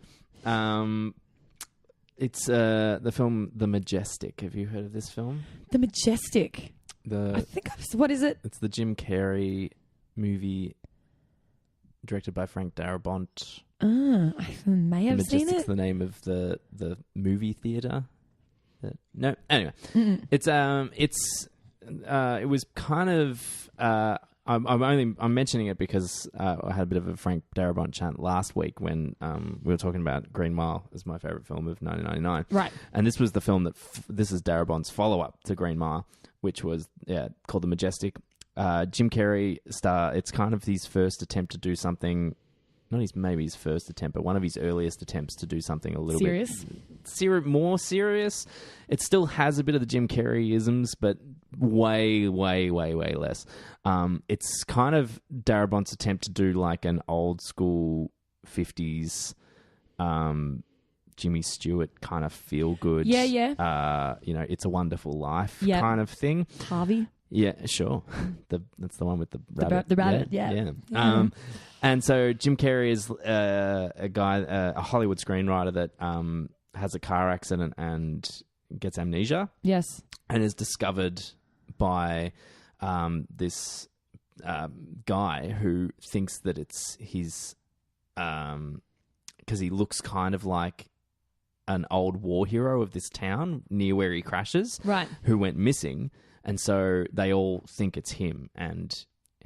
It's the film The Majestic. Have you heard of this film? The Majestic. I think what is it? It's the Jim Carrey movie directed by Frank Darabont. I may have seen it. Majestic's the name of the movie theater. No, anyway, it was kind of. I'm mentioning it because I had a bit of a Frank Darabont chant last week when we were talking about Green Mile as my favourite film of 1999. Right. And this was the film that this is Darabont's follow-up to Green Mile, which was called The Majestic. Jim Carrey it's kind of his first attempt to do something. Not maybe his first attempt, but one of his earliest attempts to do something a little bit more serious. It still has a bit of the Jim Carrey-isms, but way, way, way, way less. It's kind of Darabont's attempt to do like an old school 50s Jimmy Stewart kind of feel good. Yeah. It's a Wonderful Life Yeah. kind of thing. Harvey. Yeah, sure. That's the one with the rabbit. The rabbit, yeah. And so Jim Carrey is a guy, a Hollywood screenwriter that has a car accident and gets amnesia. Yes. And is discovered by this guy who thinks that it's his... because he looks kind of like an old war hero of this town near where he crashes, right? Who went missing, and so they all think it's him. And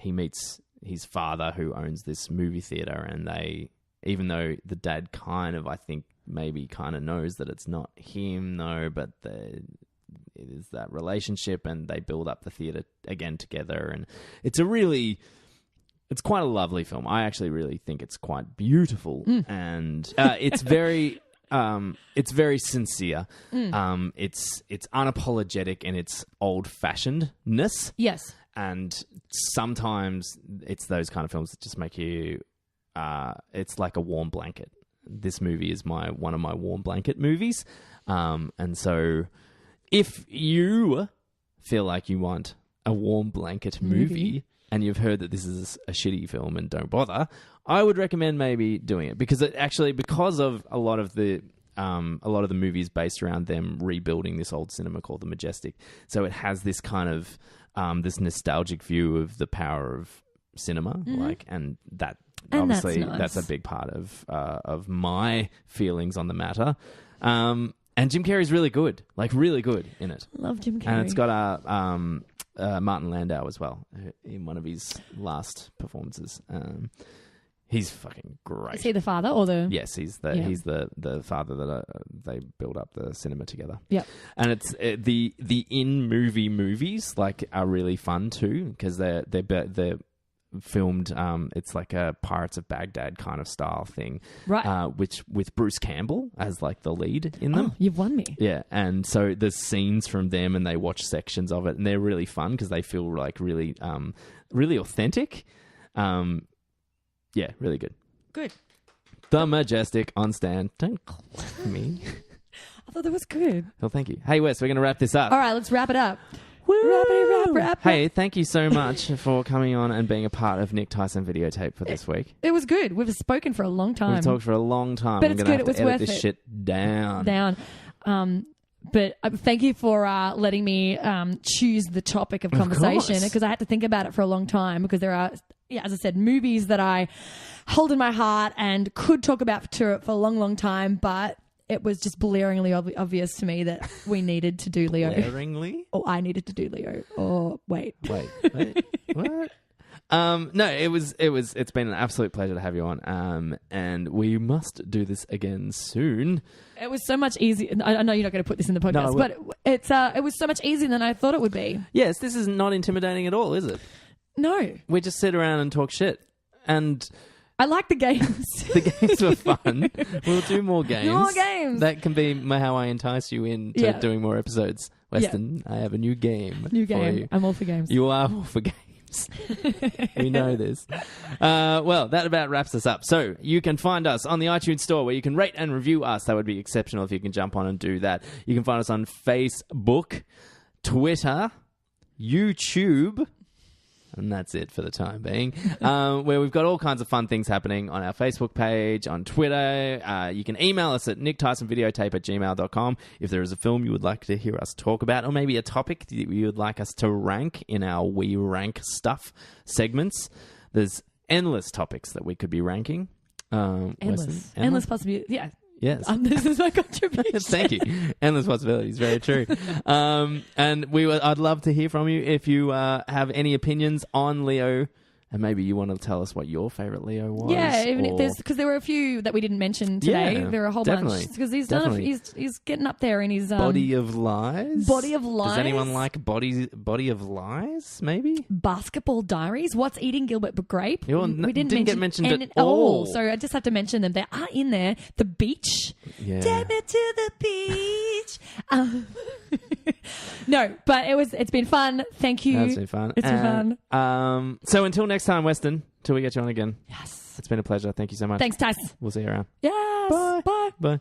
he meets his father, who owns this movie theater, and they, even though the dad kind of, I think, maybe kind of knows that it's not him, though, but it is that relationship, and they build up the theater again together, and it's quite a lovely film. I actually really think it's quite beautiful, and it's very sincere. It's unapologetic in its old-fashionedness. Yes, and sometimes it's those kind of films that just make you. It's like a warm blanket. This movie is one of my warm blanket movies, and so if you feel like you want a warm blanket movie and you've heard that this is a shitty film and don't bother, I would recommend maybe doing it, because of a lot of the movies based around them rebuilding this old cinema called the Majestic. So it has this kind of this nostalgic view of the power of cinema, and obviously that's a big part of my feelings on the matter. And Jim Carrey's really good in it. Love Jim Carrey. And it's got Martin Landau as well in one of his last performances. He's fucking great. Is he the father or the? Yes, he's the father that they build up the cinema together. Yeah, and it's the in movie movies are really fun too, because they're filmed. It's like a Pirates of Baghdad kind of style thing, right? Which with Bruce Campbell as the lead in them. Oh, you've won me. Yeah, and so there's scenes from them, and they watch sections of it, and they're really fun because they feel really, really authentic. Yeah, really good. Good. The Majestic on Stand. Don't clap me. I thought that was good. Well, thank you. Hey, Wes, we're going to wrap this up. All right, let's wrap it up. Wrap. Hey, thank you so much for coming on and being a part of Nick Tys and Videotape for this week. It was good. We've spoken for a long time. We've talked for a long time. But it's good. It was worth it. This shit down. But thank you for letting me choose the topic of conversation, because I had to think about it for a long time, because there are, as I said, movies that I hold in my heart and could talk about for a long, long time, but it was just blaringly obvious to me that we needed to do Leo. Blaringly? Or I needed to do Leo. Or wait. What? No, it's been an absolute pleasure to have you on. And we must do this again soon. It was so much easier. I know you're not going to put this in the podcast, but it was so much easier than I thought it would be. Yes, this is not intimidating at all, is it? No. We just sit around and talk shit. And I like the games. The games were fun. We'll do more games. More games. That can be how I entice you into doing more episodes. Weston, I have a new game. New for game. you. I'm all for games. You are all for games. We know this. Well, that about wraps us up. So you can find us on the iTunes store, where you can rate and review us. That would be exceptional if you can jump on and do that. You can find us on Facebook, Twitter, YouTube, and that's it for the time being, where we've got all kinds of fun things happening on our Facebook page, on Twitter. You can email us at nicktysonvideotape@gmail.com if there is a film you would like to hear us talk about, or maybe a topic that you would like us to rank in our We Rank Stuff segments. There's endless topics that we could be ranking. Endless possibilities. Yeah. Yes. This is my contribution. Thank you. Endless possibilities. Very true. And I'd love to hear from you if you have any opinions on Leo, and maybe you want to tell us what your favorite Leo was. Yeah, even if there's, because there were a few that we didn't mention today. There are a whole bunch, because he's done. He's getting up there in his Body of Lies. Body of Lies. Does anyone like Body of Lies? Maybe Basketball Diaries. What's Eating Gilbert Grape? We didn't get mentioned at all. So I just have to mention them. They are in there. The Beach. Yeah. Take me to the beach. No, but it's been fun. Thank you. It's been fun. It's been fun. So until next time, Weston, till we get you on again. Yes. It's been a pleasure. Thank you so much. Thanks, Tys. We'll see you around. Yes. Bye. Bye. Bye.